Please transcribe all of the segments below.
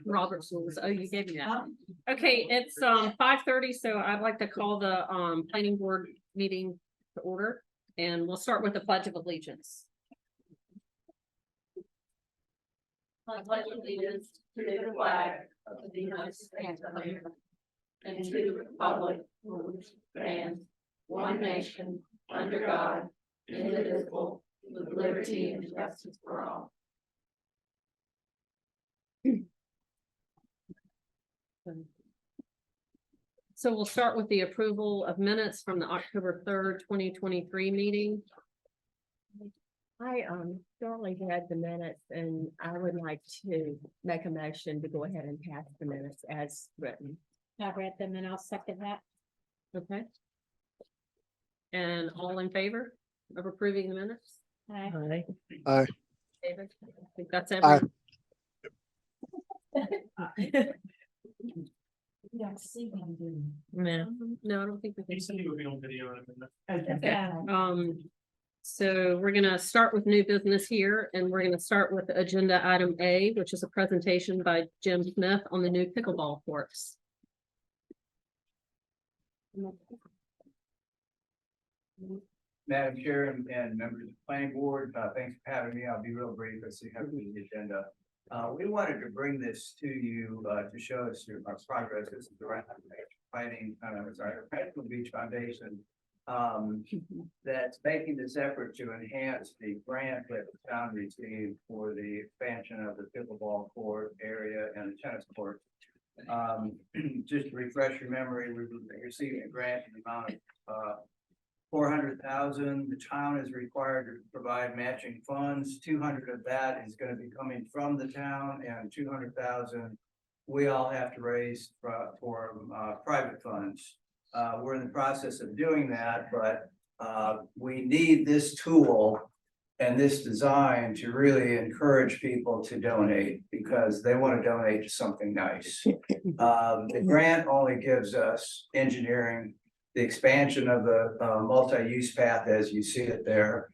Robert's rules. Oh, you gave me that. Okay, it's 5:30, so I'd like to call the planning board meeting to order. And we'll start with the Pledge of Allegiance. I pledge allegiance to the flag of the United States of America and to the republic for which it stands, one nation, under God, indivisible, with liberty and justice for all. So we'll start with the approval of minutes from the October 3rd, 2023 meeting. I thoroughly read the minutes and I would like to make a motion to go ahead and pass the minutes as written. I've read them and I'll second that. Okay. And all in favor of approving the minutes? Aye. David, I think that's everyone. Don't see them, do you? No, I don't think we He can. said he would be on video in a minute. Yeah. So we're gonna start with new business here, and we're gonna start with agenda item A, which is a presentation by Jim Smith on the new pickleball courts. Madam Chair and members of the planning board, thanks for having me. I'll be real brief as you have the agenda. We wanted to bring this to you to show us our progress. This is the planning, Petro Beach Foundation that's making this effort to enhance the grant that the town received for the expansion of the pickleball court area and the tennis court. Just to refresh your memory, we received a grant in the amount of $400,000. The town is required to provide matching funds. 200 of that is going to be coming from the town, and 200,000 we all have to raise for private funds. We're in the process of doing that, but we need this tool and this design to really encourage people to donate because they want to donate to something nice. The grant only gives us engineering, the expansion of the multi-use path as you see it there,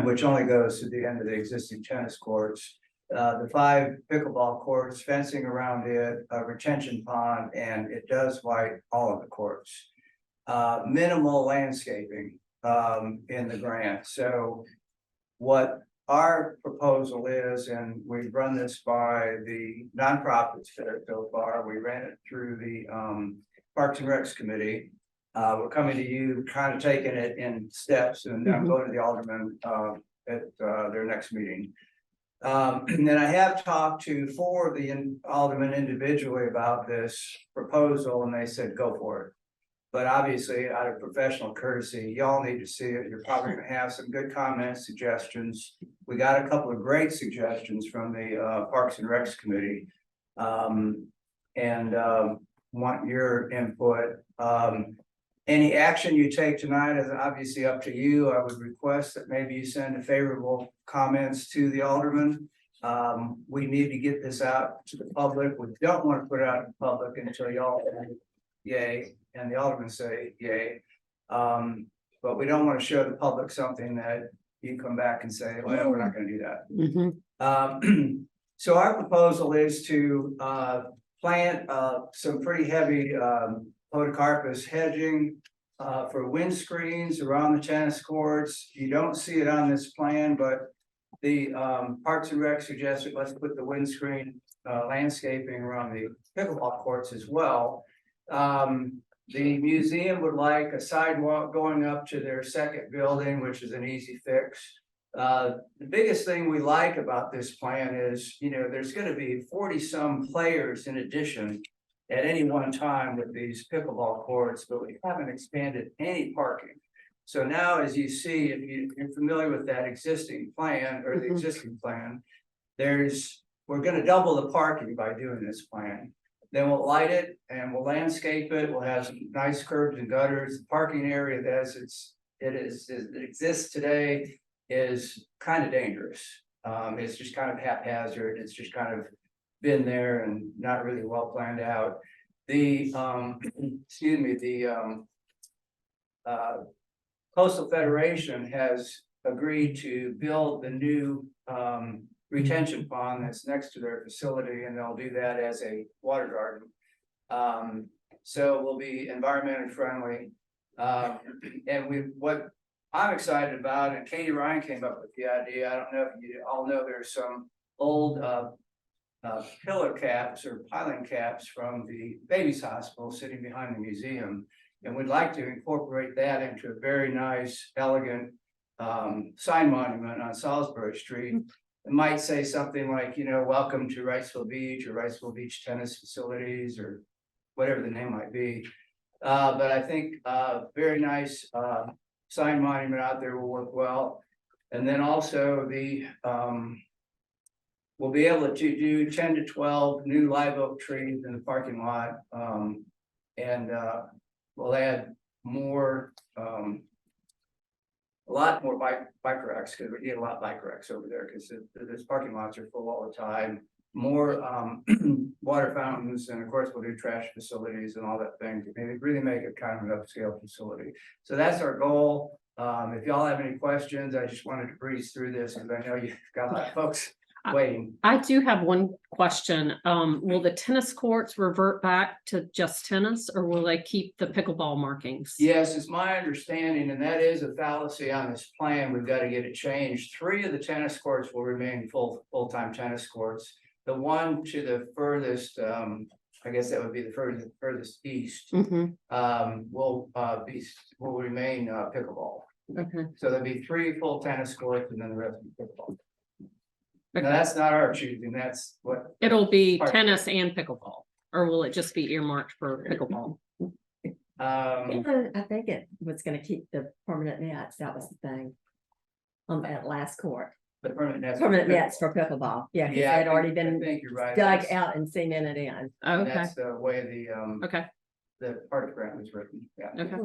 which only goes to the end of the existing tennis courts. The 5 pickleball courts, fencing around it, a retention pond, and it does white all of the courts. Minimal landscaping in the grant. So what our proposal is, and we've run this by the nonprofits there so far, we ran it through the Parks and Recs Committee. We're coming to you, kind of taking it in steps, and I'm going to the aldermen at their next meeting. And then I have talked to 4 of the aldermen individually about this proposal, and they said, go for it. But obviously, out of professional courtesy, y'all need to see it. You're probably gonna have some good comments, suggestions. We got a couple of great suggestions from the Parks and Recs Committee. And want your input. Any action you take tonight is obviously up to you. I would request that maybe you send a favorable comments to the alderman. We need to get this out to the public. We don't want to put it out to the public until y'all say yay and the alderman say yay. But we don't want to show the public something that you come back and say, well, we're not going to do that. So our proposal is to plant some pretty heavy podocarpus hedging for windscreens around the tennis courts. You don't see it on this plan, but the Parks and Rec suggested let's put the windscreen landscaping around the pickleball courts as well. The museum would like a sidewalk going up to their second building, which is an easy fix. The biggest thing we like about this plan is, you know, there's going to be 40 some players in addition at any one time with these pickleball courts, but we haven't expanded any parking. So now, as you see, if you're familiar with that existing plan or the existing plan, we're going to double the parking by doing this plan. Then we'll light it and we'll landscape it. We'll have some nice curbs and gutters. The parking area as it exists today is kind of dangerous. It's just kind of haphazard. It's just kind of been there and not really well planned out. The Coastal Federation has agreed to build the new retention pond that's next to their facility, and they'll do that as a water garden. So we'll be environmentally friendly. And what I'm excited about, and Katie Ryan came up with the idea, I don't know if you all know, there's some old pillar caps or piling caps from the babies hospital sitting behind the museum. And we'd like to incorporate that into a very nice, elegant sign monument on Salisbury Street. It might say something like, welcome to Wrightsville Beach or Wrightsville Beach Tennis Facilities, or whatever the name might be. But I think very nice sign monument out there will work well. And then also we'll be able to do 10 to 12 new live oak trees in the parking lot. And we'll add more, a lot more bike racks, because we need a lot of bike racks over there, because those parking lots are full all the time. More water fountains, and of course we'll do trash facilities and all that thing to maybe really make it kind of an upscale facility. So that's our goal. If y'all have any questions, I just wanted to breeze through this, because I know you've got a lot of folks waiting. I do have one question. Will the tennis courts revert back to just tennis, or will they keep the pickleball markings? Yes, it's my understanding, and that is a fallacy on this plan. We've got to get it changed. 3 of the tennis courts will remain full-time tennis courts. The one to the furthest, I guess that would be the furthest east, Mhm. will remain pickleball. Okay. So there'll be 3 full tennis courts and then the rest will be pickleball. Now, Okay. that's not our choosing, that's what, It'll be Park. tennis and pickleball, or will it just be earmarked for pickleball? I think it was gonna keep the permanent nets, that was the thing. On that last court, the permanent nets. permanent nets for pickleball, yeah, cause Yeah, I they'd already think- I been think you're right. dug That's- out and cemented in. and Okay, That's the way okay, the part grant was written, yeah. okay.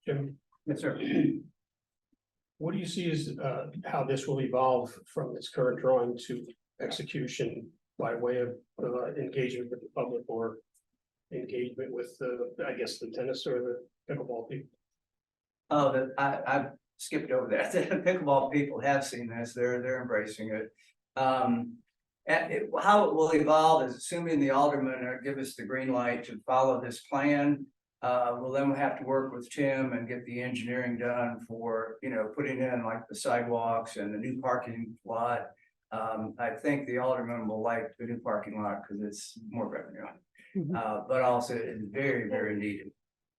Jim, Yes, sir. what do you see as how this will evolve from its current drawing to execution by way of engagement with the public, or engagement with I guess the tennis or the pickleball people? Oh, I skipped over that. The pickleball people have seen this. They're embracing it. How it will evolve is assuming the aldermen give us the green light to follow this plan. We'll then have to work with Tim and get the engineering done for, putting in like the sidewalks and the new parking lot. I think the aldermen will like the new parking lot because it's more revenue. But also it's very, very needed.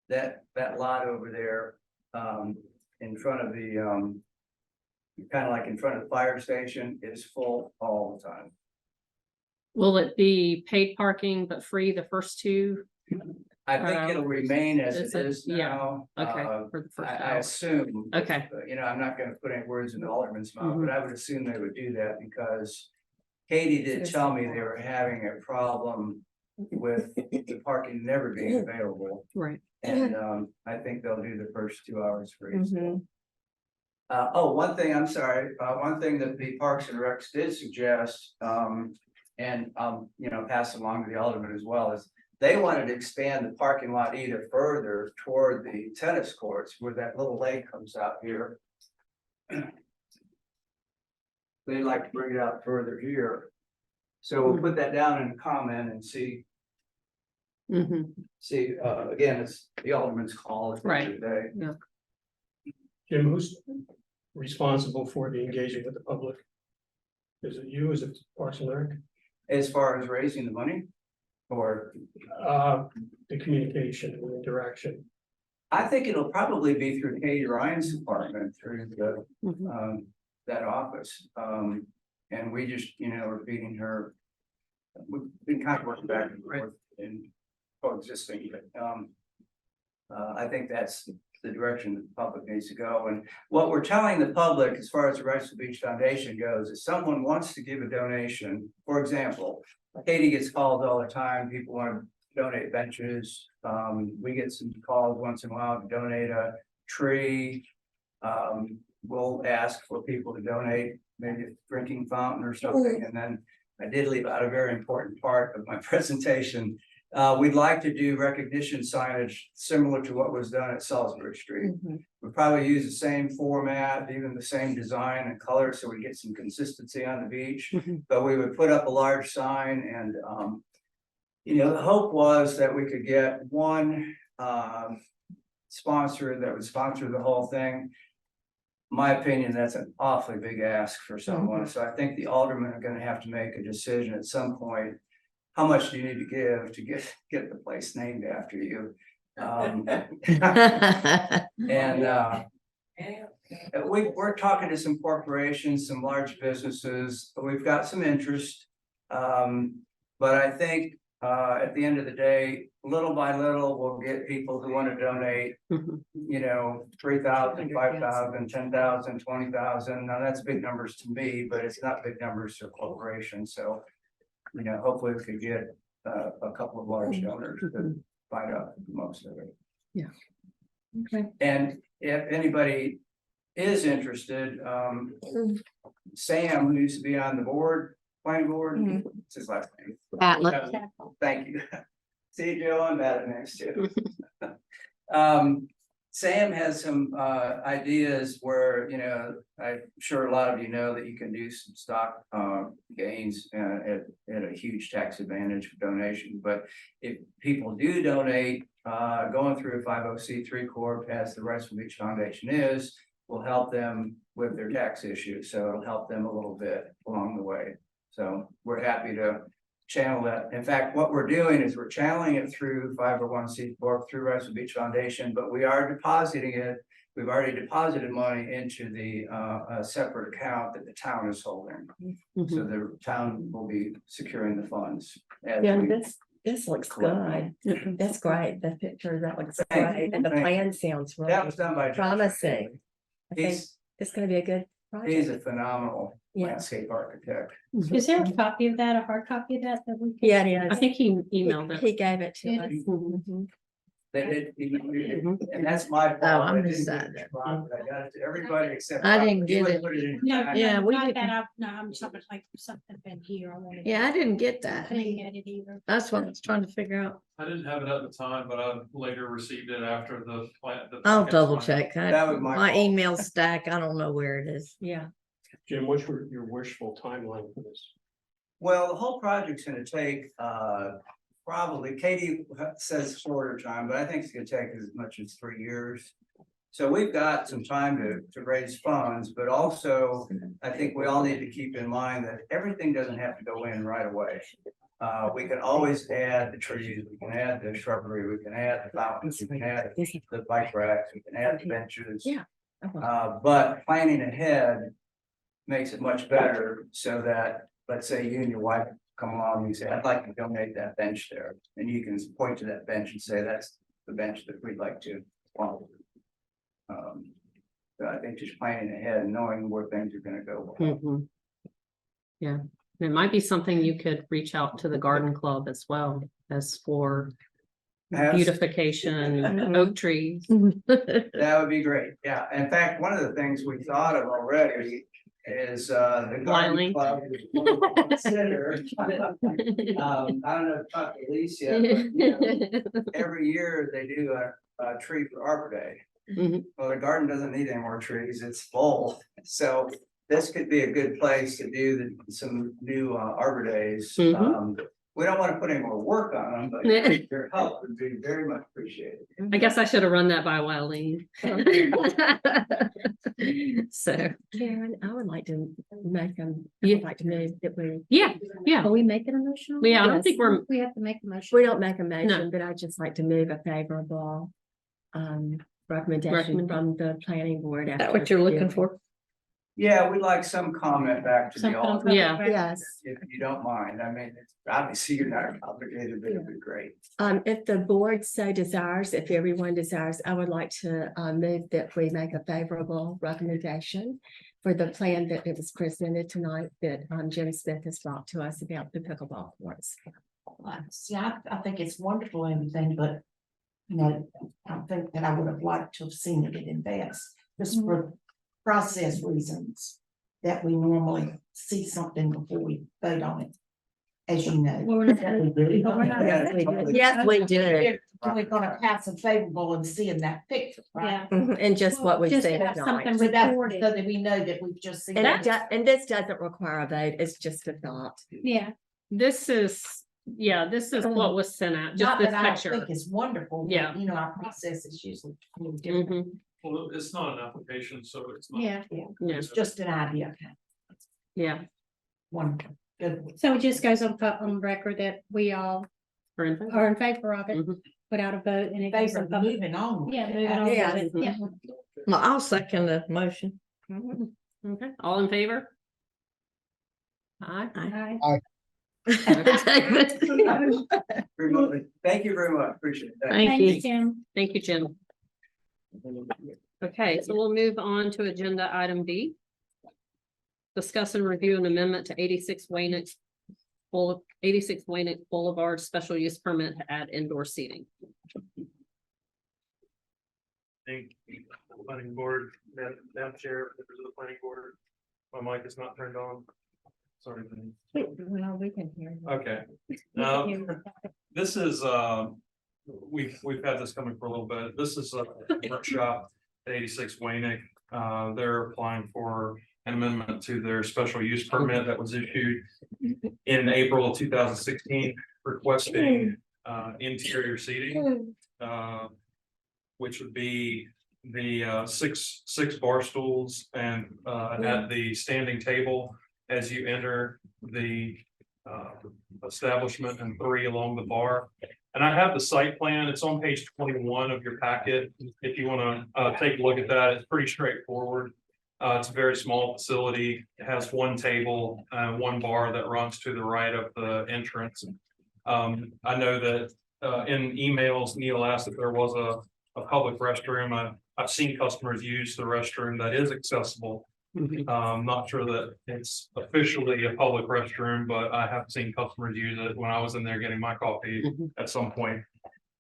That lot over there, in front of the, kind of like in front of the fire station, is full all the time. Will it be paid parking but free the first 2? I think it'll remain as is it it? is Yeah. now. Okay, for the first I hour. assume. Okay. I'm not gonna put any words in the alderman's mouth, Mhm. but I would assume they would do that because Katie did tell me they were having a problem with the parking never being available. Right. And I think they'll do the first 2 hours free. Mhm. One thing, I'm sorry, one thing that the Parks and Recs did suggest, and pass along to the alderman as well, is they wanted to expand the parking lot either further toward the tennis courts where that little lake comes out here. They'd like to bring it out further here. So we'll put that down in a comment and see, Mhm. again, it's the alderman's call at the end of the day. Jim, who's responsible for the engagement with the public? Is it you? Is it Parks and Rec? As far as raising the money, or The communication and interaction. I think it'll probably be through Katie Ryan's department, through the Mhm. that office. And we just, are feeding her. We've been kind of working back and forth and coexisting, but I think that's the direction that the public needs to go. And what we're telling the public, as far as the Wrightsville Beach Foundation goes, is someone wants to give a donation. For example, Katie gets calls all the time. People want to donate benches. We get some calls once in a while to donate a tree. We'll ask for people to donate maybe a drinking fountain or something. And then I did leave out a very important part of my presentation. We'd like to do recognition signage similar to what was done at Salisbury Street. Mhm. We probably use the same format, even the same design and color, so we get some consistency on the beach. Mhm. But we would put up a large sign and, you know, the hope was that we could get one, sponsor that would sponsor the whole thing. My opinion, that's an awfully big ask for someone, so I think the aldermen are gonna have to make a decision at some point. How much do you need to give to get the place named after you? And we're talking to some corporations, some large businesses, we've got some interest. But I think at the end of the day, little by little, we'll get people who want to donate, Mhm. you know, 3,000, 5,000, 10,000, 20,000. Now that's big numbers to me, but it's not big numbers to corporations, so. You know, hopefully we could get a couple of large donors to find out most of it. Okay. And if anybody is interested, Sam, who used to be on the board, planning board, it's his last name. Atlas. Thank you. See, Joe, I'm at it next to. Sam has some ideas where, you know, I'm sure a lot of you know that you can do some stock gains at a huge tax advantage for donation. But if people do donate, going through a 50C3 Corp, as the Rights Beach Foundation is, will help them with their tax issues. So it'll help them a little bit along the way. So we're happy to channel that. In fact, what we're doing is we're channeling it through 501c4 through Rights Beach Foundation, but we are depositing it. We've already deposited money into the separate account that the town is holding. So the town will be securing the funds. as Yeah, we- this looks Correct. good. That's great. The picture, that looks Thank great. you. And the Thank you. plan sounds That really was done by. promising. I think He's, it's gonna be a good he's project. a phenomenal Yeah. landscape architect. Is there a copy of that, a hard copy of that we? can- Yeah, it I is. think he He emailed it. he gave it to Yeah. us. Mhm. Mhm. They did, and that's my fault. Oh, I I missed didn't get that. it wrong, but I got it to everybody except. I Robert. didn't He get would it. put in- No, Yeah, no, we not did- that up, no, I'm talking like something been here, I wanted. Yeah, I didn't get I that. didn't get it either. That's what I was trying to figure out. I didn't have it at the time, but I later received it after the plant. I'll double check. That was my My fault. email stack, I don't know where it is. Yeah. Jim, what's your wishful timeline for this? Well, the whole project's gonna take, probably, Katie says shorter time, but I think it's gonna take as much as 3 years. So we've got some time to raise funds, but also I think we all need to keep in mind that everything doesn't have to go in right away. We can always add the trees, we can add the shrubbery, we can add the fountains, we can add the bike racks, we can add the benches. Yeah. Okay. But planning ahead makes it much better so that, let's say you and your wife come along and you say, I'd like to donate that bench there. And you can point to that bench and say, that's the bench that we'd like to follow. So I think just planning ahead and knowing where things are gonna go. Mhm. Yeah, it might be something you could reach out to the garden club as well as for Yes. beautification, oak trees. That would be great, yeah. In fact, one of the things we thought of already is the Wiley. garden club. is going to consider. I don't know if talked to Lisa yet, but you know, every year they do a tree for Arbor Day. Mhm. Well, the garden doesn't need any more trees, it's full, so this could be a good place to do some new Arbor Days. Mhm. We don't want to put any more work on them, but your help would be very much appreciated. I guess I should have run that by Wileen. So, Karen, I would like to make them, Yeah. I'd like to move that yeah, yeah, Are we making a motion? yeah, I don't Yes. think we're, We have to make a motion. we don't make a motion, but I'd just like to move a favorable recommendation Recommend- from the planning board. Is that what you're looking for? Yeah, we'd like some comment back to the Something on alderman, Yeah. Yes, if you don't mind. I mean, it's obviously you're not obligated, but it'd be great. if the board so desires, if everyone desires, I would like to move that we make a favorable recommendation for the plan that it was presented tonight that Jim Smith has brought to us about the pickleball courts. See, I think it's wonderful and everything, but. You know, I think that I would have liked to have seen it advance, just for process reasons. That we normally see something before we vote on it. as you know. Well, we're not gonna- but we're not gonna- Yes, we do. We're gonna have some favorable in seeing that picture, right? Yeah. Mhm, and just what we've Just seen have tonight. something So that's, recorded. so that we know that we've just seen. And that. and this doesn't require a vote, it's just a thought. Yeah, This is, yeah, this is what was sent out, just Not this that I don't picture. think it's wonderful, but, Yeah. you know, our process is usually a little different. Mhm, Well, it's not an application, so it's not. yeah. yeah, It's just an idea, okay, yeah. wonderful, good. So it just goes on record that we all For instance. are in favor of it Mhm. without a vote and it goes Favor on public. moving on. Yeah, moving on. Yeah. with it. Yeah. Well, I'll second the motion. Okay, all in favor? Aye. Aye. David. Remotely. Thank you very much, appreciate it. Thank you. Thanks, Jim. Thank you, Jim. Okay, so we'll move on to agenda item B. Discuss and review an amendment to 86 Waynick Boulevard special use permit to add indoor seating. Thank you, planning board, Madam Chair, members of the planning board. My mic is not turned on. Sorry. Well, we can hear you. Okay, We can hear you. this is, we've had this coming for a little bit. This is a workshop at 86 Waynick. They're applying for an amendment to their special use permit that was issued in April of 2016, requesting interior seating. Which would be the six bar stools and at the standing table as you enter the establishment, and 3 along the bar. And I have the site plan. It's on page 21 of your packet. If you want to take a look at that, it's pretty straightforward. It's a very small facility. It has 1 table, 1 bar that runs to the right of the entrance. I know that in emails, Neil asked if there was a public restroom. I've seen customers use the restroom that is accessible. Not sure that it's officially a public restroom, but I have seen customers use it when I was in there getting my coffee at some point.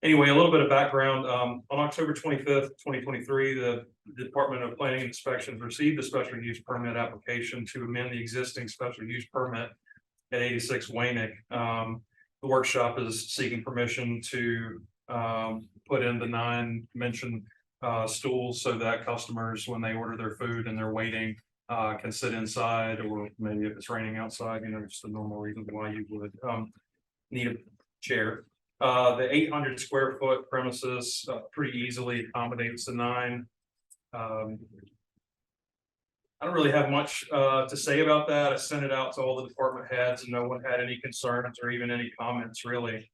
Anyway, a little bit of background. On October 25th, 2023, the Department of Planning and Inspections received a special use permit application to amend the existing special use permit at 86 Waynick. The workshop is seeking permission to put in the 9 mentioned stools so that customers, when they order their food and they're waiting, can sit inside, or maybe if it's raining outside, just the normal reasons why you would need a chair. The 800 square foot premises pretty easily accommodates the 9. I don't really have much to say about that. I sent it out to all the department heads and no one had any concerns or even any comments really.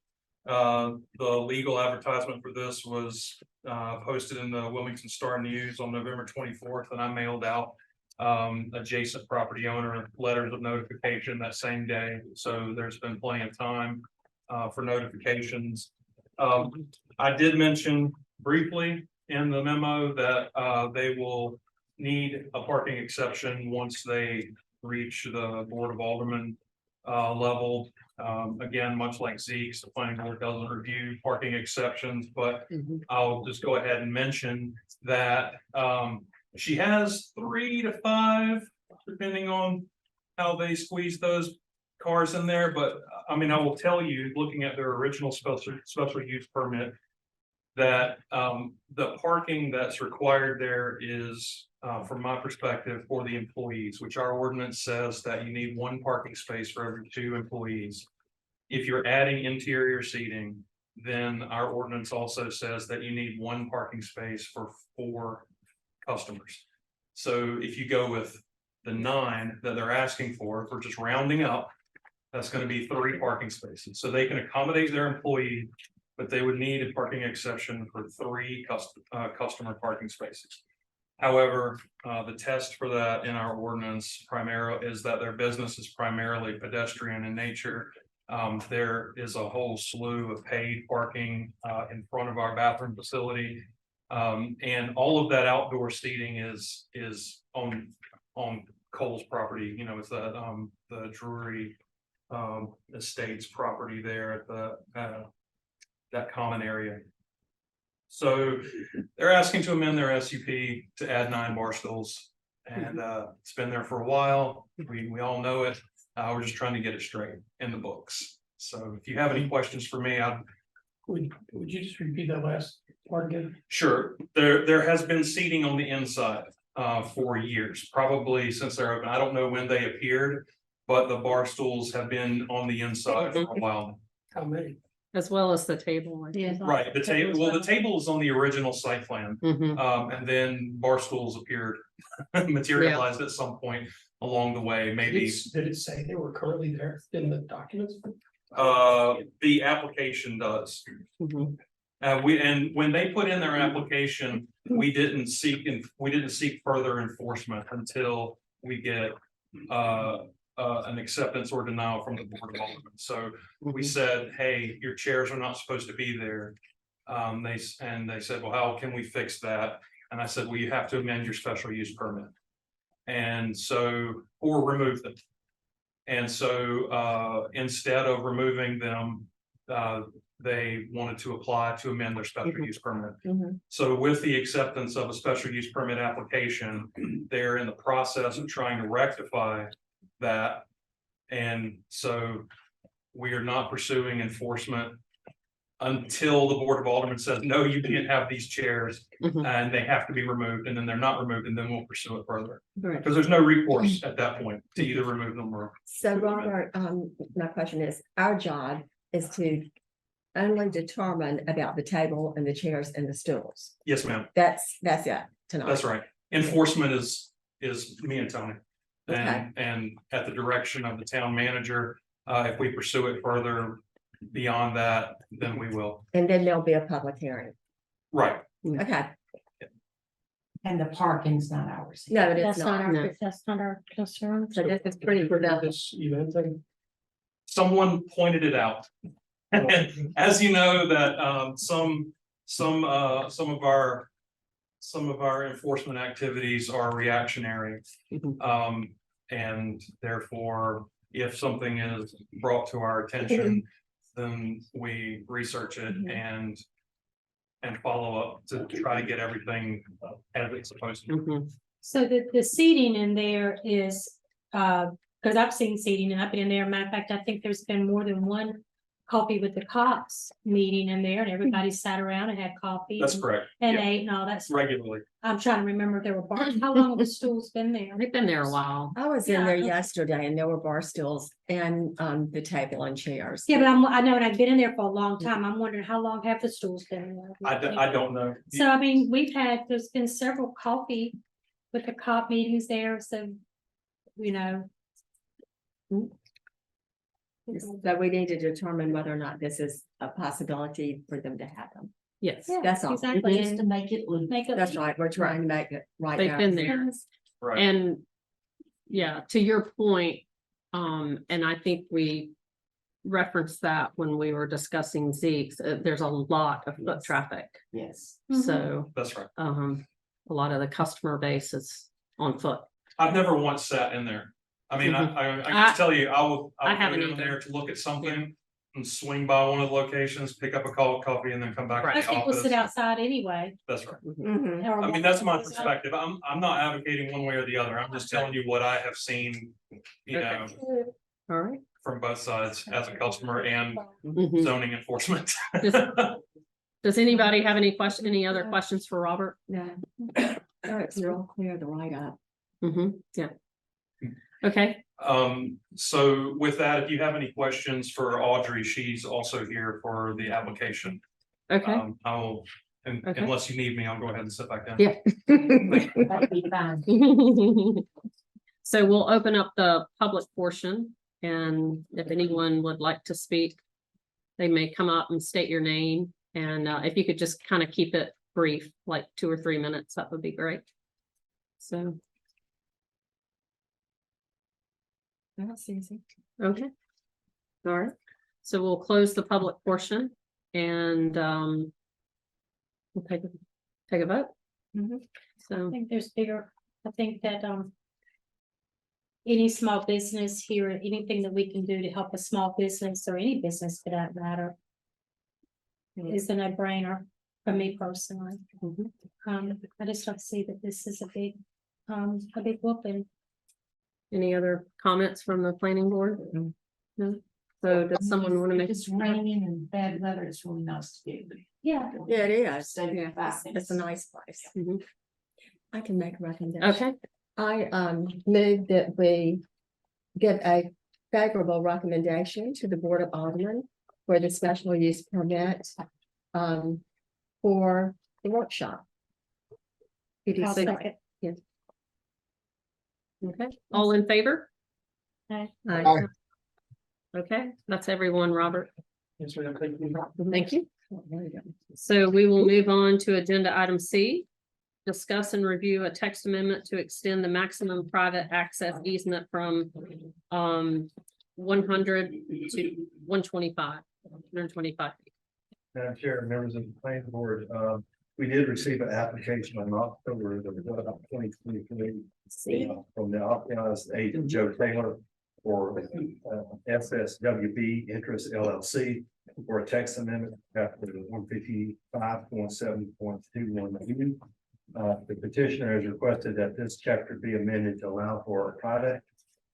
The legal advertisement for this was posted in the Wilmington Star News on November 24th, and I mailed out adjacent property owner letters of notification that same day. So there's been plenty of time for notifications. I did mention briefly in the memo that they will need a parking exception once they reach the Board of Aldermen level. Again, much like Zeke's, the planning board doesn't review parking exceptions, but I'll just go ahead and mention that she has 3 to 5, depending on how they squeeze those cars in there. But I mean, I will tell you, looking at their original special use permit, that the parking that's required there is, from my perspective, for the employees, which our ordinance says that you need 1 parking space for every 2 employees. If you're adding interior seating, then our ordinance also says that you need 1 parking space for 4 customers. So if you go with the 9 that they're asking for, if we're just rounding up, that's going to be 3 parking spaces. So they can accommodate their employee, but they would need a parking exception for 3 customer parking spaces. However, the test for that in our ordinance primarily is that their business is primarily pedestrian in nature. There is a whole slew of paid parking in front of our bathroom facility. And all of that outdoor seating is on Cole's property. It's that the Drury Estates property there at the that common area. So they're asking to amend their SUP to add 9 bar stools, and it's been there for a while. We all know it. We're just trying to get it straight in the books. So if you have any questions for me, Would you just repeat that last part again? sure, there has been seating on the inside for years, probably since they're open. I don't know when they appeared, but the bar stools have been on the inside for a while. How many? As well as the table. I think. Yeah. Right, the table, well, the table is on the original site plan, Mhm. and then bar stools appeared, materialized at some point along the way, maybe. Did it say they were currently there in the documents? The application does. Mhm. And when they put in their application, we didn't seek further enforcement until we get an acceptance or denial from the board of aldermen. So we said, hey, your chairs are not supposed to be there. They said, well, how can we fix that? And I said, well, you have to amend your special use permit. And so, or remove them. And so instead of removing them, they wanted to apply to amend their special use permit. Mhm. So with the acceptance of a special use permit application, they're in the process of trying to rectify that. And so we are not pursuing enforcement until the Board of Aldermen says, no, you can't have these chairs Mhm. and they have to be removed, and then they're not removed, and then we'll pursue it further. Right. Because there's no recourse at that point to either remove them or. So Robert, my question is, our job is to only determine about the table and the chairs and the stools. Yes, ma'am. That's it tonight. That's right. Enforcement is me and Tony. Okay. And at the direction of the town manager, if we pursue it further beyond that, then we will. And then there'll be a public hearing. Right. Okay, And the parking's not ours. no, it is That's not not. No. our, that's not our concern. So this is pretty productive. This event thing? Someone pointed it out. And as you know, that some of our enforcement activities are reactionary. Mhm. And therefore, if something is brought to our attention, then we research it and follow up to try to get everything as it's supposed to. Mhm. So the seating in there is, because I've seen seating and I've been in there. Matter of fact, I think there's been more than one coffee with the cops meeting in there and everybody sat around and had coffee. That's and- correct. And Yeah, ate and all that stuff. regularly. I'm trying to remember if there were bars. How long have the stools been there? They've been there a while. I was in Yeah, there okay. yesterday and there were bar stools and the table and chairs. Yeah, but I know, and I've been in there for a long time. I'm wondering how long have the stools been there? I don't know. So I mean, there's been several coffee with the cop meetings there, so, you know. So we need to determine whether or not this is a possibility for them to have them. Yes. Yeah, That's all. exactly. Just to make it look. Make it. That's right, we're trying to make it right They've now. been there. Right. And yeah, to your point, and I think we referenced that when we were discussing Zeke's, there's a lot of foot Yes. traffic. Yes. Mhm. So, That's right. a lot of the customer base is on foot. I've never once sat in there. I mean, Mhm. I can tell you, I I will go haven't in either. there to look at something and swing by one of the locations, pick up a cup of coffee and then come back to Right. the Most people sit office. outside anyway. That's right. Mhm. or I mean, that's my walk outside. perspective. I'm not advocating one way or the other. I'm just telling you what I have seen, you know, Okay. All right. from both sides as a customer and Mhm. zoning enforcement. Does anybody have any other questions for Robert? No. Oh, it's real clear, the write-up. Yeah. Okay, So with that, if you have any questions for Audrey, she's also here for the application. okay. I'll, Okay. unless you need me, I'll go ahead and sit back down. Yeah. That'd be fine. So we'll open up the public portion, and if anyone would like to speak, they may come up and state your name, and if you could just kind of keep it brief, like 2 or 3 minutes, that would be great. So, That's easy. okay. All right, so we'll close the public portion and we'll take a vote. Mhm. I So, think there's bigger, I think that, any small business here, anything that we can do to help a small business or any business for that matter is a no-brainer for me personally. mhm. I just don't see that this is a big whooping. Any other comments from the planning board? No? So does someone want to make? If it's raining and bad weather, it's really nice to do. Yeah. Yeah, it is. Stay Yeah, back. it's a nice place. Mhm. I can make a recommendation. Okay, I move that we give a favorable recommendation to the Board of Aldermen for the special use permit for the workshop. I'll PDC. second. okay. All in favor? Aye. Aye. Okay, that's everyone, Robert. Yes, ma'am. Thank you. Thank you. So we will move on to agenda item C. Discuss and review a text amendment to extend the maximum private access easement from 100 to 125. 125. Madam Chair, members of the planning board, we did receive an application in October that was about 2023. From the authorized agent Joe Taylor for SSWB Interest LLC for a text amendment after 155.7.21. The petitioner has requested that this chapter be amended to allow for a private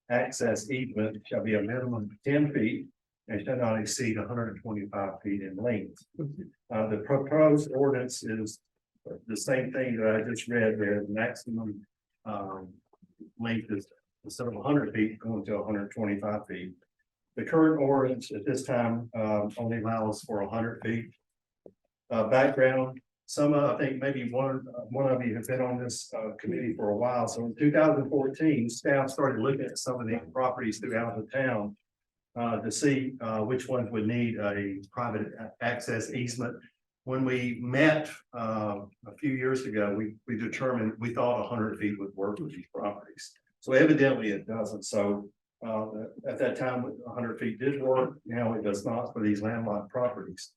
access easement shall be a minimum of 10 feet and shall not exceed 125 feet in length. The proposed ordinance is the same thing that I just read there. The maximum length is instead of 100 feet going to 125 feet. The current ordinance at this time only allows for 100 feet. Background, I think maybe one of you have been on this committee for a while. So in 2014, staff started looking at some of the properties throughout the town to see which ones would need a private access easement. When we met a few years ago, we determined we thought 100 feet would work with these properties. So evidently it doesn't. So at that time, 100 feet did work. Now it does not for these landlocked properties.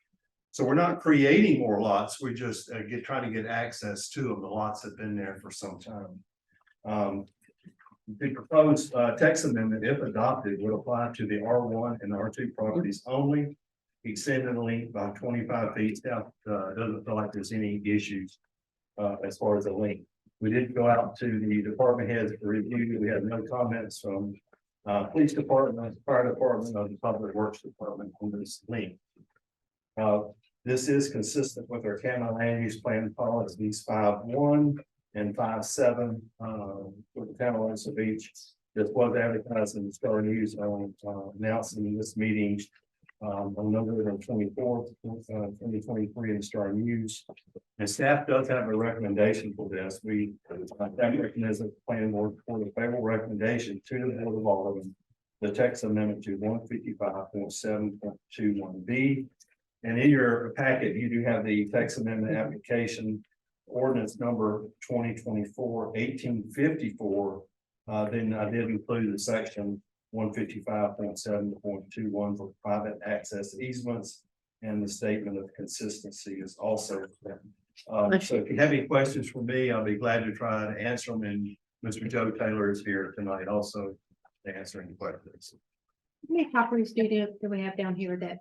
So we're not creating more lots. We just trying to get access to them. The lots have been there for some time. The proposed text amendment, if adopted, would apply to the R1 and R2 properties only, extending the length by 25 feet. Staff doesn't feel like there's any issues as far as the length. We did go out to the department heads for review. We had no comments from police department, fire department, or the public works department on this length. This is consistent with our county land use plan policies 5.1 and 5.7 for the town of Lancaster Beach. This was advertised in the Star News announcing this meeting on November 24th, 2023 in the Star News. And staff does have a recommendation for this. We that mechanism planning board for the favorable recommendation to the Board of Aldermen, the text amendment to 155.7.21B. And in your packet, you do have the text amendment application ordinance number 2024-1854. Then I did include the section 155.7.21 for private access easements, and the statement of consistency is also there. So if you have any questions for me, I'll be glad to try to answer them. And Mr. Joe Taylor is here tonight also to answer any questions. How many properties do we have down here that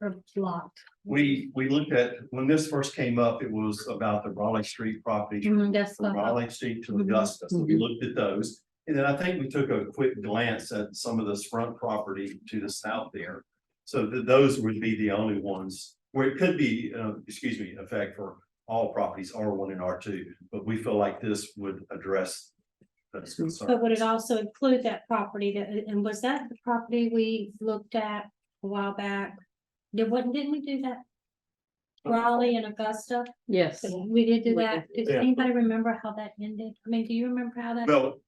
are blocked? We looked at, when this first came up, it was about the Raleigh Street property. That's From what I thought. Raleigh Street to Augusta. So we looked at those. And then I think we took a quick glance at some of this front property to the south there. So those would be the only ones where it could be, effect for all properties, R1 and R2. But we feel like this would address those concerns. But would it also include that property and was that the property we looked at a while back? Didn't we do that? Raleigh and Augusta, Yes. we did do We that. Does Yeah. anybody remember how that ended? I mean, do you remember how that? Well,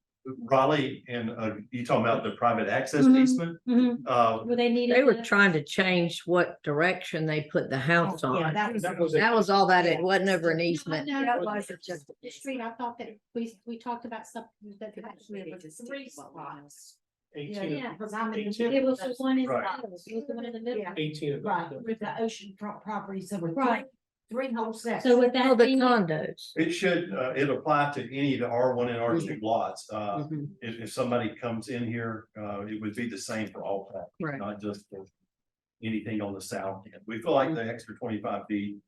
Raleigh and you talking about the private access Mhm. easement? Mhm. Uh, They needed. They were that? trying to change what direction they put the house Yeah, on. that was. That was all that. It wasn't ever an easement. No, That it wasn't just. the street, I thought that we talked about something that actually Really was just three stick what spots. 18, Yeah. Because I'm in. It was the one in, Right. it was the one in the middle. Yeah. 18 of Right, them. with the ocean properties, there were Right. three whole sets. So would Oh, that the be, condos. It should, it apply to any of the R1 and R2 lots. Mhm. If somebody comes in here, it would be the same for all properties, Right. not just for anything on the south end. We feel like the extra 25 feet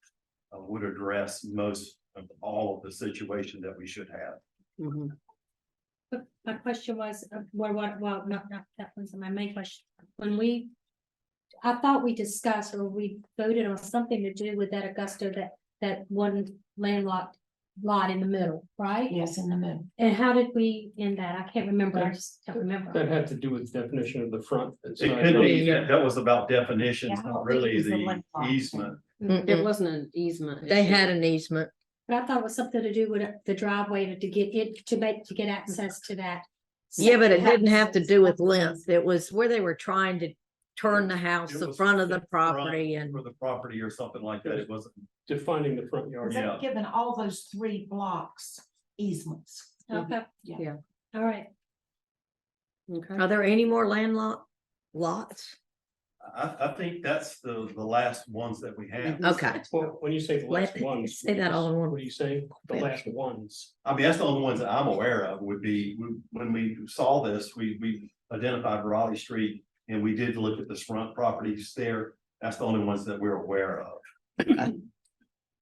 would address most of all of the situation that we should have. Mhm. But my question was, well, not, that wasn't my main question. I thought we discussed or we voted on something to do with that Augusta, that one landlocked lot in the middle, right? Yes, in the middle. And how did we end that? I can't remember. I just don't remember. That had to do with definition of the front. and It side could yard. be, that was about definitions, Yeah, I don't not think it really was a the landlocked easement. It Mm-mm. wasn't an easement. They issue. had an easement. But I thought it was something to do with the driveway to get it, to get access to that. Yeah, but it Second didn't have to house do with is- length. It was where they were trying to turn the house, It the was front of the front property and. For the property or something like that, it wasn't. Defining the front yard. They've Yeah. given all those 3 blocks easements. Okay. Yeah. All right. Okay. Are there any more landlocked lots? I think that's the last ones that we have. Okay, Well, when you say the last Let- ones. say that all in one. What are you saying? The last ones. I mean, that's the only ones that I'm aware of would be, when we saw this, we identified Raleigh Street. And we did look at the front properties there. That's the only ones that we're aware of.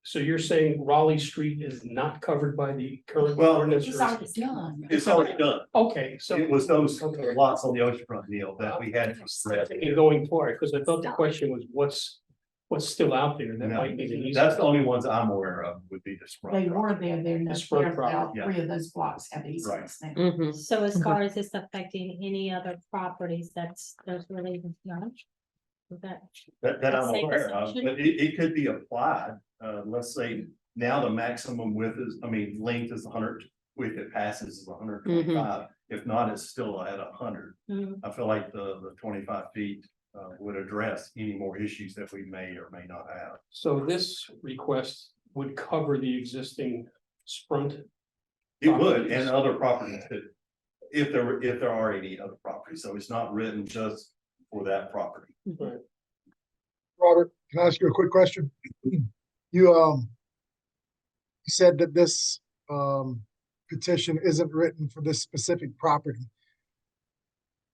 So you're saying Raleigh Street is not covered by the current Well, ordinance? It's or is already it- done. It's already done. Okay, so. It was those Okay. lots on the oceanfront deal that we had to spread. You're going for it, because I thought the question was what's still out there that might need an That's easement. the only ones I'm aware of would be the front. They were there, they're not. It's front they're- property, all 3 of those blocks have easements now. Mhm. So as far as this affecting any other properties, there's really none. Is that, That I'm Safe aware of, assumption? but it could be applied, let's say now the maximum width is, length is 100, width it passes is 125. If not, it's still at 100. mm, I feel like the 25 feet would address any more issues that we may or may not have. So this request would cover the existing front. It would, and other properties too. If there are any other properties, so it's not written just for that property. Right. Robert, can I ask you a quick question? You said that this, petition isn't written for this specific property.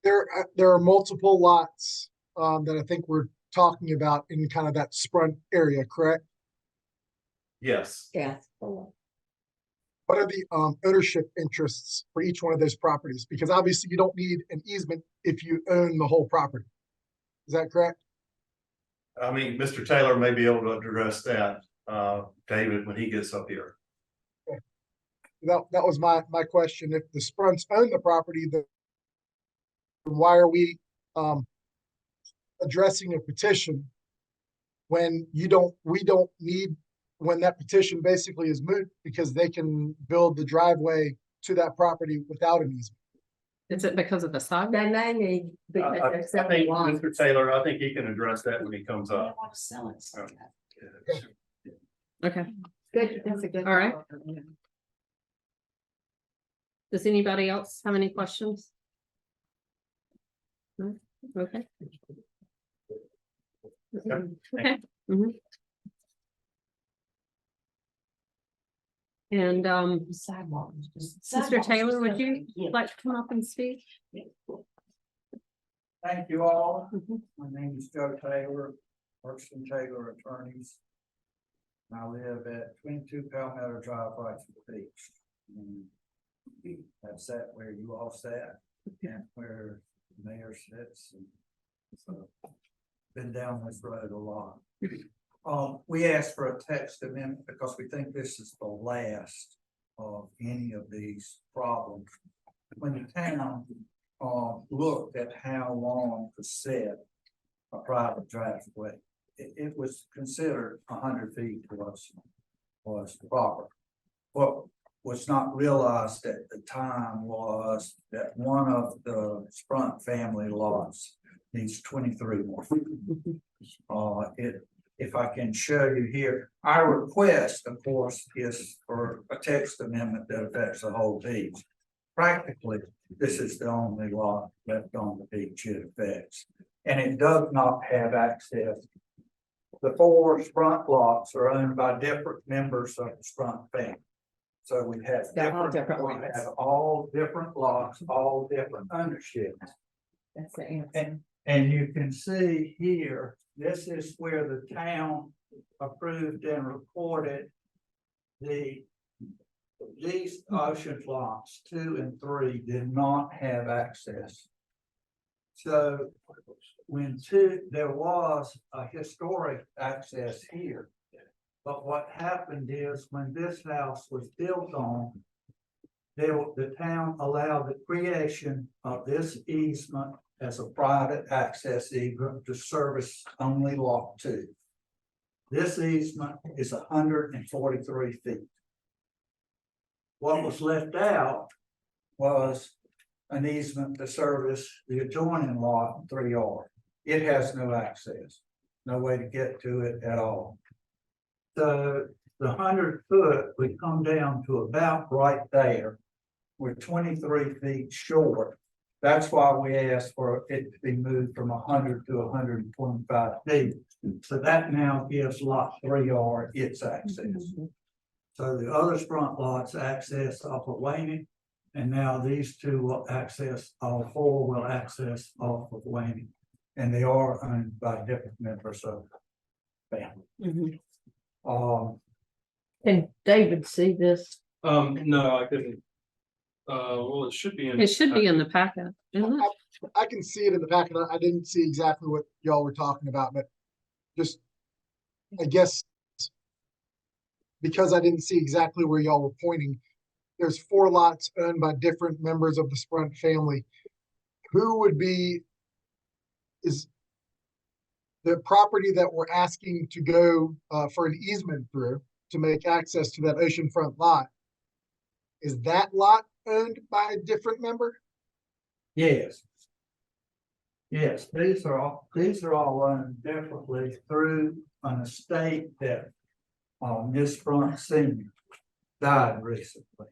There are multiple lots, that I think we're talking about in kind of that Sprint area, correct? Yes, Yeah. What are the, ownership interests for each one of those properties? Because obviously you don't need an easement if you own the whole property. Is that correct? Mr. Taylor may be able to address that, David, when he gets up here. That was my question. If the Sprunts own the property, then why are we addressing a petition when we don't need, when that petition basically is moot because they can build the driveway to that property without an easement? Is it because of the sidewalk? They may need, because I there's think several lots. Mr. Taylor, I think he can address that when he comes They up. want to sell it. so- Okay, Good, that's a good. All right. call. does anybody else have any questions? No? Okay. Okay. Mhm. And Sidewalk. Mr. Taylor, would you like to come up and speak? Thank you all. Mhm. My name is Joe Taylor, Workston Taylor Attorneys. I live at 22 Palmetto Drive, right to the beach. And I've sat where you all sat and where the mayor sits. And so, been down this road a lot. We asked for a text amendment because we think this is the last of any of these problems. When the town looked at how long to set a private driveway, it was considered 100 feet was proper. What was not realized at the time was that one of the Sprunt family lots needs 23 more feet. If I can show you here, our request, of course, is for a text amendment that affects the whole beach. Practically, this is the only lot left on the beach it affects, and it does not have access. The 4 Sprunt lots are owned by different members of the Sprunt family. So we have They're all different, different we lots. have all different lots, all different ownerships. That's the answer. And you can see here, this is where the town approved and recorded the these ocean lots 2 and 3 did not have access. So there was a historic access here. But what happened is when this house was built on, the town allowed the creation of this easement as a private access easement to service only lot 2. This easement is 143 feet. What was left out was an easement to service the adjoining lot 3R. It has no access, no way to get to it at all. So the 100 foot would come down to about right there. We're 23 feet short. That's why we asked for it to be moved from 100 to 125 feet. So that now gives lot 3R its access. So the other front lots access off of Wayne, and now these two will access, all 4 will access off of Wayne. And they are owned by different members of the family. Can David see this? No, I couldn't. Well, it should be in. It should be in the packet, isn't it? I can see it in the packet. I didn't see exactly what y'all were talking about, but just, I guess, because I didn't see exactly where y'all were pointing, there's 4 lots owned by different members of the Sprunt family. Who would be, is the property that we're asking to go for an easement through to make access to that oceanfront lot, is that lot owned by a different member? Yes. Yes, these are all owned differently through an estate that Miss Front Senior died recently.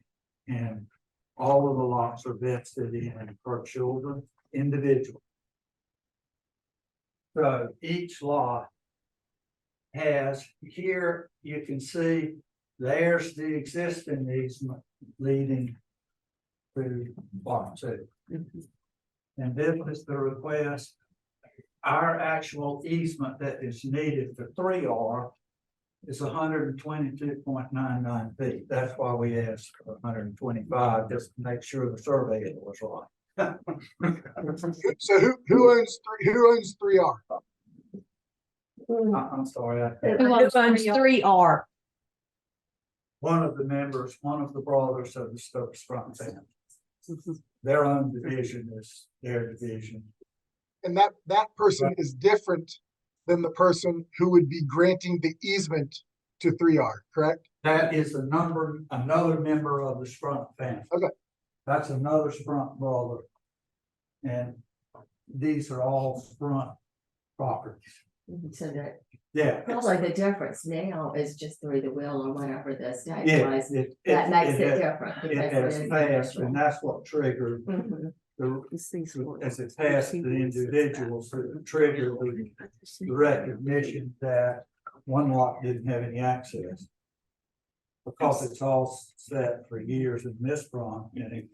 And all of the lots are vested in her children individually. So each lot has, here you can see there's the existing easement leading to lot 2. And this is the request. Our actual easement that is needed for 3R is 122.99 feet. That's why we asked for 125, just to make sure the survey was right. So who owns 3R? I'm sorry. Who owns 3R? One of the members, one of the brothers of the Stokes Front family. Their own division is their division. And that person is different than the person who would be granting the easement to 3R, correct? That is another member of the Sprunk family. Okay. That's another Sprunk brother. And these are all Sprunk properties. So that, Yeah. probably the difference now is just through the will or whatever the state Yeah, was. That makes it different. It because has it is passed, individual. and that's what triggered Mhm. as it passed to the individuals, it triggered the recognition that one lot didn't have any access. Because it's all set for years in this front, and it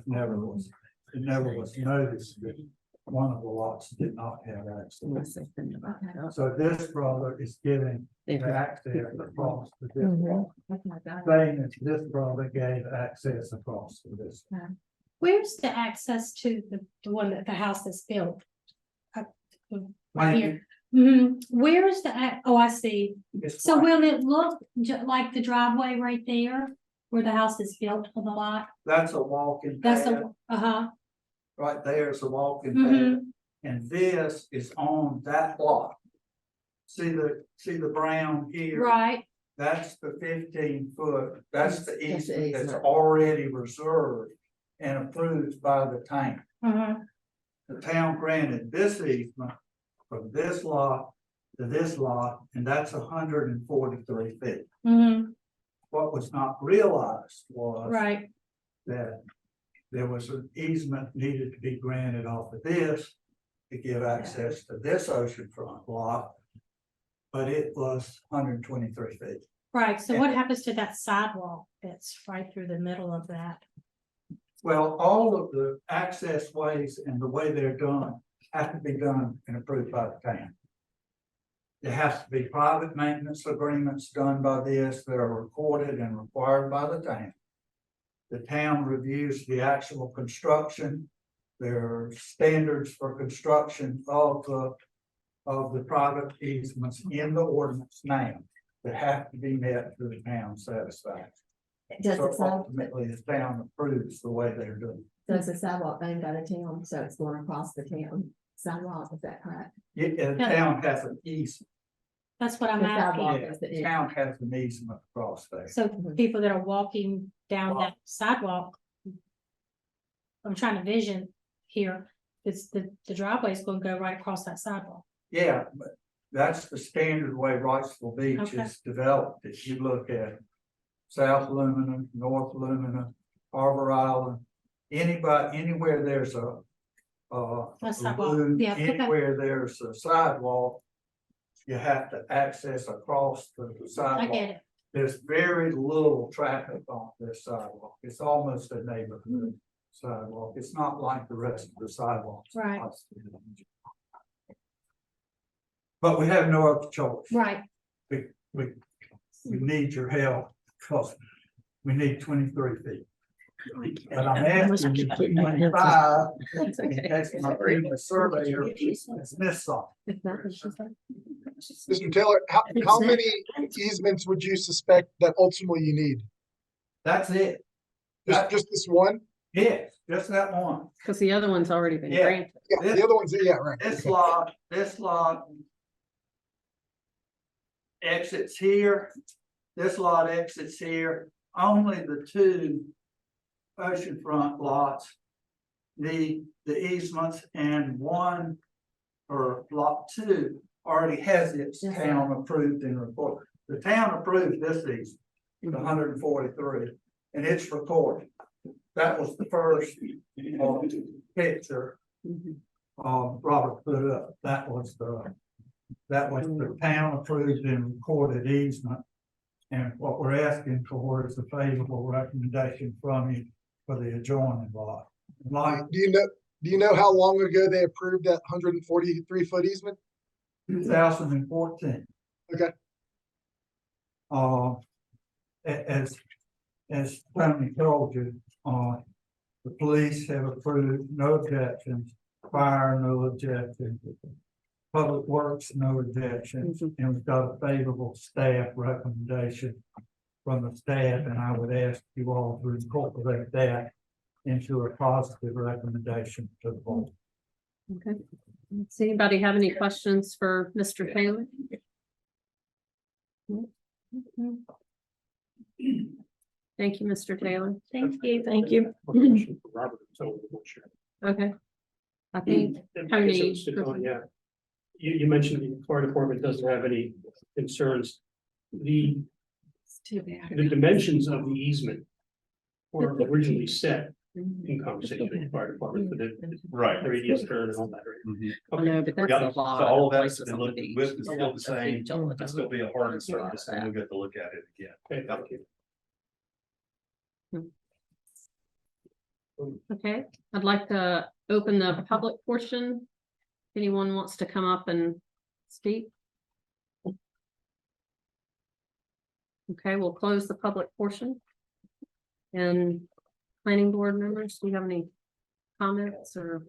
never was noticed that one of the lots did not have access. So this brother is giving the access across to this lot. Saying that this brother gave access across to this. Where's the access to the one that the house that's built? Right here. Where is oh, I see. It's So right- will it look like the driveway right there where the house is built on the lot? That's a walking That's path, a, right there is a walking path, Mhm. and this is on that lot. See the brown here? right, That's the 15-foot, that's the That's the easement that's easement. already reserved and approved by the town. The town granted this easement from this lot to this lot, and that's 143 feet. What was not realized was right, that there was an easement needed to be granted off of this to give access to this oceanfront lot. But it was 123 feet. right. So what happens to that sidewalk that's right through the middle of that? Well, all of the access ways and the way they're done have to be done and approved by the town. There has to be private maintenance agreements done by this that are recorded and required by the town. The town reviews the actual construction. There are standards for construction of the private easements in the ordinance now that have to be met to the town's satisfaction. Does So the sidewalk, ultimately, the town approves the way they're doing. does the sidewalk owned by the town, so it's going across the town sidewalk, is that correct? The town has an easement. That's what I'm The asking. sidewalk Yeah, is the the town has an easement across there. So people that are walking down that sidewalk. I'm trying to vision here, it's the driveway is gonna go right across that sidewalk. Yeah, but that's the standard way Wrightsville Beach Okay. is developed. If you look at South Lumina, North Lumina, Harbor Island, anywhere there's a sidewalk. lagoon, Yeah, okay. anywhere there's a sidewalk, you have to access across the I sidewalk. get it. There's very little traffic on this sidewalk. It's almost a neighborhood sidewalk. It's not like the rest of the sidewalks. Right. But we have no other choice. Right. We need your help because we need 23 feet. But I'm asking you to put 25. That's okay. That's my previous surveyor has missed some. If not, then she's like, Mr. Taylor, how many easements would you suspect that ultimately you need? That's it. Just this one? Yes, just that one. Cause the other one's already been Yeah. granted. Yeah, the other one's, yeah, right. This Okay. lot exits here. This lot exits here. Only the two oceanfront lots need the easements, and one or lot two already has its Yes. town approved and recorded. The town approved this easement, the 143, and it's recorded. That was the first picture Mhm. Robert put up. That was the town approved and recorded easement. And what we're asking for is a favorable recommendation from you for the adjoining lot. Like Do you know how long ago they approved that 143-foot easement? 2014. Okay. As Tony told you, the police have approved, no objections, fire, no objections. Public Works, no objections, and we've got a favorable staff recommendation from the staff, and I would ask you all to incorporate that into a positive recommendation to the board. Okay. Does anybody have any questions for Mr. Taylor? Thank you, Mr. Taylor. Thank you. Thank you. Question for Robert, so we'll share. Okay. I think And Tony. so, yeah. You mentioned the fire department doesn't have any concerns. The Too bad. the dimensions of the easement were originally set in conversation with the fire department for the Right. radius turn and all that, right? I know, but that's Yeah, a so lot. all of of that's places been on the looked, beach. width is A still lot the of same, beach, all of it'll still be a hardened A lot of surface, and we'll get to look at it again. Okay, thank you. Okay, I'd like to open the public portion. Anyone wants to come up and speak? Okay, we'll close the public portion. And planning board members, do you have any comments or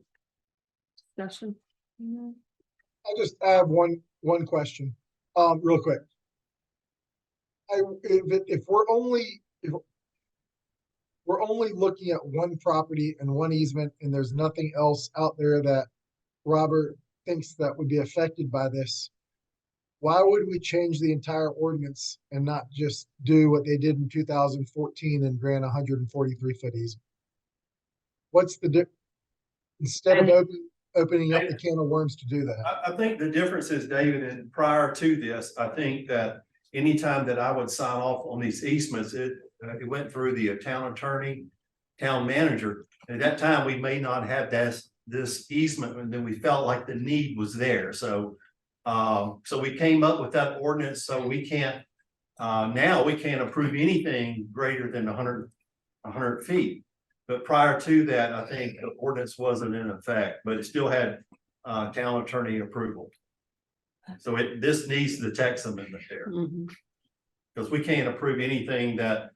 discussion? I have one question, real quick. If we're only looking at one property and one easement, and there's nothing else out there that Robert thinks that would be affected by this, why would we change the entire ordinance and not just do what they did in 2014 and grant 143-foot easement? What's the instead of opening up the can of worms to do that? I think the difference is, David, and prior to this, I think that anytime that I would sign off on these easements, it went through the town attorney, town manager. At that time, we may not have this easement, and then we felt like the need was there, so we came up with that ordinance, so we can't, now we can't approve anything greater than 100 feet. But prior to that, I think the ordinance wasn't in effect, but it still had town attorney approval. So this needs the text amendment there, Mhm. because we can't approve anything that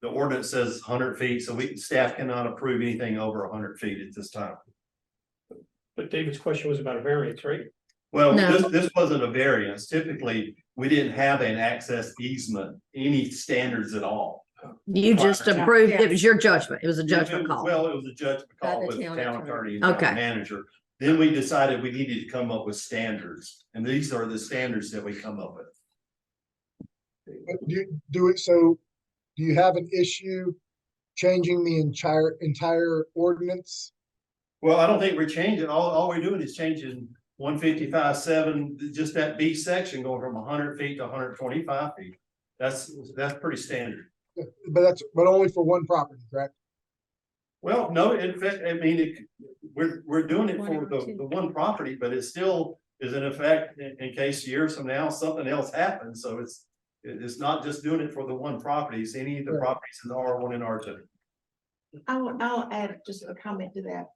the ordinance says 100 feet, so staff cannot approve anything over 100 feet at this time. But David's question was about a variance, right? Well, No. this wasn't a variance. Typically, we didn't have an access easement, any standards at all. You just approved, it was your judgment. It was a judgment call. Well, it was a judgment By call the with the town town attorney. attorney and town Okay. manager. Then we decided we needed to come up with standards, and these are the standards that we come up with. But do you have an issue changing the entire ordinance? Well, I don't think we're changing, all we're doing is changing 155.7, just that B section going from 100 feet to 125 feet. That's pretty standard. But only for one property, correct? Well, no, in fact, I mean, we're doing it for the one property, but it still is in effect in case years from now, something else happens, so it's not just doing it for the one property, it's any of the Right. properties in R1 and R2. I'll add just a comment to that.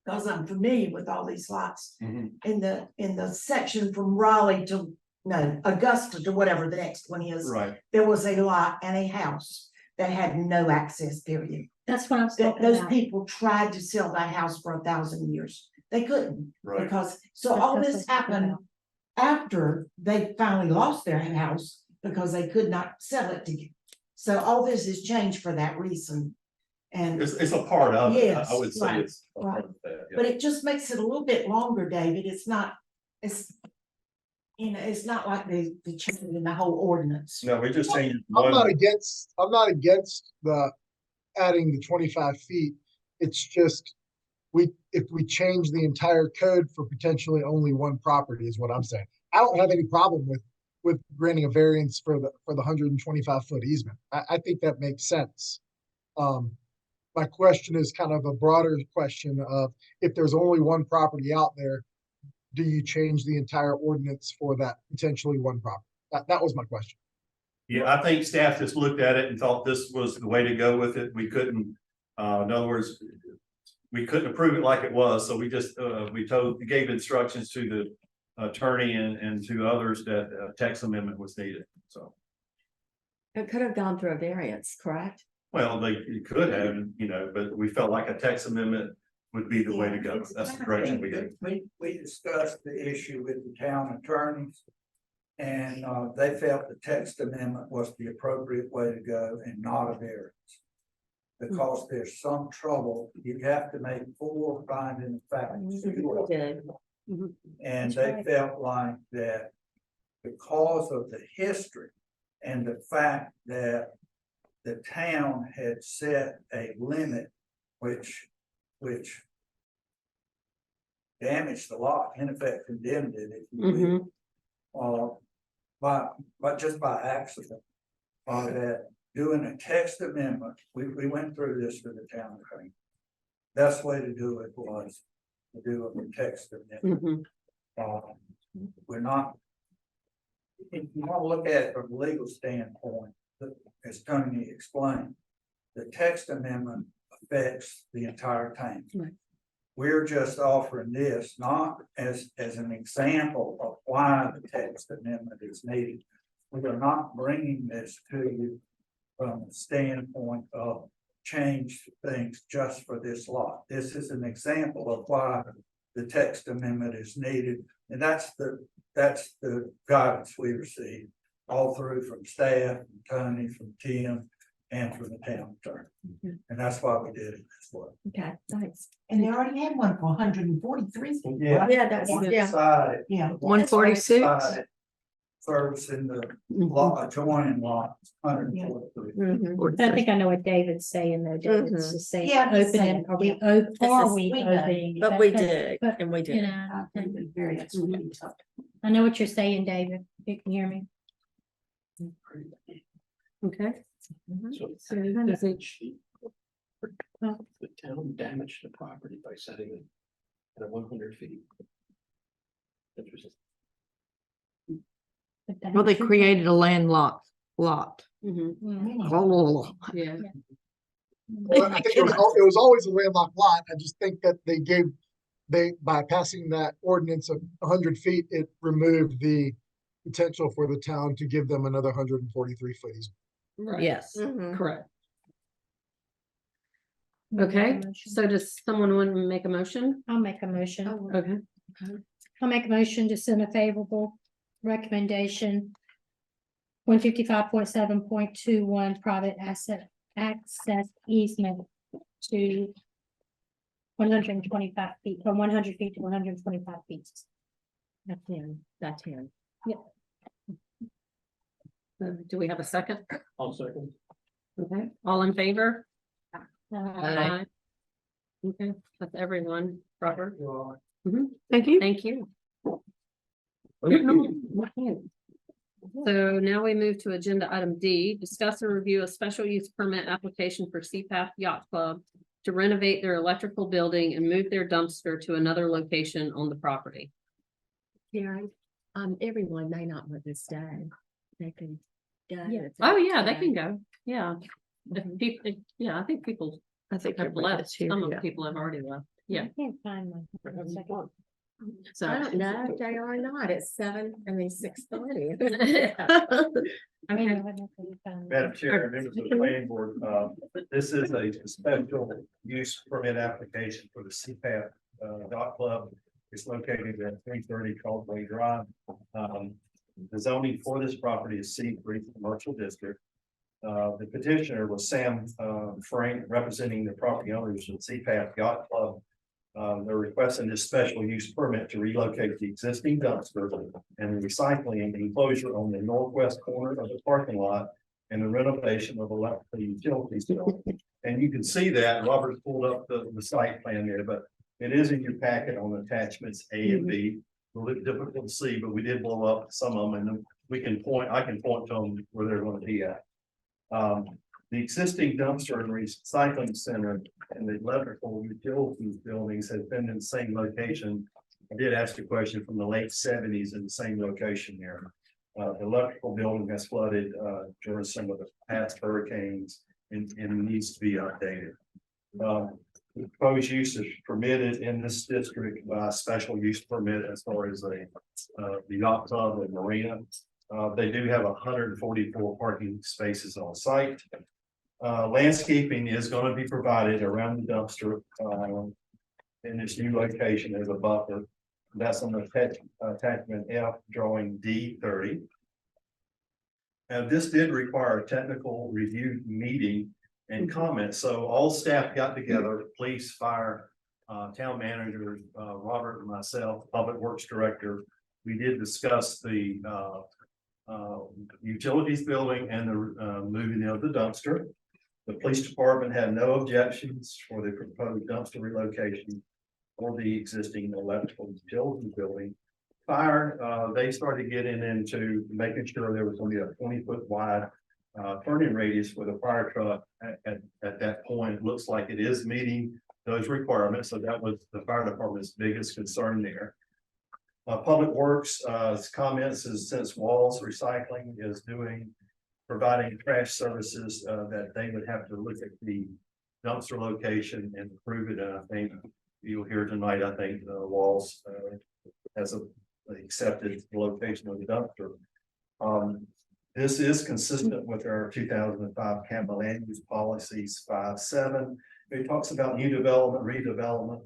Cause I'm familiar with all these lots Mhm. in the section from Raleigh to, no, Augusta to whatever the next one is. Right, There was a lot and a house that had no access period. That's what I was That talking those about. people tried to sell that house for 1,000 years. They couldn't right. because, so That's all what this I was talking happened about. after they finally lost their house because they could not sell it to. So all this has changed for that reason. And, It's a part of it, I would Yes, say right, it's a part of that, yeah. but it just makes it a little bit longer, David. It's not, it's. It's not like they changed in the whole ordinance. No, we just changed I'm not one, against the adding the 25 feet. It's just, if we change the entire code for potentially only one property is what I'm saying. I don't have any problem with granting a variance for the 125-foot easement. I think that makes sense. My question is kind of a broader question of, if there's only one property out there, do you change the entire ordinance for that potentially one property? That was my question. yeah, I think staff just looked at it and thought this was the way to go with it, we couldn't, in other words, we couldn't approve it like it was, so we just, we gave instructions to the attorney and to others that a text amendment was needed, so. It could have gone through a variance, correct? Well, they could have, but we felt like a text amendment would be the way to go, that's the direction we did. We discussed the issue with the town attorneys. And they felt the text amendment was the appropriate way to go and not a variance. Because there's some trouble, you have to make 4 finding facts. And That's they right. felt like that because of the history and the fact that the town had set a limit which damaged the lot, in effect condemned it, if you will. But just by accident, that doing a text amendment, we went through this with the town attorney. Best way to do it was to do it with text amendment. We're not. If you want to look at it from a legal standpoint, as Tony explained, the text amendment affects the entire town. Right. We're just offering this not as an example of why the text amendment is needed. We are not bringing this to you from the standpoint of change things just for this lot. This is an example of why the text amendment is needed. And that's the guidance we received all through from staff, from Tony, from Tim, and from the town attorney. And that's why we did it this way. Okay, thanks. And they already had one for 143 feet. Yeah. right? Yeah, that's, yeah. Side, Yeah. 146? side Service in the lot, adjoining lot, 143. Mhm. I think I know what David's saying though. David's just saying, Yeah, he's open saying, it, are we, yeah. are we we know. opening? it? But we But- did, but, and we You did. know, I think the variance would be tough. I know what you're saying, David. You can hear me. Okay. So So does it, the town damaged the property by setting it at 100 feet. Interesting. But that- Well, they created a landlocked lot. mhm, Oh, yeah, Well, I think it was always a landlocked lot. I just think that by passing that ordinance of 100 feet, it removed the potential for the town to give them another 143 foot easement. right, yes. Mhm. correct. Okay, Motion. so does someone want to make a motion? I'll make a motion. Okay, I'll make a motion to send a favorable recommendation. 155.7.21 private asset access easement to 125 feet, from 100 feet to 125 feet. That's him, that's him. do we have a second? I'll second. Okay, all in favor? Aye. Okay, that's everyone, Robert. Thank you. Thank you. So now we move to agenda item D, discuss and review a special use permit application for CPAF Yacht Club to renovate their electrical building and move their dumpster to another location on the property. Karen, everyone may not want to stay. They can. go if they Oh, yeah, they stay. can go. Yeah. If people, yeah, I think people I think have everybody left. that's here, Some of yeah. the people have already left. Yeah. I can't find my. second. So. I don't know, if they are not, it's 6:30. Okay, Madam Chair, members of the planning board, this is a special use permit application for the CPAP Yacht Club. It's located at 330 Causeway Drive. The zoning for this property is C3 Commercial District. The petitioner was Sam Frank, representing the property owners of CPAP Yacht Club. They're requesting this special use permit to relocate the existing dumpster and recycling enclosure on the northwest corner of the parking lot and the renovation of electrical utilities. And you can see that Robert pulled up the site plan there, but it is in your packet on attachments A and B. A little bit difficult to see, but we did blow up some of them, and I can point to them where they're going to be at. The existing dumpster and recycling center and the electrical utilities buildings have been in the same location. I did ask a question from the late '70s in the same location there. The electrical building has flooded during some of the past hurricanes and needs to be updated. The proposed use is permitted in this district by special use permit as far as the yacht club and marina. They do have 144 parking spaces on site. Landscaping is going to be provided around the dumpster in this new location as a buffer. That's on the attachment F, drawing D30. And this did require a technical review meeting and comment. So all staff got together, police, fire, town manager, Robert and myself, public works director. We did discuss the utilities building and the moving of the dumpster. The police department had no objections for the proposed dumpster relocation or the existing electrical utility building. Fire, they started getting into making sure there was going to be a 20-foot wide turning radius for the fire truck at that point. It looks like it is meeting those requirements. So that was the fire department's biggest concern there. Public Works comments is since Walls Recycling is providing trash services that they would have to look at the dumpster location and approve it. And I think you'll hear tonight, I think Walls has accepted the location of the dumpster. This is consistent with our 2005 Campbell Land Use Policies 5.7. It talks about new development, redevelopment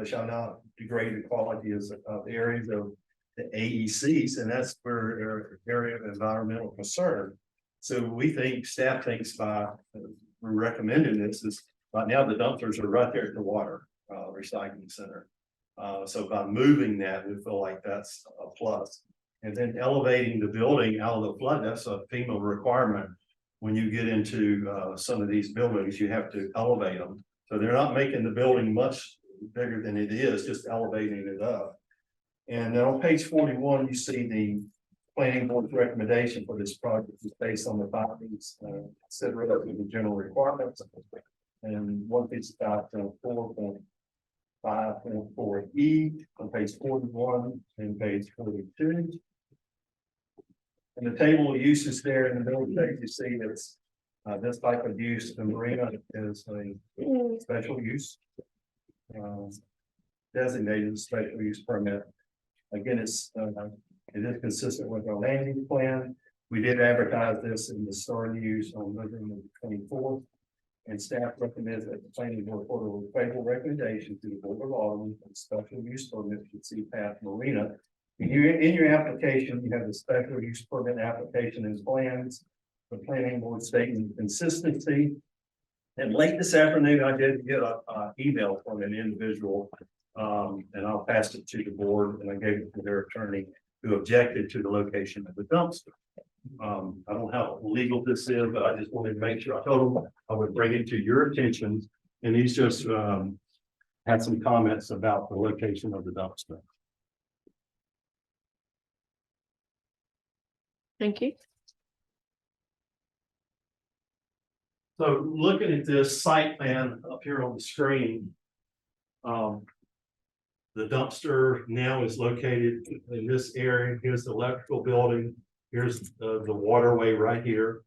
shall not degrade the quality of the areas of the AECs, and that's for area of environmental concern. So we think, staff thinks by recommending this is right now the dumpsters are right there at the water recycling center. So by moving that, we feel like that's a plus. And then elevating the building out of the flood, that's a FEMA requirement. When you get into some of these buildings, you have to elevate them. So they're not making the building much bigger than it is, just elevating it up. And then on page 41, you see the planning board's recommendation for this project is based on the findings, considerate of the general requirements. And one piece about 4.5.4E on page 41 and page 42. And the table of uses there in the middle of the page, you see that's this type of use in marina is a special use. Designated special use permit. Again, it is consistent with our land use plan. We did advertise this in the Star News on November 24th. And staff recommends that the planning board order a favorable recommendation to the Board of Aldermen and special use permit for Sea-Path Marina. In your application, you have the special use permit application and plans, the planning board statement of consistency. And late this afternoon, I did get a email from an individual, and I'll pass it to the board, and I gave it to their attorney who objected to the location of the dumpster. I don't know how legal this is, but I just wanted to make sure, I told him I would bring it to your attention, and he's just, had some comments about the location of the dumpster. Thank you. So looking at this site plan up here on the screen. The dumpster now is located in this area. Here's the electrical building. Here's the waterway right here.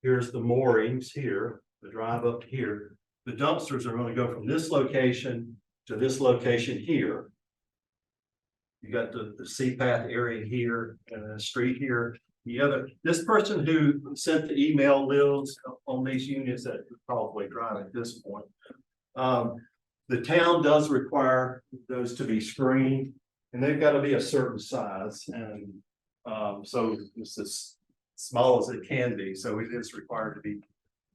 Here's the moorings here, the drive up here. The dumpsters are going to go from this location to this location here. You got the Sea-Path area here and the street here. This person who sent the email lives on these units at Causeway Drive at this point. The town does require those to be screened, and they've got to be a certain size, and so it's as small as it can be, so it is required to be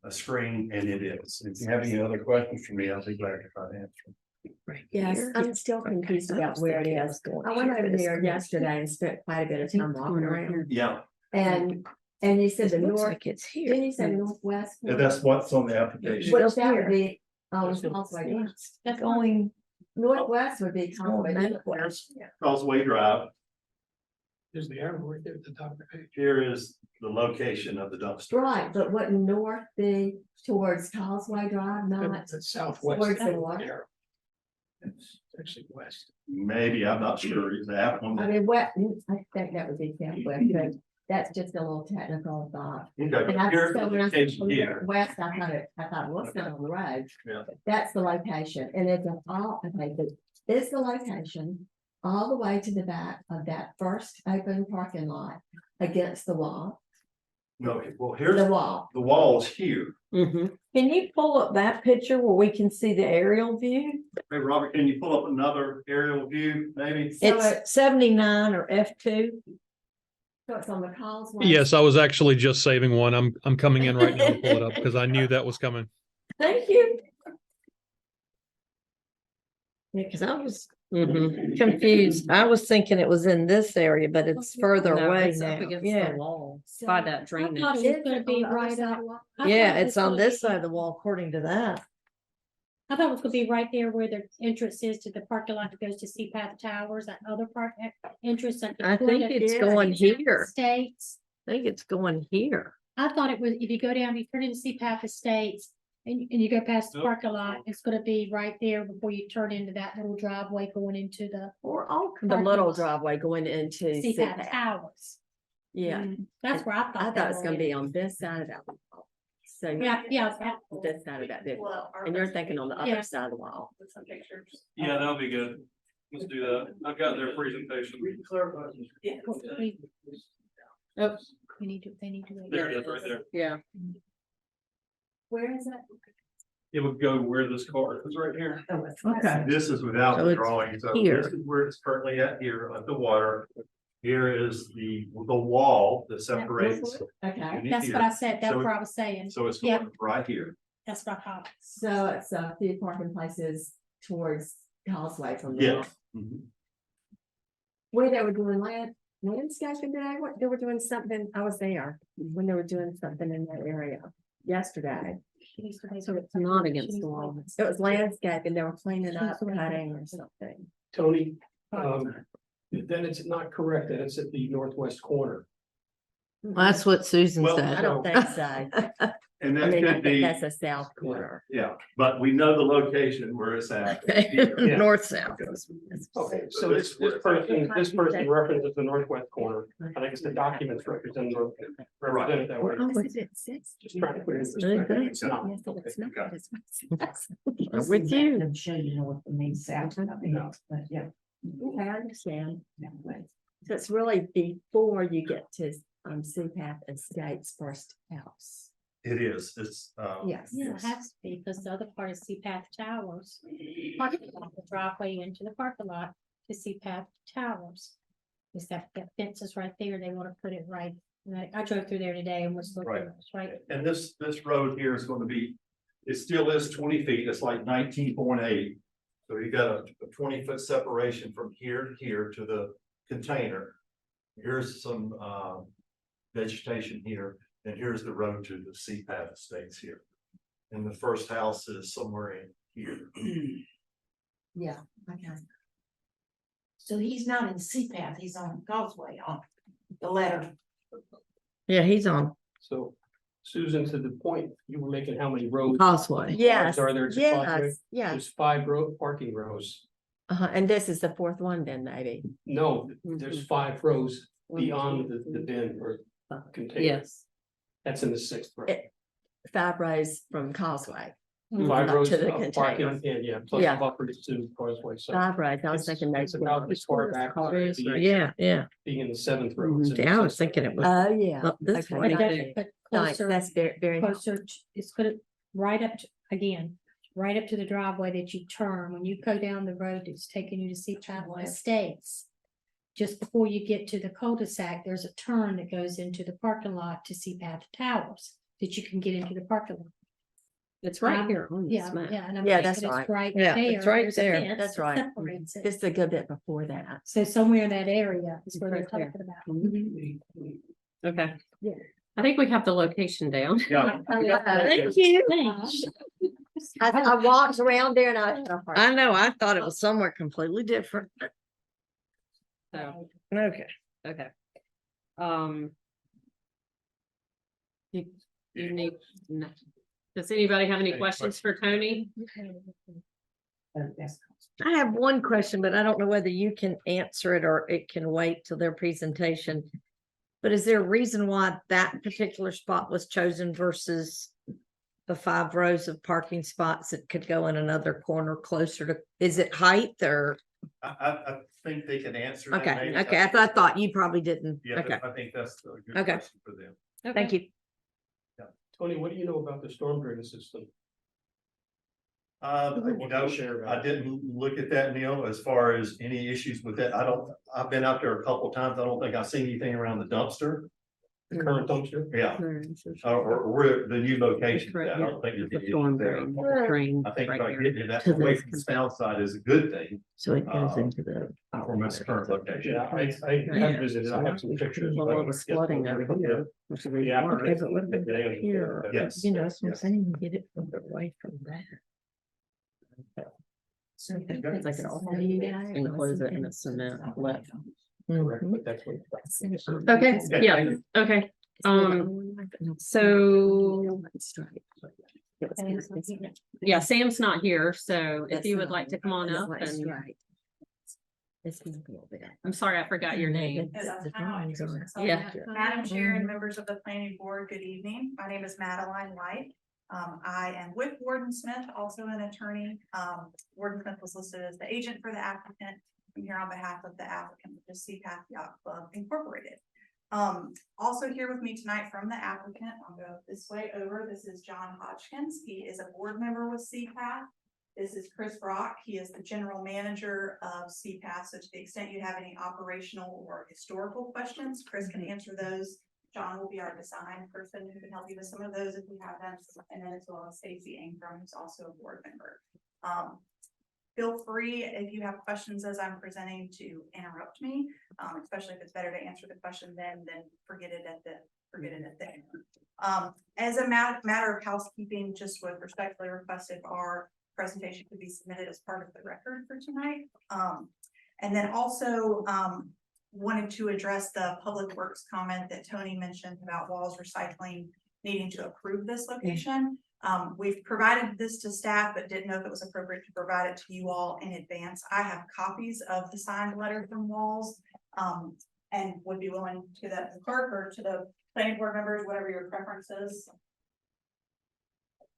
a screen, and it is. If you have any other questions for me, I'll be glad to try to answer. Yes, I'm still confused about where it is. I went over there yesterday and spent quite a bit of time walking around. Yeah, And you said the It looks north, like it's here. didn't you say northwest? and that's what's on the application. Well, that would be, Causeway Drive. That's Going. Northwest would be Causeway Drive. Causeway Drive, There's the arrow right there at the top of the page. here is the location of the dumpster. Right, but wouldn't north be towards Causeway Drive, not That's southwest. towards the water? arrow. It's actually west. Maybe, I'm not sure, is that one? I mean, what, I think that would be southwest, but that's just a little technical thought. Okay, And I, here's the so when I said location here. west, I thought, well, it's not on the road. Yeah. That's the location, and it's all, okay, but it's the location all the way to the back of that first open parking lot against the wall, No, well, the here's, wall. the wall's here. Can you pull up that picture where we can see the aerial view? Hey, Robert, can you pull up another aerial view, maybe? So It's 79 or F2. So it's on the Causeway. Yes, I was actually just saving one. I'm coming in right now to pull it up because I knew that was coming. Thank you. Yeah, because I was confused. I was thinking it was in this area, but it's further No, away it's up now. against Yeah. the wall So- by that I drainage. thought it was gonna be right up. I Yeah, thought it it's was on gonna this be- side of the wall according to that. I thought it was gonna be right there where the entrance is to the parking lot that goes to Sea-Path Towers, that other part entrance. at the I think corner it's yeah, going Sea-Path here. Estates. I think it's going here. I thought it was, if you go down, you turn into Sea-Path Estates and you go past the Nope. parking lot, it's gonna be right there before you turn into that little driveway going into the Or all the Parking little lot. driveway going into Sea-Path Sea-Path. Towers. Yeah, That's where I thought. I thought that it was gonna was. be on this side of that wall. So. Yeah, yeah. This side of that big, Well, and you're thinking on the Yeah. other side of the wall. with some pictures. Yeah, that'll be good. Let's do that. I've got their presentation. We Oh, we need to, they need to. There it is, right there. yeah. Where is that? It would go where this car is right here. Okay. This is without So the it's drawing, so here. this is where it's currently at here, at the water. Here is the wall that separates. Okay, unit That's here. what I said. That's So what I was saying. So it's Yeah. going right here. That's what I thought. so it's a few parking places towards Causeway from the. Yes. Where they were doing landscaping today, what, they were doing something, I was there, when they were doing something in that area yesterday. So it's not against the wall. It was landscaping, they were cleaning up, cutting or something. Tony, then it's not correct that it's at the northwest corner. That's what Susan Well, I said. don't think so. And I that mean, I could think be, that's a south corner. yeah, but we know the location where it's at. Yeah. North, south. Okay, so this person references the northwest corner. I think it's the documents represent it that way. Oh, is it six? Just trying to put it in Very perspective. good. It's not. Yes, it's not, Okay. it's west. I'm with you. I'm sure you know what the main south, No. but yeah. Okay, I understand. yeah, but- So it's really before you get to Sea-Path Estates first house. It is, it's, Yes. Yeah, it has to be, because the other part is Path Towers. Parking lot, the driveway into the parking lot to Path Towers. Is that fence is right there, they want to put it right, and I drove through there today and was looking, Right. it's right. and this road here is gonna be, it still is 20 feet, it's like 19.8. So you got a 20-foot separation from here to here to the container. Here's some, vegetation here, and here's the road to the CPAP Estates here. And the first house is somewhere in here. Yeah, okay. So he's not in CPAP, he's on Causeway on the letter. Yeah, he's on So Susan, to the point you were making, how many rows? Causeway. Yes, Are there to Causeway? yes, yes. There's 5 parking rows. And this is the fourth one then, maybe. No, there's 5 rows beyond the bin or container. Yes. That's in the 6th row. 5 rows from Causeway. 5 up rows to the of parking, container. and yeah, plus Yeah. buffer to Causeway, so. 5 rows, I was It's- thinking it's maybe. about as far back as the- Yeah, yeah. Being in the 7th row. it's in the Yeah, I was 6th thinking row. it was. Oh, yeah. Up this Okay, way. But thank that- you. but Nice, closer, that's very, closer, it's gonna, right up, again, right up to the driveway that you turn, when you go down the road that's taking you to Path Estates. Just before you get to the cul-de-sac, there's a turn that goes into the parking lot to Path Towers, that you can get into the parking lot. It's right here on this Yeah, map. yeah, and I'm Yeah, thinking that's it's right. right Yeah, there. it's right There's a there. fence That's that right. separates it. This is a good bit before that. So somewhere in that area is where they're Right there. talking about. Mm-hmm. Okay. Yeah. I think we have the location down. Yeah. Thank you. Thanks. I walked around there and I know, I thought it was somewhere completely different. So, Okay. okay. You need, no. Does anybody have any questions for Tony? I have one question, but I don't know whether you can answer it or it can wait till their presentation. But is there a reason why that particular spot was chosen versus the 5 rows of parking spots that could go in another corner closer to, is it height or? I think they can answer that. Okay, maybe. okay, I thought you probably didn't. Yeah, Okay, I think that's a good Okay. question for them. thank you. Tony, what do you know about the storm drain system? You know, Share I about it. didn't look at that, Neil, as far as any issues with that. I've been out there a couple of times. I don't think I've seen anything around the dumpster. The current dumpster? Yeah, or the new location. Right I here. don't think there's The any storm issues there. drain. I think right by here. getting that To the- away from the south side is a good thing So it goes Uh, into the. from its current location. Yeah, I have visited, I have some pictures. Well, it was flooding over here. Which is the reason Yeah. why, because it would have been Yeah. here. Yes. You know, so I'm Yes. saying, you get it away from that. So It's like an all you guys. Enclose it in a cement lip. Correct, Mhm. but that's what. Okay, yeah, okay. So, yeah, Sam's not here, so if you would like to come on up and, Right. It's gonna be over there. I'm sorry, I forgot your name. Yeah. Madam Chair and members of the planning board, good evening. My name is Madeline White. I am with Warden Smith, also an attorney. Warden Smith was listed as the agent for the applicant. I'm here on behalf of the applicant, which is CPAC Yacht Club Incorporated. Also here with me tonight from the applicant, I'll go this way over. This is John Hodgkins. He is a board member with CPAC. This is Chris Brock. He is the general manager of CPAC. So to the extent you have any operational or historical questions, Chris can answer those. John will be our design person who can help you with some of those if we have them. And then as well as Stacy Ingram, who's also a board member. Feel free, if you have questions as I'm presenting, to interrupt me, especially if it's better to answer the question then forget it at the end. As a matter of housekeeping, just would respectfully request if our presentation could be submitted as part of the record for tonight. And then also wanted to address the public works comment that Tony mentioned about Walls Recycling needing to approve this location. We've provided this to staff, but didn't know if it was appropriate to provide it to you all in advance. I have copies of the signed letter from Walls, and would be willing to the clerk or to the planning board members, whatever your preference is.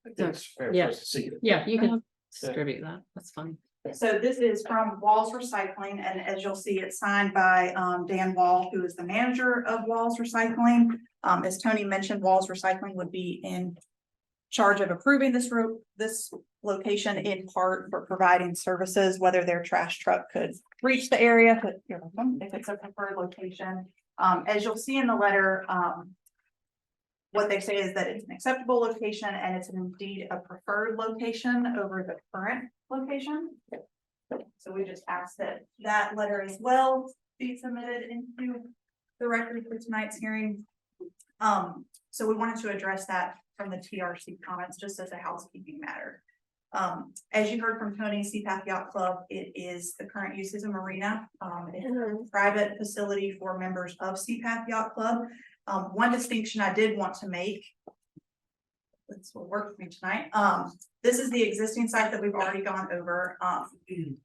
It's fair for Yeah. us to see it. Yeah, you can distribute that. That's fine. So this is from Walls Recycling, and as you'll see, it's signed by Dan Wall, who is the manager of Walls Recycling. As Tony mentioned, Walls Recycling would be in charge of approving this location in part for providing services, whether their trash truck could reach the area, if it's a preferred location. As you'll see in the letter, what they say is that it's an acceptable location and it's indeed a preferred location over the current location. So we just ask that that letter as well be submitted into the record for tonight's hearing. So we wanted to address that from the TRC comments, just as a housekeeping matter. As you heard from Tony, CPAP Yacht Club, it is the current use is a marina. It's a private facility for members of CPAP Yacht Club. One distinction I did want to make. This will work for me tonight. This is the existing site that we've already gone over.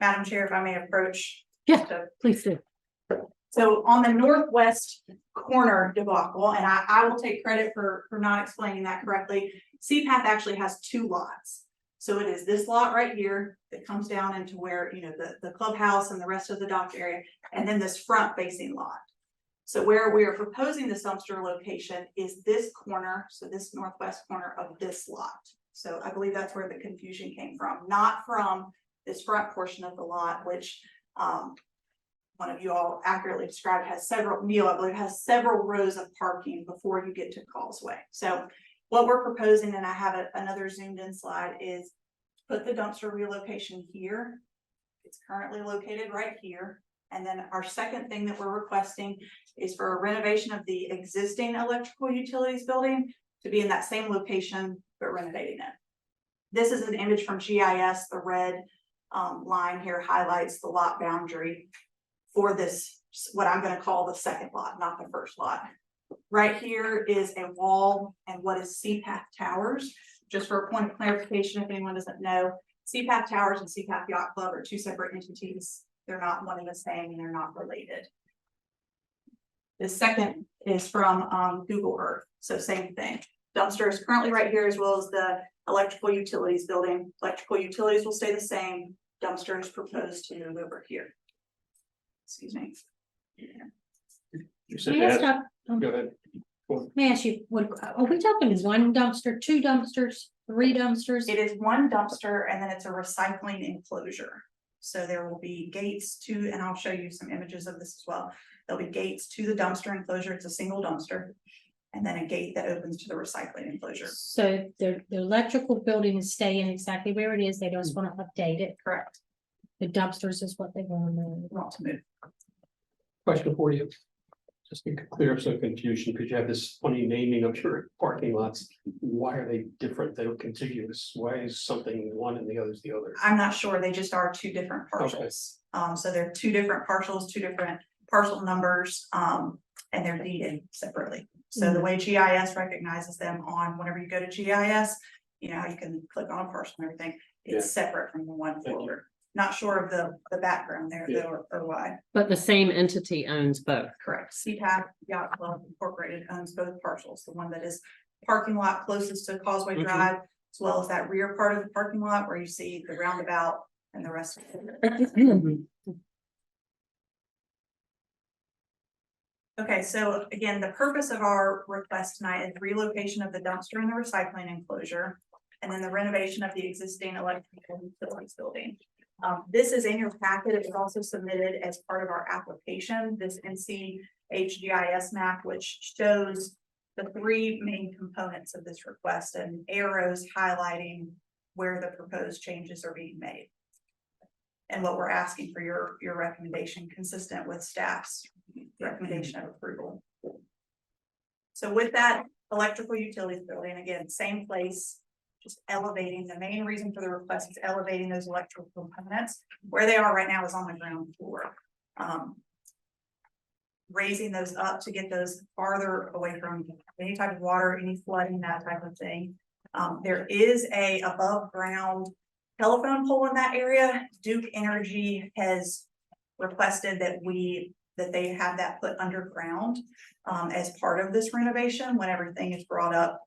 Madam Chair, if I may approach. Yeah, please do. So on the northwest corner debacle, and I will take credit for not explaining that correctly. CPAP actually has two lots. So it is this lot right here that comes down into where, you know, the clubhouse and the rest of the dock area, and then this front facing lot. So where we are proposing this dumpster location is this corner, so this northwest corner of this lot. So I believe that's where the confusion came from, not from this front portion of the lot, which one of you all accurately described has several, Neil, I believe, has several rows of parking before you get to Causeway. So what we're proposing, and I have another zoomed in slide, is put the dumpster relocation here. It's currently located right here. And then our second thing that we're requesting is for a renovation of the existing electrical utilities building to be in that same location, but renovating it. This is an image from GIS. The red line here highlights the lot boundary for this, what I'm going to call the second lot, not the first lot. Right here is a wall and what is CPAP Towers. Just for a point of clarification, if anyone doesn't know, CPAP Towers and CPAP Yacht Club are two separate entities. They're not one and the same, and they're not related. The second is from Google Earth. So same thing. Dumpster is currently right here, as well as the electrical utilities building. Electrical utilities will stay the same. Dumpster is proposed to move over here. Excuse me. May I stop? Go ahead. May I ask you, what, are we talking one dumpster, two dumpsters, three dumpsters? It is one dumpster and then it's a recycling enclosure. So there will be gates to, and I'll show you some images of this as well. There'll be gates to the dumpster enclosure. It's a single dumpster. And then a gate that opens to the recycling enclosure. So the electrical building is staying exactly where it is. They just want to update it. Correct. The dumpsters is what they want to move. Question for you. Just to clear up some confusion, because you have this funny naming of your parking lots. Why are they different? They're contiguous. Why is something one and the other's the other? I'm not sure. They just are two different parcels. So they're two different parcels, two different parcel numbers, and they're deeded separately. So the way GIS recognizes them on whenever you go to GIS, you know, you can click on a parcel and everything. It's separate from the one folder. Not sure of the background there though, or why. But the same entity owns both. Correct. CPAP Yacht Club Incorporated owns both parcels. The one that is parking lot closest to Causeway Drive, as well as that rear part of the parking lot where you see the roundabout and the rest of it. Okay, so again, the purpose of our request tonight is relocation of the dumpster and the recycling enclosure, and then the renovation of the existing electrical utilities building. This is in your packet. It was also submitted as part of our application, this NCHGIS map, which shows the three main components of this request and arrows highlighting where the proposed changes are being made. And what we're asking for your recommendation, consistent with staff's recommendation of approval. So with that electrical utilities building, again, same place, just elevating. The main reason for the request is elevating those electrical components. Where they are right now is on the ground floor. Raising those up to get those farther away from any type of water, any flooding, that type of thing. There is a above ground telephone pole in that area. Duke Energy has requested that they have that put underground as part of this renovation when everything is brought up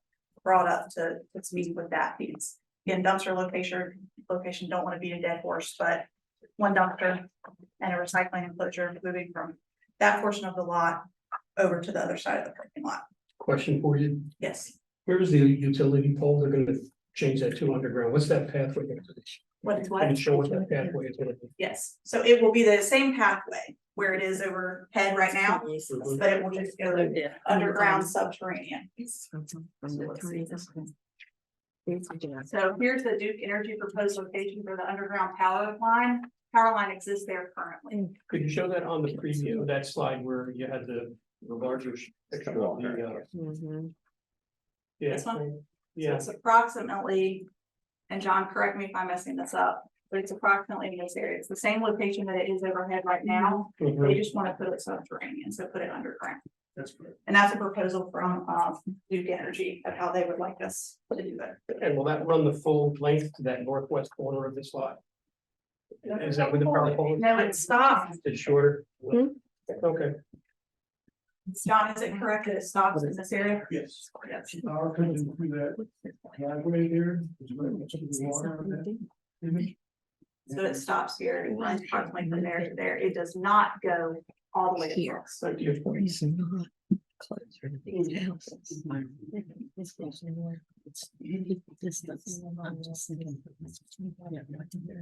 to speed with that piece. Again, dumpster location don't want to beat a dead horse, but one dumpster and a recycling enclosure, moving from that portion of the lot over to the other side of the parking lot. Question for you, Yes, where's the utility pole? They're gonna change that to underground. What's that pathway? what is Can what? you show what that pathway is gonna be? Yes, so it will be the same pathway where it is overhead right now, but it will just go underground subterranean. So here's the Duke Energy proposed location for the underground power line. Power line exists there currently. Could you show that on the preview, that slide where you had the larger picture of the, yeah. This one? So Yeah, it's approximately, and John, correct me if I'm messing this up, but it's approximately in this area. It's the same location that it is overhead right now. They mhm, just want to put it subterranean, so put it underground. that's great. And that's a proposal from Duke Energy of how they would like us to do it. And will that run the full length to that northwest corner of this lot? Is that where the power pole is? No, it stops. It's shorter? Okay. John, is it correct that it stops in this area? Yes. Yes. So it stops here, it runs approximately from there to there. It does not go all the way Here. across. Thank you. He's not closer to these houses.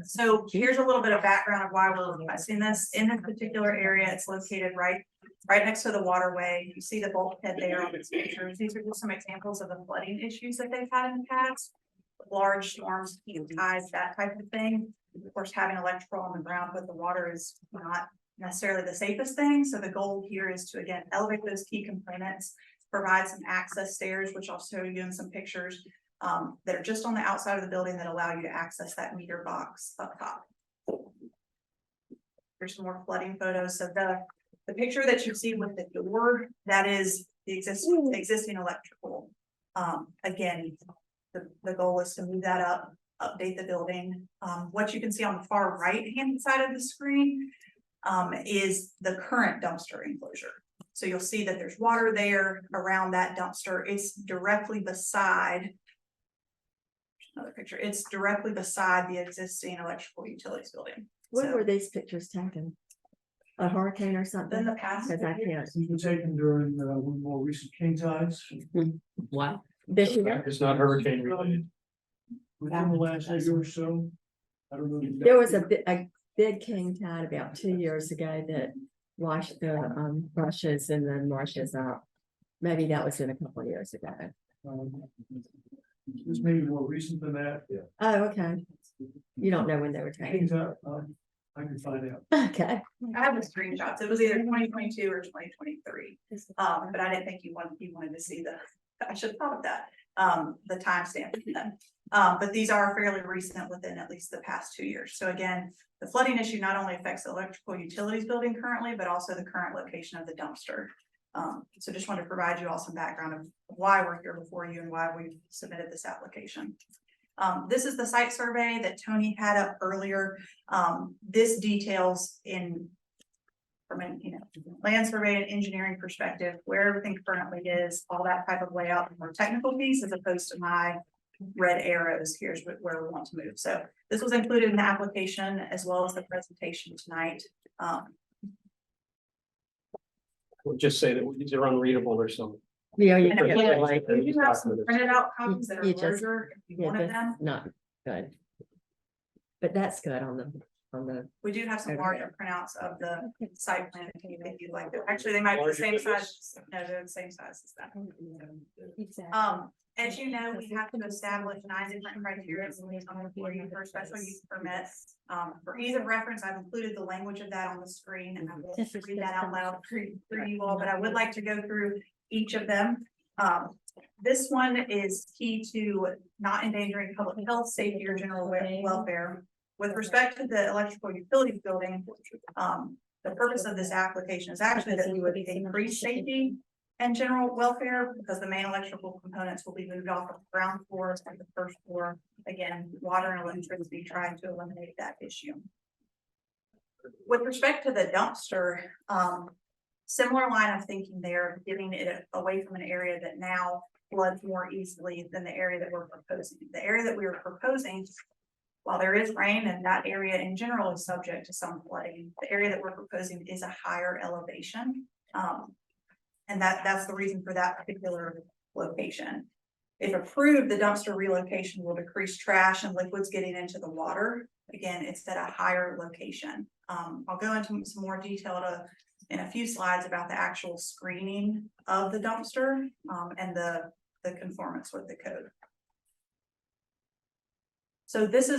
So here's a little bit of background of why we're requesting this. In this particular area, it's located right next to the waterway. You see the bulkhead there on these pictures. These are just some examples of the flooding issues that they've had in the past. Large storms, heat tides, that type of thing. Of course, having electrical on the ground with the water is not necessarily the safest thing. So the goal here is to, again, elevate those key components, provide some access stairs, which I'll show you in some pictures that are just on the outside of the building that allow you to access that meter box up top. Here's some more flooding photos. So the picture that you see with the door, that is the existing electrical. Again, the goal is to move that up, update the building. What you can see on the far right-hand side of the screen is the current dumpster enclosure. So you'll see that there's water there around that dumpster. It's directly beside. Another picture, it's directly beside the existing electrical utilities building. When So were these pictures taken? A hurricane or in something? the past. Because I can't. These were taken during one more recent king tides. Wow. This year, It's not hurricane related. Within the last year or so. I don't know. the exact there was a date. big king tide about 2 years ago that washed the brushes and the marshes out. Maybe that was in a couple of years ago. This may be more recent than that. Yeah. Oh, okay. You don't know when they were King taken. tide, I can find out. Okay. I have the screenshots. It was either 2022 or 2023. But I didn't think you wanted to see I should have thought of that. The timestamp of them. But these are fairly recent within at least the past 2 years. So again, the flooding issue not only affects the electrical utilities building currently, but also the current location of the dumpster. So just wanted to provide you all some background of why we're here before you and why we've submitted this application. This is the site survey that Tony had up earlier. This details from a land survey and engineering perspective, where everything currently is, all that type of layout, the more technical piece, as opposed to my red arrows. Here's where we want to move. So this was included in the application as well as the presentation tonight. We'll just say that these are unreadable or something. Yeah, you And can. we do have some printed out copies that are You just- larger if you Yeah, wanted that's them. not good. But that's good on the, We do have some Okay. larger printouts of the site plan if you'd like to. Actually, they might be the same size. No, they're the same size as that. As you know, we have to establish 9 different criteria for special use permits. For ease of reference, I've included the language of that on the screen and I will read that out loud for you all, but I would like to go through each of them. This one is key to not endangering public health, safety, or general welfare. With respect to the electrical utilities building, the purpose of this application is actually that we would increase safety and general welfare because the main electrical components will be moved off of the ground floor to the first floor. Again, water and electricity, trying to eliminate that issue. With respect to the dumpster, similar line of thinking there, getting it away from an area that now floods more easily than the area that we're proposing. The area that we were proposing While there is rain and that area in general is subject to some flooding, the area that we're proposing is a higher elevation. And that's the reason for that particular location. If approved, the dumpster relocation will decrease trash and liquids getting into the water. Again, it's at a higher location. I'll go into some more detail in a few slides about the actual screening of the dumpster, and the conformance with the code. So this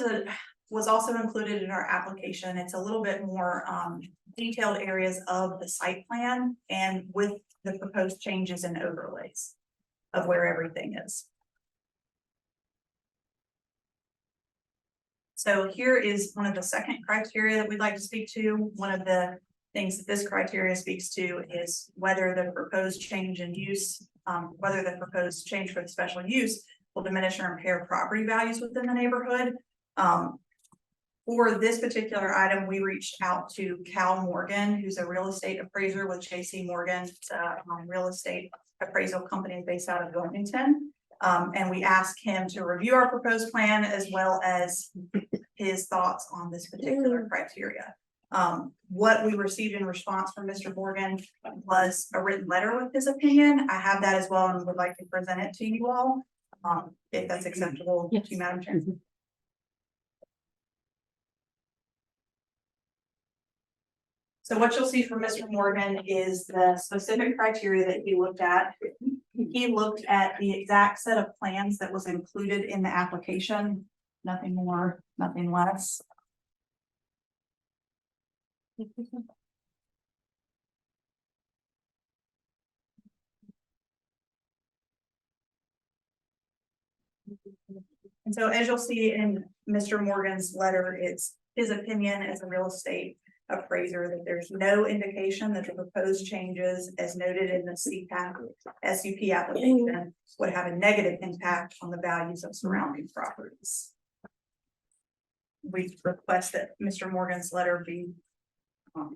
was also included in our application. It's a little bit more detailed areas of the site plan and with the proposed changes and overlays of where everything is. So here is one of the second criteria that we'd like to speak to. One of the things that this criteria speaks to is whether the proposed change in use, whether the proposed change for the special use will diminish or impair property values within the neighborhood. For this particular item, we reached out to Cal Morgan, who's a real estate appraiser with JC Morgan, real estate appraisal company based out of Wilmington. And we asked him to review our proposed plan as well as his thoughts on this particular criteria. What we received in response from Mr. Morgan was a written letter with his opinion. I have that as well and would like to present it to you all, if that's acceptable to you, Madam Chair. So what you'll see from Mr. Morgan is the specific criteria that he looked at. He looked at the exact set of plans that was included in the application, nothing more, nothing less. And so as you'll see in Mr. Morgan's letter, it's his opinion as a real estate appraiser that there's no indication that the proposed changes as noted in the CPAP SUP application would have a negative impact on the values of surrounding properties. We request that Mr. Morgan's letter be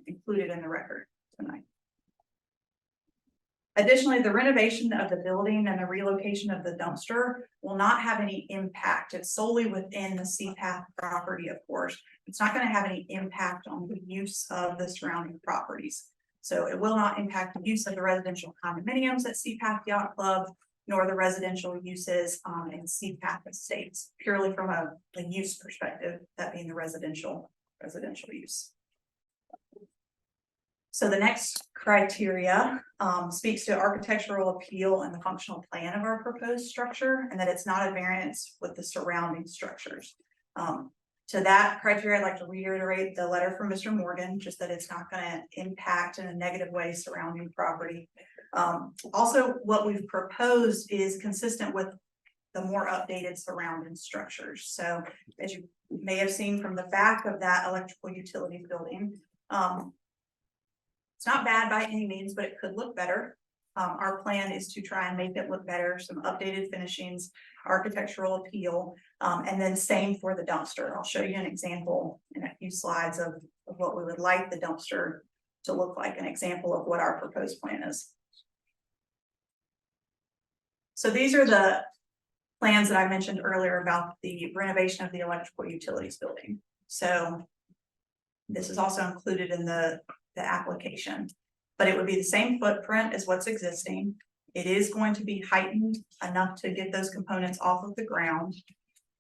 included in the record tonight. Additionally, the renovation of the building and the relocation of the dumpster will not have any impact. It's solely within the CPAP property, of course. It's not going to have any impact on the use of the surrounding properties. So it will not impact the use of the residential condominiums at CPAP Yacht Club, nor the residential uses in CPAP estates, purely from a use perspective, that being the residential use. So the next criteria speaks to architectural appeal and the functional plan of our proposed structure, and that it's not a variance with the surrounding structures. To that criteria, I'd like to reiterate the letter from Mr. Morgan, just that it's not going to impact in a negative way surrounding property. Also, what we've proposed is consistent with the more updated surrounding structures. So as you may have seen from the back of that electrical utilities building, it's not bad by any means, but it could look better. Our plan is to try and make it look better, some updated finishings, architectural appeal, and then same for the dumpster. I'll show you an example in a few slides of what we would like the dumpster to look like, an example of what our proposed plan is. So these are the plans that I mentioned earlier about the renovation of the electrical utilities building. So this is also included in the application, but it would be the same footprint as what's existing. It is going to be heightened enough to get those components off of the ground.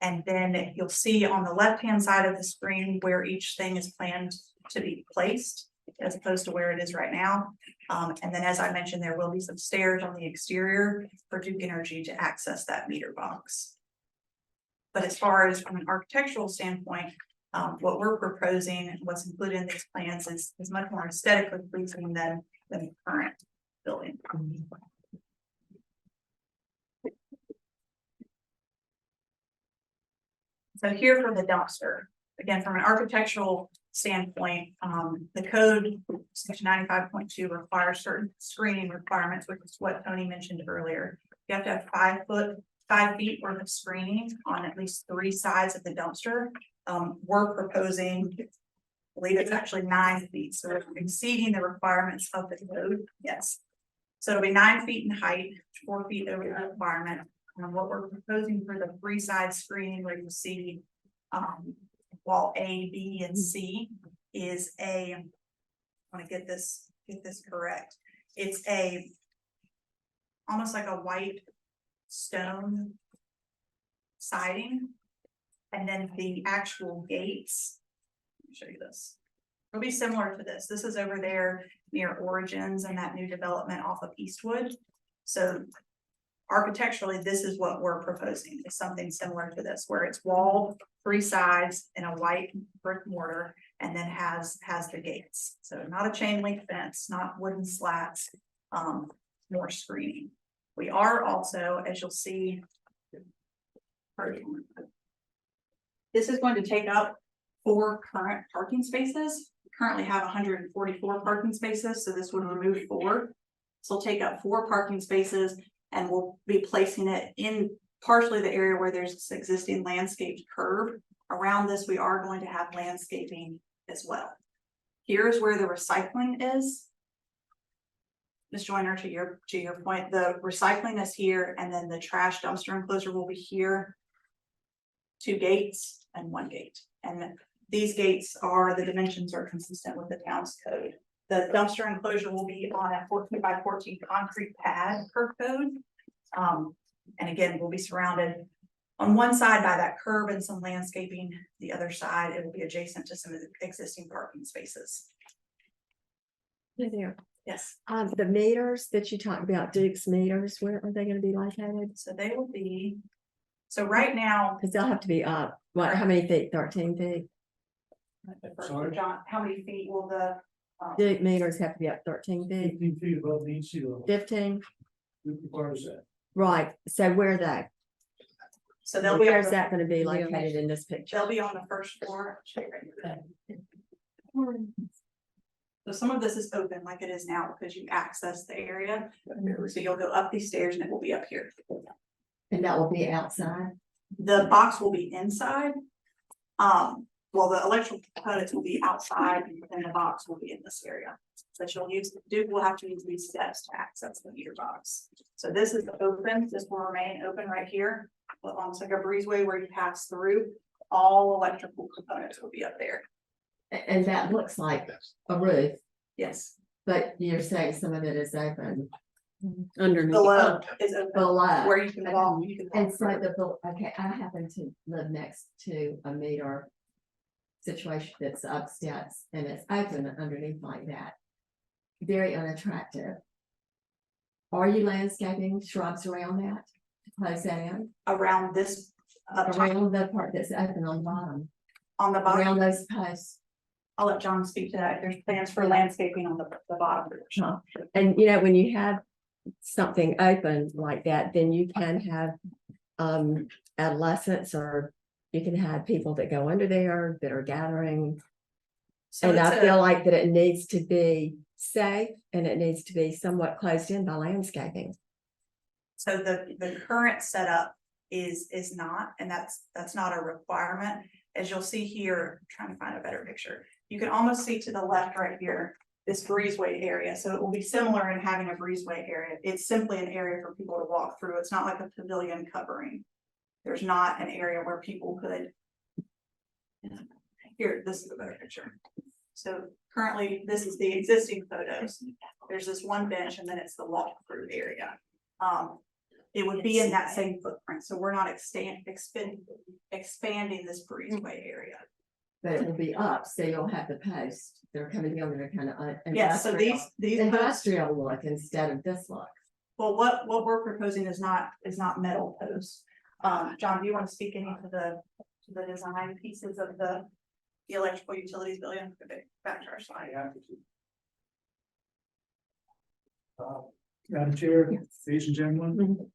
And then you'll see on the left-hand side of the screen where each thing is planned to be placed as opposed to where it is right now. And then as I mentioned, there will be some stairs on the exterior for Duke Energy to access that meter box. But as far as from an architectural standpoint, what we're proposing and what's included in these plans is much more aesthetically pleasing than the current building. So here for the dumpster, again, from an architectural standpoint, the code section 95.2 requires certain screening requirements, which is what Tony mentioned earlier. You have to have 5 feet worth of screening on at least 3 sides of the dumpster. We're proposing, I believe it's actually 9 feet, so we're exceeding the requirements of the code. Yes, so it'll be 9 feet in height, 4 feet over the requirement. And what we're proposing for the 3 side screening, where you see Wall A, B, and C is a, I want to get this correct. It's a almost like a white stone siding. And then the actual gates, let me show you this. It'll be similar to this. This is over there near Origins and that new development off of Eastwood. So architecturally, this is what we're proposing, is something similar to this, where it's walled 3 sides in a white brick mortar and then has the gates. So not a chain link fence, not wooden slats, more screening. We are also, as you'll see, this is going to take up 4 current parking spaces. We currently have 144 parking spaces, so this would remove 4. So we'll take up 4 parking spaces and we'll be placing it in partially the area where there's this existing landscaped curb. Around this, we are going to have landscaping as well. Here's where the recycling is. Ms. Joyner, to your point, the recycling is here, and then the trash dumpster enclosure will be here. 2 gates and 1 gate. And these gates are, the dimensions are consistent with the town's code. The dumpster enclosure will be on a 14 by 14 concrete pad per code. And again, we'll be surrounded on one side by that curb and some landscaping. The other side, it will be adjacent to some of the existing parking spaces. Hey there. Yes, The meters that you talked about, Duke's meters, where are they gonna be located? so they will be, so right now, Cause they'll have to be up, what, how many feet, 13 feet? Sorry? John, how many feet will the, Duke meters have to be up 13 feet, 15 feet above the sea level. 15, It requires that. right, so where are they? so they'll be, Where's that gonna be located in this picture? they'll be on the first floor. Show you right here. So some of this is open like it is now because you access the area. So you'll go up these stairs and it will be up here. And that will be outside? The box will be inside. Well, the electrical components will be outside and the box will be in this area. But you'll use, Duke will have to use these steps to access the meter box. So this is open, this will remain open right here. Almost like a breezeway where you pass through. All electrical components will be up there. And that looks like a roof, Yes, but you're saying some of it is open Underneath. below is open below. where you can walk. And so okay, I happen to live next to a meter situation that's upstairs and it's open underneath like that. Very unattractive. Are you landscaping shrubs around that to close that in? Around this, Around the part that's open on the bottom, on the bottom. around those posts? I'll let John speak to that. There's plans for landscaping on the bottom. Huh. And you know, when you have something open like that, then you can have adolescents, or you can have people that go under there that are gathering. So And it's I feel like that it needs to be safe and it needs to be somewhat closed in by landscaping. So the current setup is not, and that's not a requirement. As you'll see here, I'm trying to find a better picture. You can almost see to the left right here, this breezeway area. So it will be similar in having a breezeway area. It's simply an area for people to walk through. It's not like a pavilion covering. There's not an area where people could. Here, this is a better picture. So currently, this is the existing photos. There's this one bench and then it's the walk-through area. It would be in that same footprint, so we're not expanding this breezeway area. But it will be up, so you'll have the posts. They're coming down there kind of. Yeah, so these posts, Industrial look instead of this look. well, what we're proposing is not metal posts. John, do you want to speak any to the design pieces of the electrical utilities building? Back to our slide. Madam Chair, Yes. ladies and gentlemen, Mhm.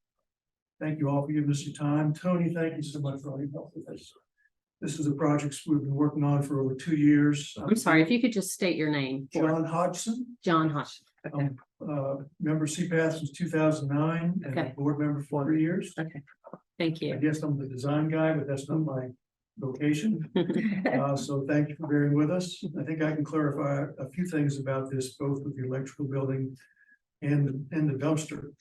thank you all for giving us your time. Tony, thank you so much for all your help with this. This is a project we've been working on for over 2 years. I'm sorry, if you could just state your name. John Hodgson, John Hush. Okay, member CPAS since 2009 and a Okay. board member for 3 years. thank I you. guess I'm the design guy, but that's not my vocation. So thank you for bearing with us. I think I can clarify a few things about this, both with the electrical building and the dumpster.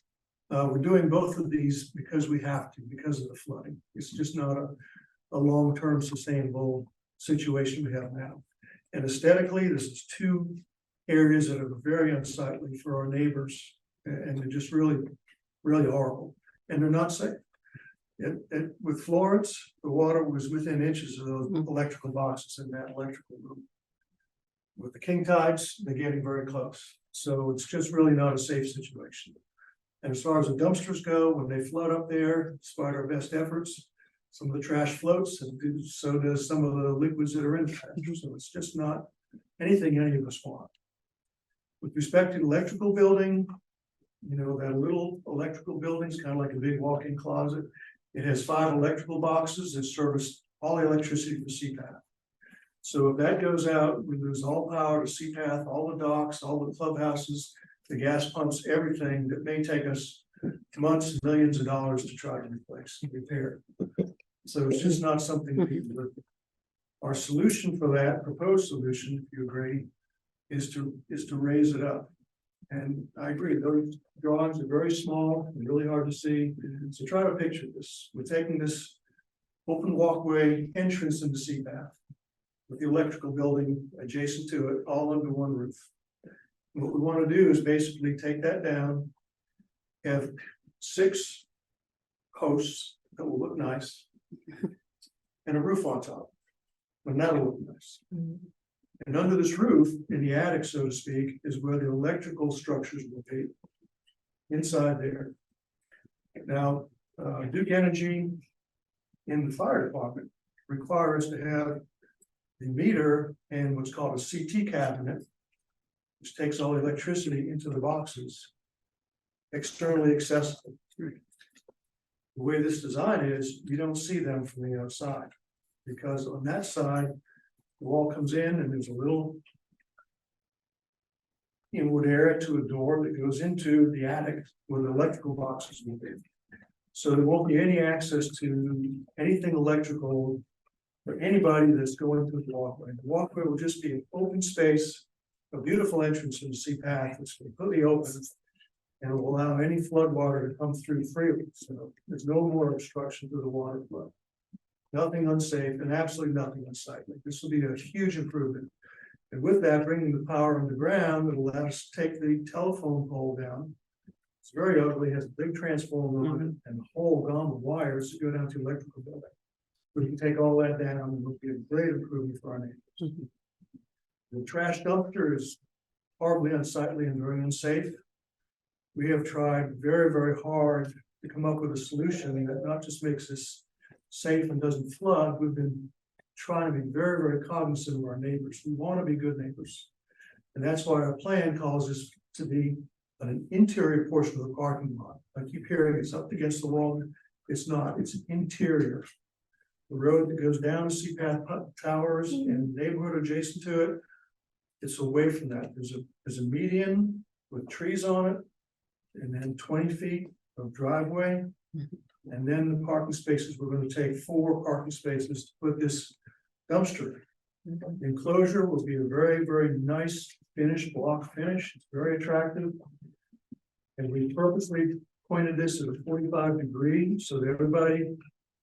We're doing both of these because we have to, because of the flooding. It's just not a long-term sustainable situation we have now. And aesthetically, this is two areas that are very unsightly for our neighbors, and they're just really, really horrible, and they're not safe. With Florence, the water was within inches of those electrical boxes in that electrical room. With the king tides, they're getting very close, so it's just really not a safe situation. And as far as the dumpsters go, when they flood up there, despite our best efforts, some of the trash floats, and so does some of the liquids that are in the trash, so it's just not anything any of us want. With respect to electrical building, you know, that little electrical building is kind of like a big walk-in closet. It has 5 electrical boxes that service all the electricity for CPATH. So if that goes out, we lose all power to CPATH, all the docks, all the clubhouses, the gas pumps, everything that may take us months, millions of dollars to try to replace and repair. So it's just not something we can do. Our solution for that, proposed solution, if you agree, is to raise it up. And I agree, those drawings are very small and really hard to see. So try to picture this. We're taking this open walkway entrance into CPATH with the electrical building adjacent to it, all under one roof. And what we want to do is basically take that down, have 6 posts that will look nice, and a roof on top, and that'll look nice. And under this roof, in the attic, so to speak, is where the electrical structures will be, inside there. Now, Duke Energy in the fire department require us to have the meter and what's called a CT cabinet, which takes all the electricity into the boxes, externally accessible. The way this design is, you don't see them from the outside, because on that side, the wall comes in and there's a little inward area to a door that goes into the attic where the electrical boxes will be. So there won't be any access to anything electrical for anybody that's going through the walkway. The walkway will just be an open space, a beautiful entrance into CPATH that's completely open, and will allow any flood water to come through freely. So there's no more obstruction to the water flow. Nothing unsafe and absolutely nothing unsightly. This will be a huge improvement. And with that, bringing the power underground, it will allow us to take the telephone pole down. It's very ugly, has a big transformer on it and a whole gum of wires to go down to electrical building. We can take all that down and it'll be a great improvement for our neighbors. The trash dumpster is horribly unsightly and very unsafe. We have tried very, very hard to come up with a solution that not just makes this safe and doesn't flood. We've been trying to be very, very cognizant of our neighbors. We want to be good neighbors. And that's why our plan calls this to be an interior portion of the parking lot. I keep hearing it's up against the wall. It's not, it's interior. The road that goes down to CPATH Towers and the neighborhood adjacent to it, it's away from that. There's a median with trees on it, and then 20 feet of driveway. And then the parking spaces, we're going to take 4 parking spaces to put this dumpster. The enclosure will be a very, very nice finished block finish. It's very attractive. And we purposely pointed this at a 45 degree so that everybody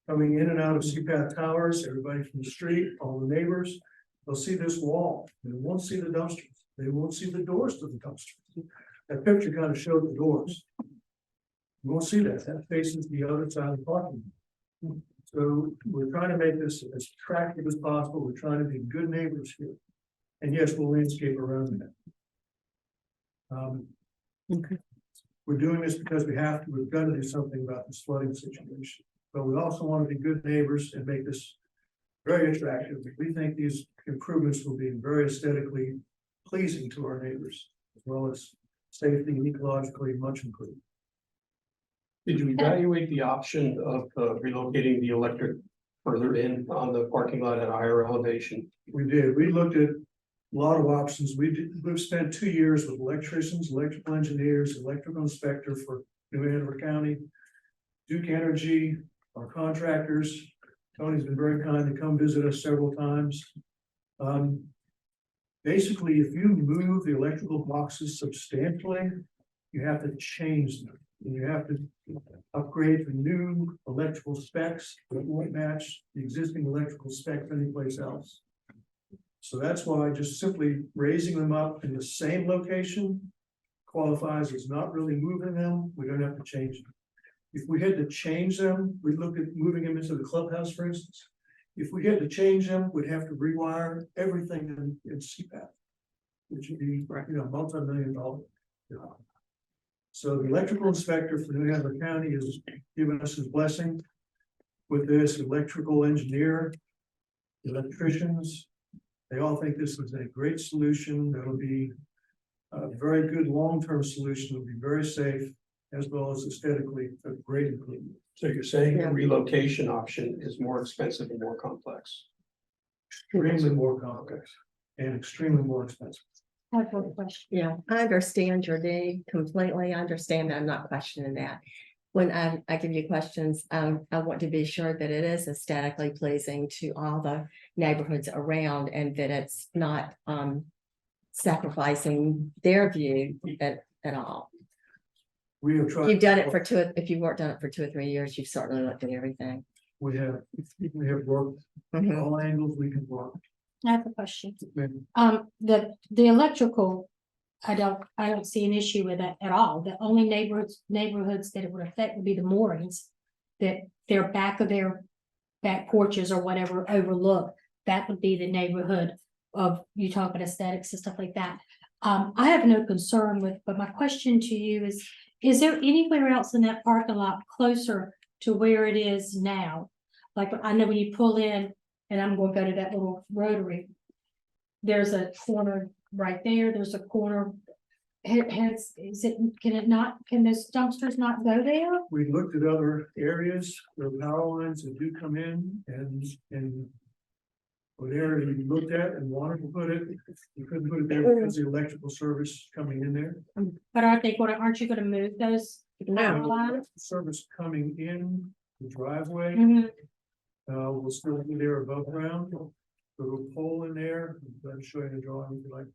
coming in and out of CPATH Towers, everybody from the street, all the neighbors, they'll see this wall. They won't see the dumpsters. They won't see the doors to the dumpsters. That picture kind of showed the doors. You won't see that. That faces the other side of the parking lot. So we're trying to make this as attractive as possible. We're trying to be good neighbors here. And yes, we'll landscape around that. We're doing this because we have to. We've got to do something about this flooding situation. But we also want to be good neighbors and make this very attractive. We think these improvements will be very aesthetically pleasing to our neighbors, as well as safety and ecologically much improved. Did you evaluate the option of relocating the electric further in on the parking lot at a higher elevation? We did. We looked at a lot of options. We've spent 2 years with electricians, electrical engineers, electrical inspector for New Hanover County, Duke Energy, our contractors. Tony's been very kind to come visit us several times. Basically, if you move the electrical boxes substantially, you have to change them. and you have to upgrade to new electrical specs that won't match the existing electrical specs anyplace else. So that's why just simply raising them up in the same location qualifies as not really moving them. We don't have to change them. If we had to change them, we'd look at moving them into the clubhouse, for instance. If we had to change them, we'd have to rewire everything in CPAP, which would be, multi-million-dollar. So the electrical inspector for New Hampshire County has given us his blessing with this electrical engineer, electricians. They all think this is a great solution. That'll be a very good long-term solution. It'll be very safe as well as aesthetically a great improvement. So you're saying the Yeah. relocation option is more expensive and more complex? Extremely more complex and extremely more expensive. I have one question. Yeah, I understand your need completely. I understand that. I'm not questioning that. When I give you questions, I want to be sure that it is aesthetically pleasing to all the neighborhoods around and that it's not sacrificing their view at all. We have tried. You've done it for if you weren't done it for 2 or 3 years, you've certainly looked at everything. We have worked Mhm. all angles we can work. I have a question. Maybe The electrical, I don't see an issue with that at all. The only neighborhoods that it would affect would be the moorings. That their back of their back porches or whatever overlook, that would be the neighborhood of, you talk about aesthetics and stuff like that. I have no concern with, but my question to you is there anywhere else in that parking lot closer to where it is now? Like, I know when you pull in, and I'm gonna go to that little rotary. There's a corner right there, there's a corner. Can those dumpsters not go there? we looked at other areas, there are power lines that do come in and what area we looked at and wanted to put it, we couldn't put it there because the electrical service coming in there. But aren't you gonna move those? power lines? Service coming in the driveway, Mhm. will still be there above ground. There's a pole in there, I'll show you the drawing if you like.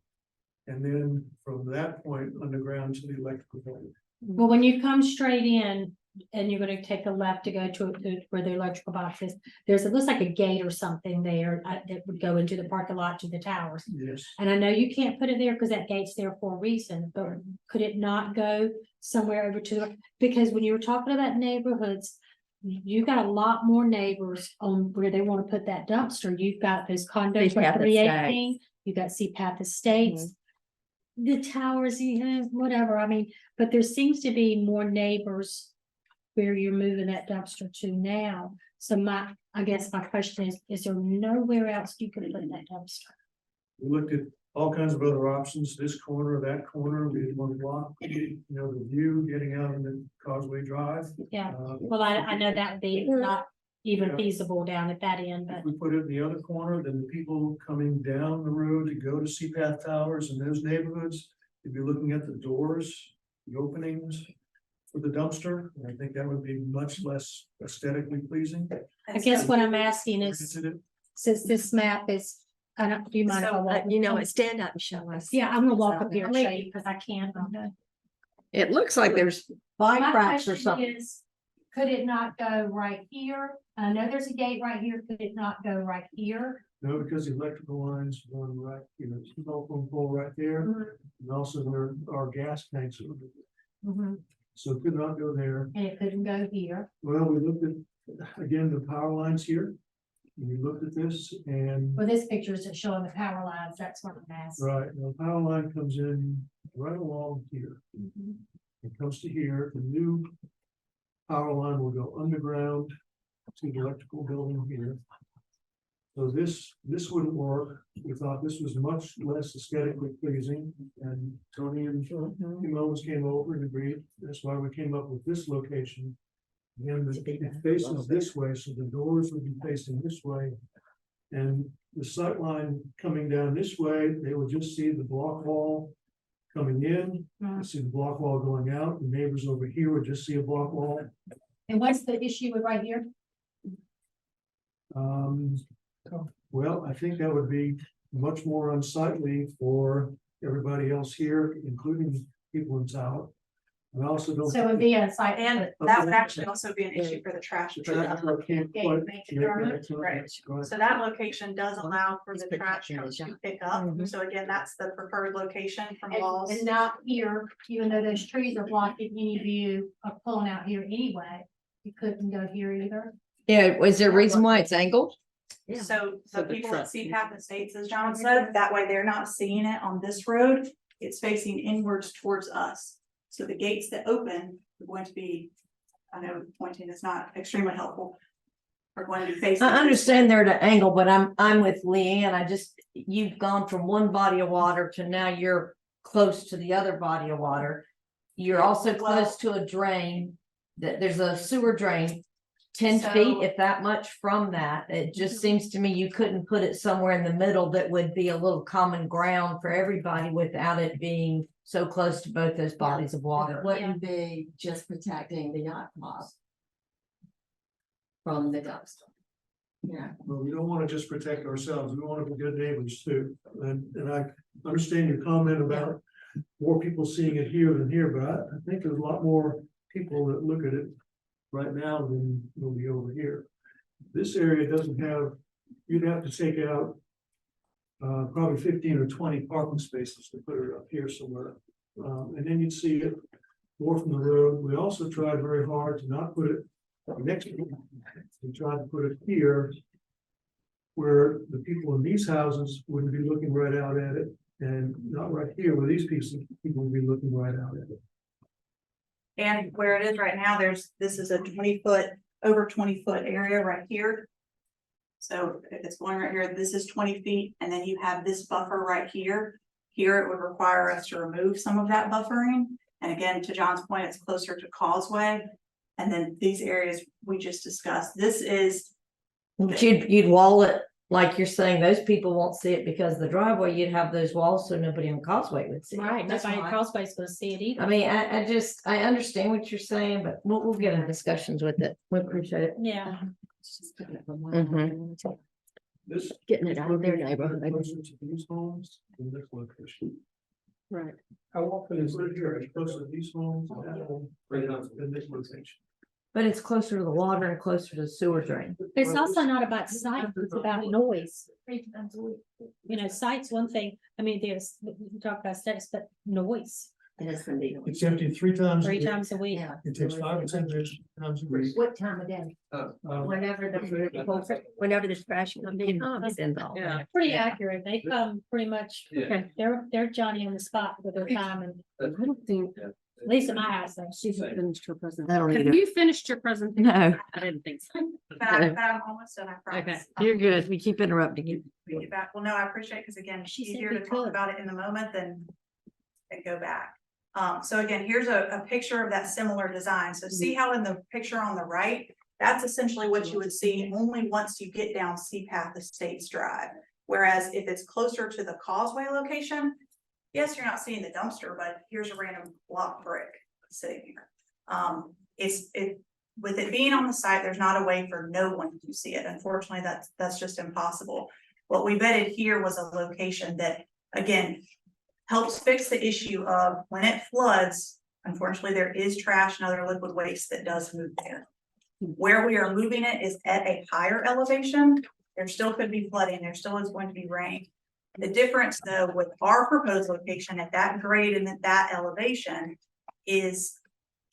And then from that point underground to the electrical pole. Well, when you come straight in and you're gonna take a left to go to where the electrical box is, it looks like a gate or something there that would go into the parking lot to the towers. Yes, And I know you can't put it there because that gate's there for a reason, but could it not go somewhere over to, because when you were talking about neighborhoods, you got a lot more neighbors on where they want to put that dumpster. You've got those condos for CPAP 318, you got CPAP Estates. The towers, whatever, I mean, but there seems to be more neighbors where you're moving that dumpster to now. So I guess my question is there nowhere else you could put that dumpster? we looked at all kinds of other options, this corner, that corner, we did one block, the view getting out on the Causeway Drive. Yeah, Uh, well, I know that would be not even feasible down at that end, If but we put it in the other corner, then the people coming down the road to go to CPAT Towers in those neighborhoods, if you're looking at the doors, the openings for the dumpster, I think that would be much less aesthetically pleasing. I guess what I'm asking is, Oriented it. since this map is, do you mind if I walk? Stand up and show us. Yeah, I'm gonna walk up here and show you because I can't. It looks like there's bike My racks or question something. is, could it not go right here? I know there's a gate right here. Could it not go right here? No, because the electrical lines run right, telephone pole right there, and also there are gas tanks over there. Mhm. So it could not go there. And it couldn't go here. Well, we looked at, again, the power lines here. We looked at this and, Well, this picture is showing the power lines. That's what I'm asking. right, the power line comes in right along here. It comes to here, the new power line will go underground to the electrical building here. So this wouldn't work. We thought this was much less aesthetically pleasing, and Tony and Kim Owens came over and agreed. That's why we came up with this location. Again, it faces this way, so the doors would be facing this way. And the sight line coming down this way, they would just see the block wall coming in, see the block wall going out. The neighbors over here would just see a block wall. And what's the issue with right here? Well, I think that would be much more unsightly for everybody else here, including people in town. I also don't. So it'd be a site. And that would actually also be an issue for the trash. Traffic can't Yeah, quite- make it yeah, dark. that's Right. right. So that location does allow for the It's trash protecting the trucks to junk. pick up. Mhm. So again, that's the preferred location from walls. And not here, even though those trees are blocking any view of pulling out here anyway, you couldn't go here either. Yeah, was there a reason why it's angled? Yeah. So So the the people at truck- CPAP Estates, as John said, that way they're not seeing it on this road. It's facing inwards towards us. So the gates that open are going to be, I know pointing is not extremely helpful. Are going to be facing. I understand they're at an angle, but I'm with Leanne. You've gone from one body of water to now you're close to the other body of water. You're also close to a drain, that there's a sewer drain. 10 So- feet, if that much from that, it just seems to me you couldn't put it somewhere in the middle that would be a little common ground for everybody without it being so close to both those bodies of It water. wouldn't be just protecting the yacht club from the dumpster. Yeah. But we don't wanna just protect ourselves, we wanna be good neighbors too, and I understand your comment about. More people seeing it here than here, but I think there's a lot more people that look at it right now than will be over here. This area doesn't have, you'd have to take out. Probably 15 or 20 parking spaces to put it up here somewhere, and then you'd see it more from the road. We also tried very hard to not put it next to it. We tried to put it here. Where the people in these houses wouldn't be looking right out at it, and not right here where these people would be looking right out at it. And where it is right now, this is a 20-foot, over 20-foot area right here. So if it's going right here, this is 20 feet, and then you have this buffer right here. Here, it would require us to remove some of that buffering. And again, to John's point, it's closer to Causeway. And then these areas we just discussed, this is, But you'd wall it, like you're saying, those people won't see it because of the driveway, you'd have those walls so nobody on Causeway would see it. Right, That's nobody fine. Crossway's gonna see it either. I mean, I understand what you're saying, but we'll get in discussions with it. We appreciate it. Yeah. Just putting it from Mhm. one- This. Getting it out of their this neighborhood. Closer to these homes than this location. Right. How often is it here, it's closer to these homes and that home, than this location? But it's closer to the water and closer to the sewer drain. It's also not about sight, it's about noise. You know, sight's one thing, I mean, there's, we talk about status, but noise, It is gonna be. It's empty 3 times. a 3 week. times a week. Yeah. It takes 5 or 10 minutes times a week. What time of day? Whenever whenever the trash comes in. Yeah. Pretty accurate, they come pretty much, Okay. they're Johnny on the spot with their time, and I don't think at least in my house, though. she finished her I don't presentation. either. Have you finished your presentation? No, I didn't think so. but I'm almost done, I promise. you're good. We keep interrupting you. We get back. Well, no, I appreciate, because again, She it's said easier we to talk could. about it in the moment than go back. So again, here's a picture of that similar design. So see how in the picture on the right, that's essentially what you would see only once you get down CPAP Estates Drive. Whereas if it's closer to the Causeway location, yes, you're not seeing the dumpster, but here's a random block brick sitting here. With it being on the site, there's not a way for no one to see it. Unfortunately, that's just impossible. What we vetted here was a location that, again, helps fix the issue of when it floods, unfortunately, there is trash and other liquid waste that does move there. Where we are moving it is at a higher elevation. There still could be flooding, there still is going to be rain. The difference though with our proposed location at that grade and at that elevation is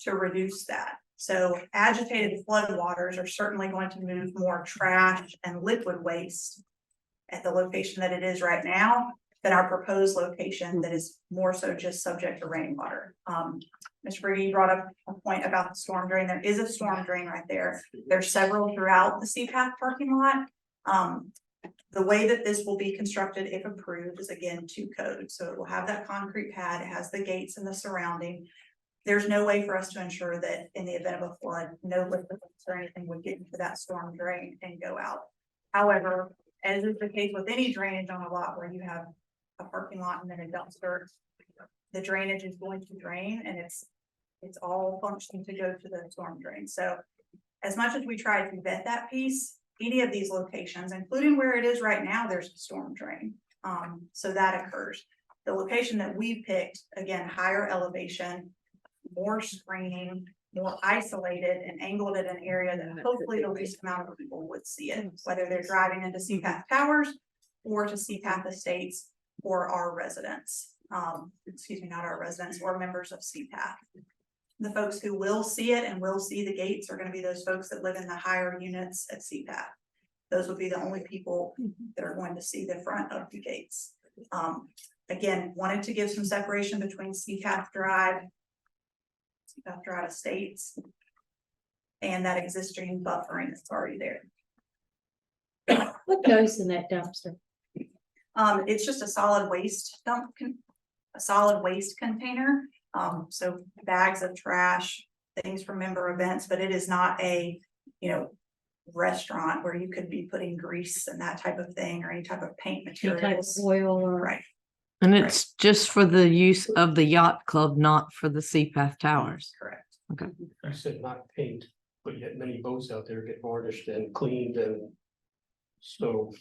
to reduce that. So agitated flood waters are certainly going to move more trash and liquid waste at the location that it is right now than our proposed location that is more so just subject to rainwater. Mr. Brady brought up a point about the storm drain. There is a storm drain right there. There's several throughout the CPAC parking lot. The way that this will be constructed, if approved, is again to code. So it will have that concrete pad, it has the gates and the surrounding. There's no way for us to ensure that in the event of a flood, no liquid or anything would get into that storm drain and go out. However, as is the case with any drainage on a lot where you have a parking lot and then a dumpster, the drainage is going to drain and it's all functioning to go to the storm drain. So as much as we try to vet that piece, any of these locations, including where it is right now, there's a storm drain. So that occurs. The location that we picked, again, higher elevation, more screening, more isolated and angled at an area that hopefully the least amount of people would see it, whether they're driving into CPAT Towers or to CPAT Estates or our residents. Excuse me, not our residents or members of CPAT. The folks who will see it and will see the gates are gonna be those folks that live in the higher units at CPAT. Those would be the only people that are going to see the front of the gates. Again, wanted to give some separation between CPAT Drive Estates, and that existing buffering that's already there. What goes in that dumpster? It's just a solid waste a solid waste container. So bags of trash, things from member events, but it is not a, restaurant where you could be putting grease and that type of thing or any type of paint Any type of materials. oil or? Right. And it's just for the use of the yacht club, not for the CPAF towers. Correct. You said not paint, but yet many boats out there get varnished and cleaned and. So,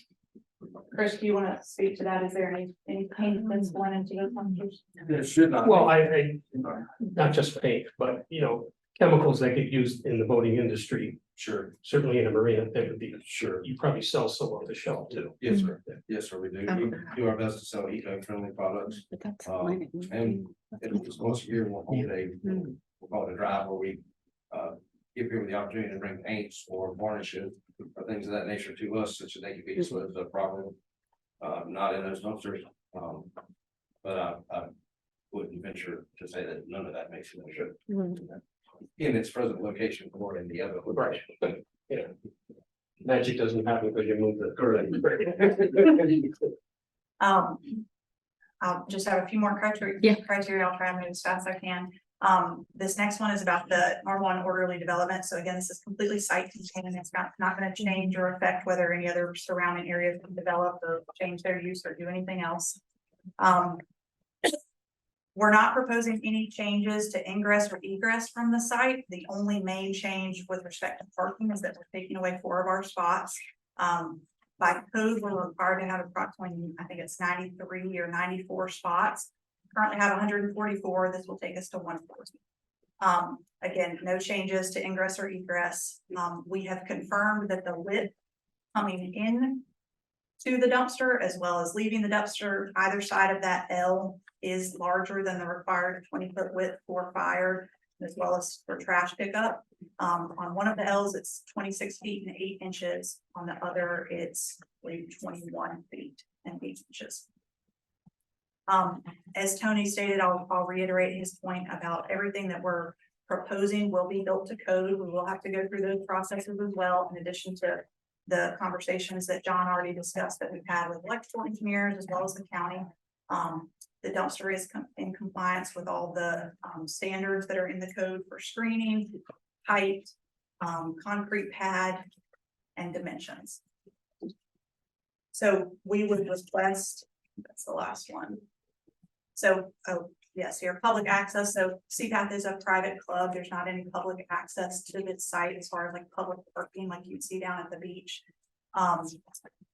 Chris, do you want to speak to that? Is there any paint that's going into those dumpsters? It should not. well, I, not just paint, but chemicals that get used in the boating industry. Sure, Certainly in a marina, that would be, sure. you probably sell some off the shelf too. Yes, sir. Yes, sir, we do. We do our best to sell eco-friendly products. And it was once a year, we'll hold we'll call it a drive where we give people the opportunity to bring paints or varnishes or things of that nature to us, such that they can be disposed of properly. Not in those dumpsters. But I wouldn't venture to say that none of that makes it in its present location or in the other. Right, but, magic doesn't happen because you move the. I'll just have a few more criteria. I'll try and move as fast as I can. This next one is about the normal and orderly development. So again, this is completely site contained. It's not going to change or affect whether any other surrounding areas can develop or change their use or do anything else. We're not proposing any changes to ingress or egress from the site. The only main change with respect to parking is that we're taking away 4 of our spots. By code, we're required to have approximately, I think it's 93 or 94 spots. Currently have 144. This will take us to 140. Again, no changes to ingress or egress. We have confirmed that the width coming in to the dumpster as well as leaving the dumpster, either side of that L is larger than the required 20-foot width for fire, as well as for trash pickup. On one of the L's, it's 26 feet and 8 inches. On the other, it's I believe 21 feet and 8 inches. As Tony stated, I'll reiterate his point about everything that we're proposing will be built to code. We will have to go through those processes as well, in addition to the conversations that John already discussed that we've had with electrical engineers as well as the county. The dumpster is in compliance with all the standards that are in the code for screening, height, concrete pad, and dimensions. So we would request, that's the last one. So, oh, yes, here, public access. So CPAF is a private club. There's not any public access to this site as far as like public parking like you'd see down at the beach.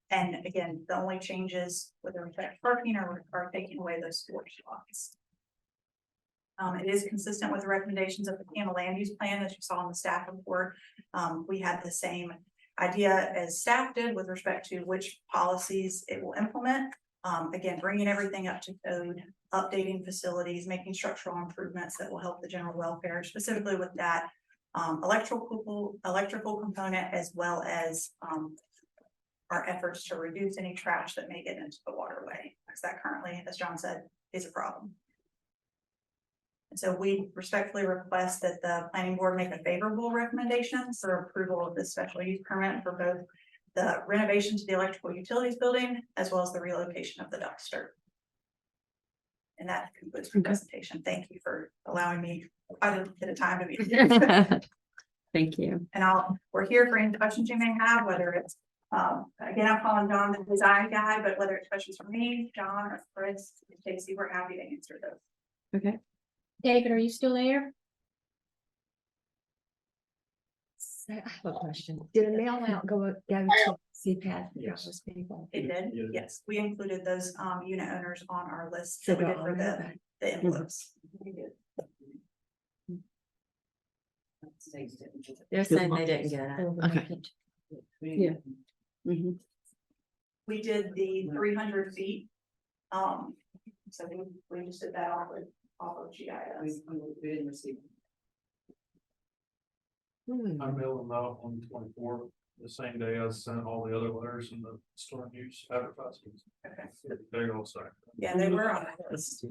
And again, the only changes with respect to parking are taking away those 4 spots. It is consistent with the recommendations of the PAMA land use plan, as you saw in the staff report. We had the same idea as staff did with respect to which policies it will implement. Again, bringing everything up to code, updating facilities, making structural improvements that will help the general welfare, specifically with that electrical component, as well as our efforts to reduce any trash that may get into the waterway, because that currently, as John said, is a problem. And so we respectfully request that the planning board make a favorable recommendation for approval of this special use permit for both the renovation to the electrical utilities building, as well as the relocation of the dumpster. And that concludes my presentation. Thank you for allowing me quite a bit of time to be here. Thank you. And we're here for any questions you may have, whether it's, again, I'm calling John the design guy, but whether it's questions from me, John, or Chris, Casey, we're happy to answer those. Okay. David, are you still there? So I have a question. Did a mail out go to CPAT? Yes. People? It did, Yeah. yes. We included those unit owners on our list So that we did they're for on there. the envelopes. We did. They're saying they didn't get it. Okay. Yeah. Mhm. We did the 300 feet. So we just did that off of GIS. I mailed them out on the 24th, the same day I sent all the other letters and the storm use advertisements. Okay. There you go, sorry. Yeah, they were on the list.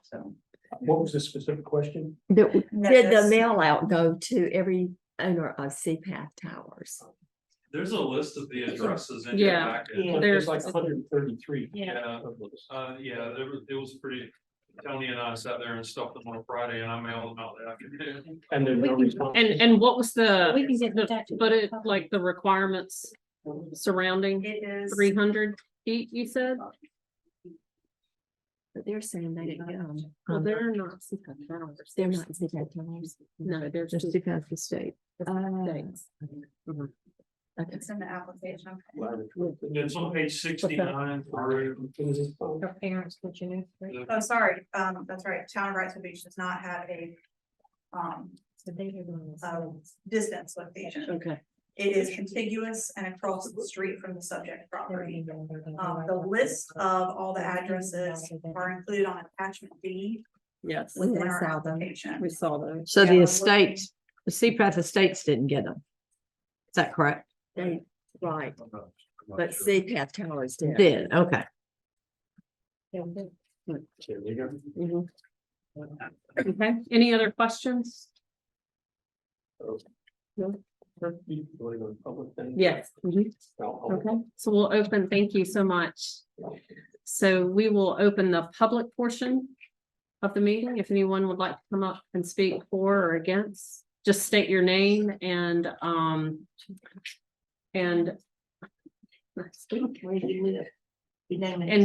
So. What was the specific question? Did the Yes. mail out go to every owner of CPAth towers? There's a list of the addresses in your Yeah. packet. Yeah. There's There's- like 133. Yeah, it was pretty, Tony and I sat there and stuffed them on a Friday and I mailed them out that afternoon. And there's We no can- response. And what was the, We can get that. but it, like the requirements surrounding It is. 300 feet, you said? But they're saying they didn't get them. Well, they're not CPAP towers. They're not CPAth towers. No, they're Just just CPAC the state. states. Okay. It's in the application. It's on page 69 through. Your parents, would you know? right? Oh, sorry, that's right, Town of Wrightsville Beach does not have a So they were doing this. distance location. Okay. It is contiguous and across the street from the subject property. The list of all the addresses are included on attachment B Yes, within We our saw them. application. we saw those. So Yeah, the we're estates, the CPAC estates didn't get them. Is that correct? They, right, but CPAth towers did. Did, okay. Mhm. Okay, any other questions? Yes. Mhm. Okay, so we'll open, thank you so much. So we will open the public portion of the meeting. If anyone would like to come up and speak for or against, just state your name and and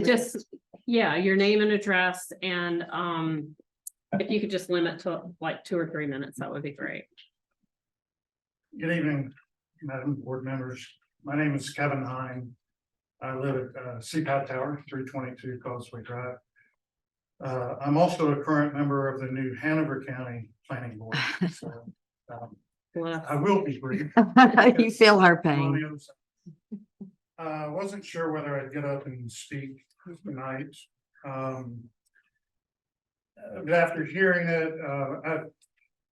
just, yeah, your name and address and if you could just limit to like 2 or 3 minutes, that would be great. Good evening, Madam Board members. My name is Kevin Hine. I live at CPAT Tower, 322 Causeway Drive. I'm also a current member of the new Hanover County Planning Board. So, I will be brief. You feel our On pain. the other side. Wasn't sure whether I'd get up and speak tonight. But after hearing it, I've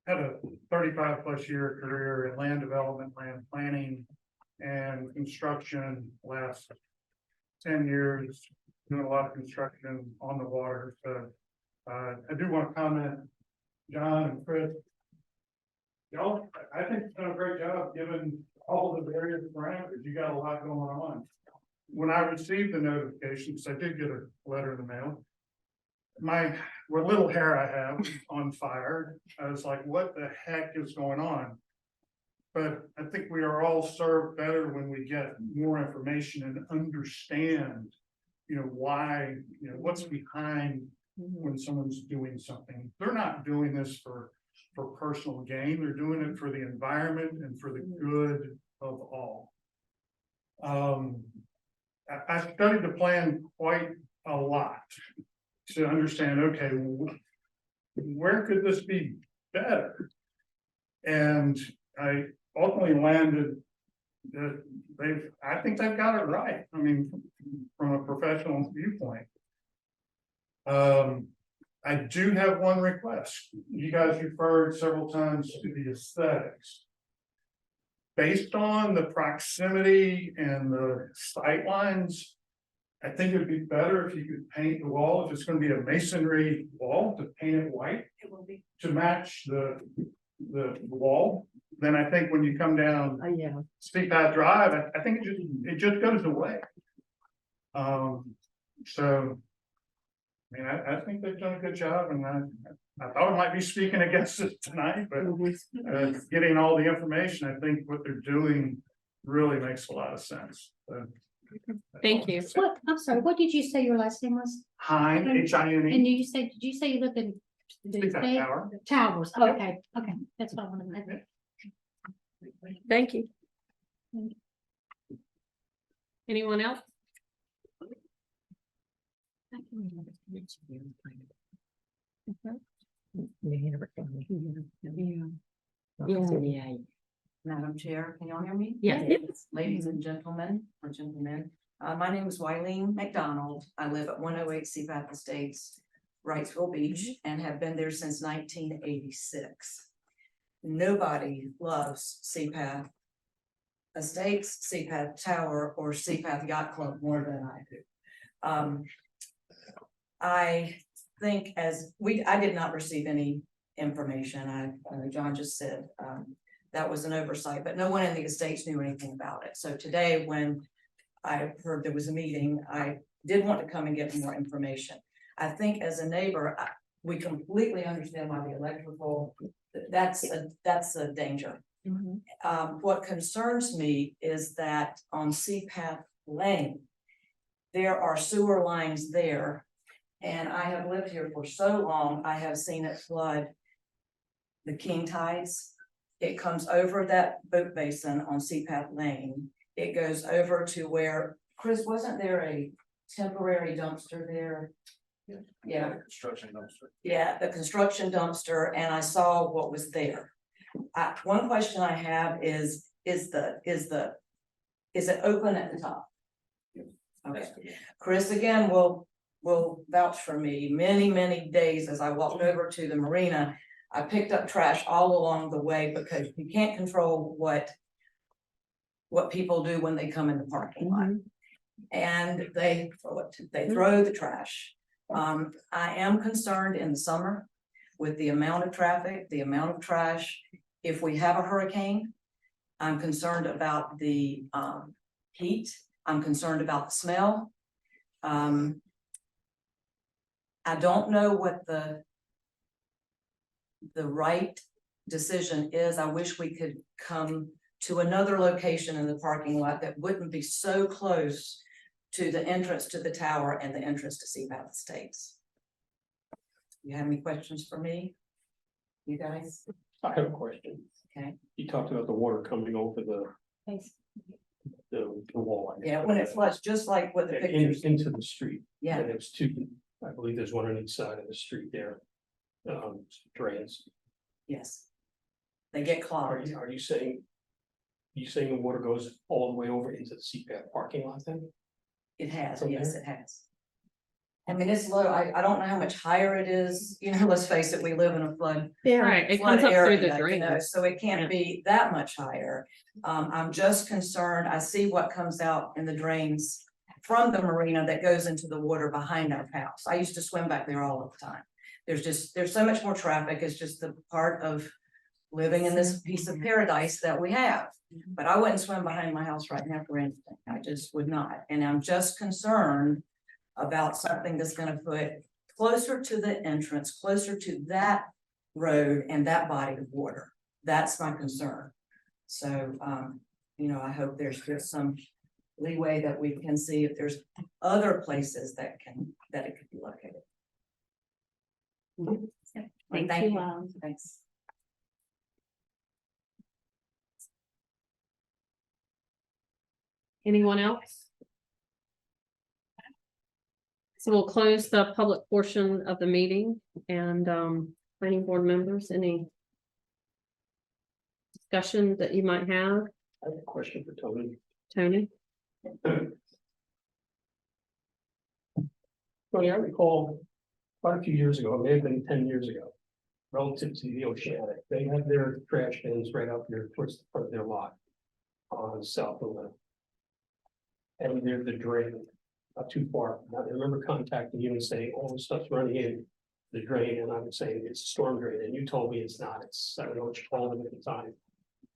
had a 35+ year career in land development, land planning, and construction. Last 10 years, doing a lot of construction on the water. So I do want to comment, John and Chris. Y'all, I think you've done a great job given all the various parameters. You got a lot going on. When I received the notifications, I did get a letter in the mail. What little hair I have on fire, I was like, what the heck is going on? But I think we are all served better when we get more information and understand, why, what's behind when someone's doing something. They're not doing this for personal gain. They're doing it for the environment and for the good of all. I studied the plan quite a lot to understand, okay, where could this be better? And I ultimately landed that I think they've got it right. I mean, from a professional viewpoint. I do have one request. You guys referred several times to the aesthetics. Based on the proximity and the sight lines, I think it'd be better if you could paint the wall, if it's gonna be a masonry wall, to paint it white. It will be. To match the wall. Then I think when you come down Oh, yeah. CPAT Drive, I think it just goes away. So. I mean, I think they've done a good job and I thought I might be speaking against it tonight, but getting all the information, I think what they're doing really makes a lot of sense. Thank you. What, I'm sorry, what did you say your last name was? Hine, And H-I-N-E, did you say you live in? the CPAT state? Tower. Towers, okay, that's what I want to know. Thank you. Anyone else? Madam Chair, can y'all hear me? Yes. Ladies and gentlemen, or gentlemen, my name is Wileen McDonald. I live at 108 Seapath Estates, Wrightsville Beach, and have been there since 1986. Nobody loves Seapath Estates, Seapath Tower, or Seapath Yacht Club more than I do. I think I did not receive any information. John just said, that was an oversight, but no one in the estates knew anything about it. So today, when I heard there was a meeting, I did want to come and get more information. I think as a neighbor, we completely understand why the electrical, that's a danger. What concerns me is that on Seapath Lane, there are sewer lines there. And I have lived here for so long, I have seen it flood the king tides. It comes over that boat basin on Seapath Lane. It goes over to where, Chris, wasn't there a temporary dumpster there? Yeah. Construction dumpster. Yeah, the construction dumpster, and I saw what was there. One question I have is it open at the top? Okay, Chris, again, will vouch for me. Many days as I walked over to the marina, I picked up trash all along the way because you can't control what people do when they come in the parking lot. And they throw the trash. I am concerned in the summer with the amount of traffic, the amount of trash. If we have a hurricane, I'm concerned about the heat. I'm concerned about the smell. I don't know what the right decision is. I wish we could come to another location in the parking lot that wouldn't be so close to the entrance to the tower and the entrance to Seapath Estates. You have any questions for me? You guys? I have a question. Okay. You talked about the water coming over the wall. I guess. Yeah, when it floods, just like what the pictures. Into the street. Yeah. And it's two, I believe there's one on each side of the street there. Drains. Yes. They get Are clogged. you saying the water goes all the way over into the Seapath parking lot then? It has, From yes, there? it has. I mean, it's low. I don't know how much higher it is. You know, let's face it, we live in a flood. Right, it flood comes up through area, the you know, drain. so it can't be that much higher. I'm just concerned. I see what comes out in the drains from the marina that goes into the water behind our house. I used to swim back there all the time. There's so much more traffic. It's just the part of living in this piece of paradise that we have. But I wouldn't swim behind my house right now for anything. I just would not. And I'm just concerned about something that's gonna put closer to the entrance, closer to that road and that body of water. That's my concern. So, you know, I hope there's just some leeway that we can see if there's other places that it could be located. Thank you. Thanks. Anyone else? So we'll close the public portion of the meeting and planning board members, any discussion that you might have? I have a question for Tony. Tony? Tony, I recall quite a few years ago, it may have been 10 years ago, relative to the Oceanic, they had their trash bins right up there towards the front of their lot on south of the. And near the drain, not too far. I remember contacting you and saying, all this stuff's running in the drain, and I was saying it's a storm drain, and you told me it's not. It's, I don't know what you called it at the time.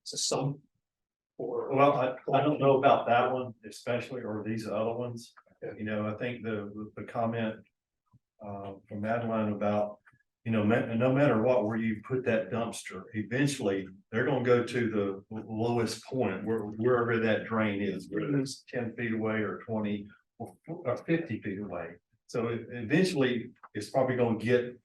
It's a sump. Or Well, I don't know about that one especially, or these other ones. You know, I think the comment from Madeline about, you know, no matter what, where you put that dumpster, eventually they're gonna go to the lowest point wherever that drain is, whether it's 10 feet away or 20 or 50 feet away. So eventually it's probably gonna get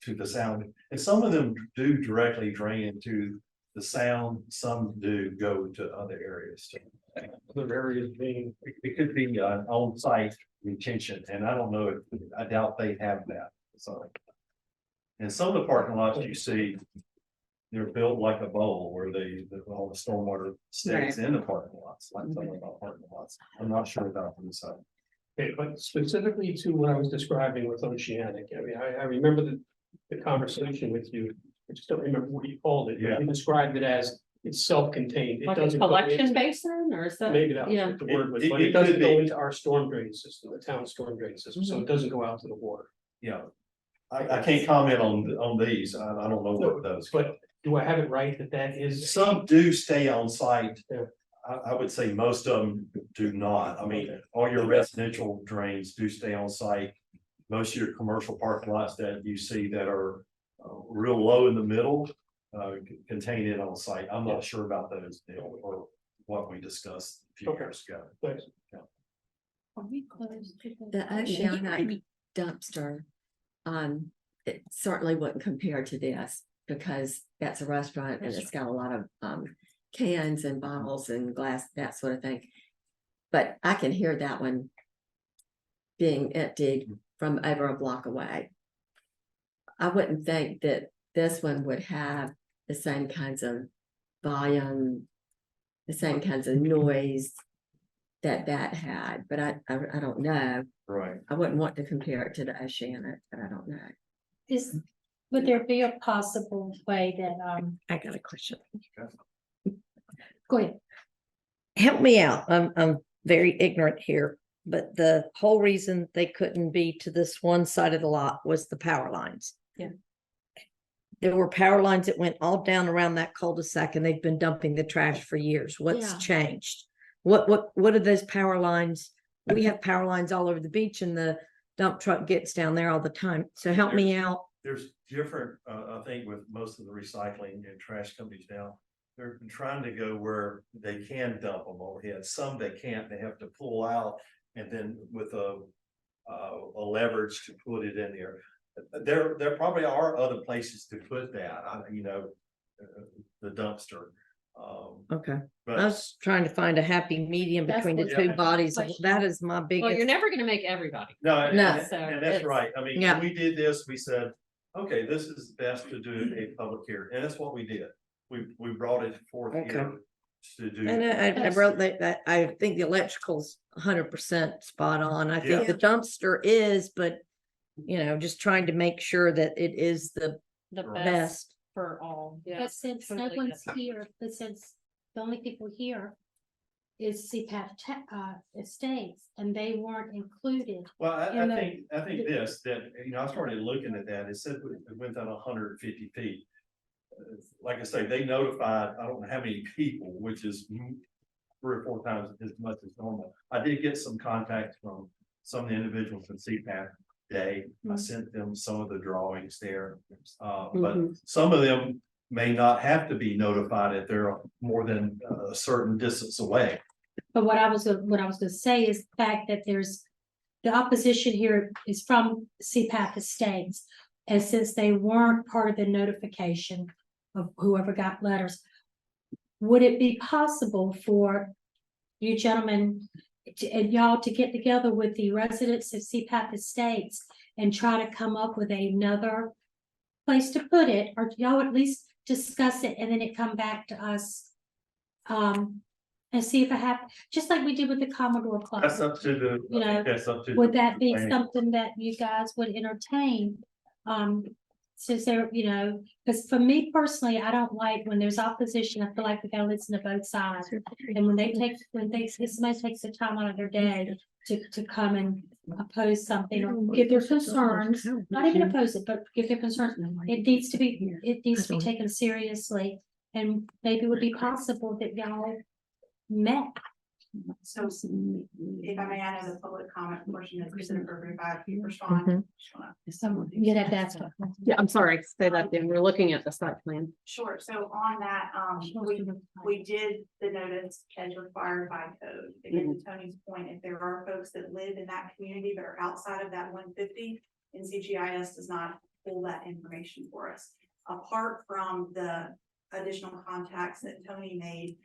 to the sound. And some of them do directly drain into the sound, some do go to other areas too. other areas being, It could be on-site retention, and I don't know, I doubt they have that, so. And some of the parking lots you see, they're built like a bowl where all the stormwater stays in the parking lots, like some of our parking lots. I'm not sure about the side. Okay, but specifically to what I was describing with Oceanic, I mean, I remember the conversation with you. I just don't remember what you called it. Yeah. You described it as it's self-contained. It Like a doesn't go collection into- basin or is that? Maybe that was Yeah. what the word was, It- but it it doesn't could go be. into our storm drain system, the town storm drain system, so it doesn't go out to the water. Yeah. I can't comment on these. I don't know what those. But do I have it right that is? Some do stay on site. Yeah. I would say most of them do not. I mean, all your residential drains do stay on site. Most of your commercial parking lots that you see that are real low in the middle, contain it on site. I'm not sure about those, Neil, or what we discussed a few Okay. years ago. Thanks. The Oceanic dumpster, it certainly wouldn't compare to this because that's a restaurant and it's got a lot of, cans and bottles and glass, that sort of thing. But I can hear that one being emptied from over a block away. I wouldn't think that this one would have the same kinds of volume, the same kinds of noise that had, but I don't know. Right. I wouldn't want to compare it to the Oceanic, but I don't know. Would there be a possible way that, I got a question. go ahead. Help me out. I'm very ignorant here, but the whole reason they couldn't be to this one side of the lot was the power lines. Yeah. There were power lines that went all down around that cul-de-sac and they've been dumping the trash for years. What's Yeah. changed? What are those power lines? We have power lines all over the beach and the dump truck gets down there all the time. So help me out. There's different, I think with most of the recycling and trash companies now, they're trying to go where they can dump them overhead. Some they can't, they have to pull out and then with a leverage to put it in there. There probably are other places to put that, the dumpster. Okay. I But was trying to find a happy medium That's between the what- two Yeah. bodies. Like- That is my Well, biggest. you're never gonna make everybody. no, No. and So that's it's- right. I mean, Yeah. when we did this, we said, okay, this is best to do a public hearing, and that's what we did. We brought it forth Okay. here to do. And I wrote that I think the electrical's 100% spot on. I think Yeah. the dumpster is, but just trying to make sure that it is the The best best. for all. Yeah. But since no totally one's get here, but since the only people here is CPAP Estates, and they weren't included. Well, in the- I think this, that, I started looking at that, it said it went down 150 feet. Like I say, they notified, I don't know how many people, which is 3 or 4 times as much as normal. I did get some contact from some of the individuals from CPAP Day. I sent them some of the drawings there. But some of them may not have to be notified if they're more than a certain distance away. But what I was gonna say is the fact that the opposition here is from CPAP Estates. And since they weren't part of the notification of whoever got letters, would it be possible for you gentlemen and y'all to get together with the residents of CPAP Estates and try to come up with another place to put it, or y'all at least discuss it and then it come back to us? And see if just like we did with the Commodore Club. That's up to the, that's up to. Would that be planning. something that you guys would entertain? Since they're, because for me personally, I don't like when there's opposition, I feel like we gotta listen to both sides. And when somebody takes the time out of their day to come and oppose something or give their concerns, not even oppose it, but give their concerns, it needs to be taken seriously. And maybe it would be possible that y'all met. So if I may, I know the public comment portion is considered for if you respond. You'd have to ask. Yeah, I'm sorry, say that again. We're looking at the site plan. Sure, so on that, we did the notice as required by code. Again, to Tony's point, if there are folks that live in that community that are outside of that 150, NCGIS does not pull that information for us. Apart from the additional contacts that Tony made,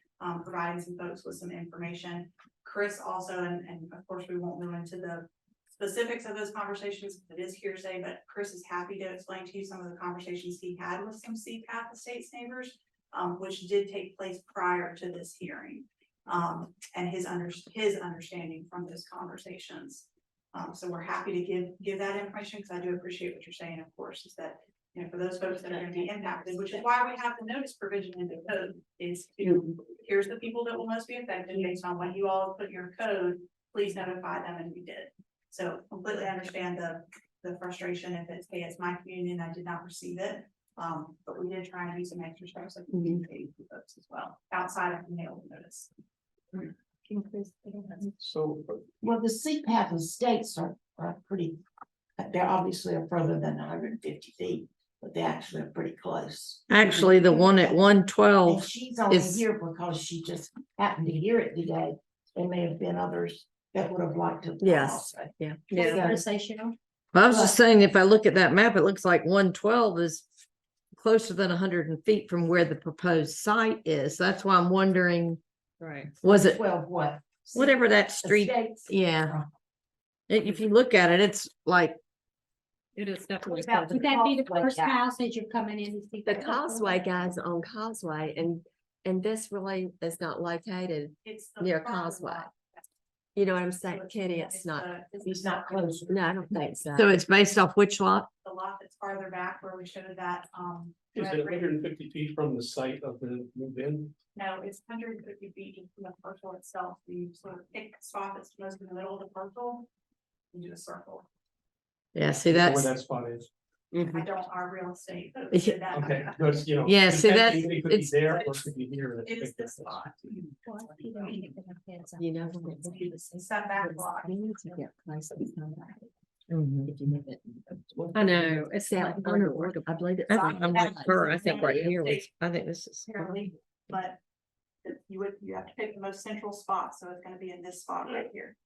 providing some folks with some information. Chris also, and of course, we won't go into the specifics of those conversations, it is hearsay, but Chris is happy to explain to you some of the conversations he had with some CPAP Estates neighbors, which did take place prior to this hearing. And his understanding from those conversations. So we're happy to give that information, because I do appreciate what you're saying, of course, is that, you know, for those folks that are gonna be impacted, which is why we have the notice provision in the code, is to, here's the people that will most be affected based on what you all put in your code, please notify them, and we did. So completely understand the frustration if it's, hey, it's my community and I did not receive it. But we did try and do some extra steps of communicating with folks as well, outside of the mail notice. So, Well, the CPAP estates are pretty, they're obviously are further than 150 feet, but they actually are pretty close. Actually, the one at And 112 she's only is, here because she just happened to hear it today. There may have been others that would have liked to. Yes. also. Yeah. Yeah. So- Conversational. I was just saying, if I look at that map, it looks like 112 is closer than 100 feet from where the proposed site is. That's why I'm wondering, Right. was it 12 what? whatever that street? Estates? Yeah. If you look at it, it's like, It is definitely. What about further. Would that be the Causeway first guy. house as you're coming in? to see The Causeway guys on Causeway, and this really is not located, It's the Near farther Causeway. lot. you know what I'm So saying, Kenny, it's not, He's not close. no, I don't think so. so it's based off which lot? The lot that's farther back where we showed that, is red it ring. 150 feet from the site of the move-in? No, it's 150 feet just from the parcel itself. You sort of pick a spot that's most in the middle of the parcel and do a circle. Yeah, see, Where that's, that spot is. I don't, our real estate. folks did that. Okay, but you know. Yeah, see, that- It could be it's- there or it could be here. It is this spot. You know. Setback block. We need to get places. Mhm. If you move it. I know, it's South like corner, I believe it's. I'm like her, I think right here, I think this is. Apparently, but you have to pick the most central spot, so it's gonna be in this spot right here.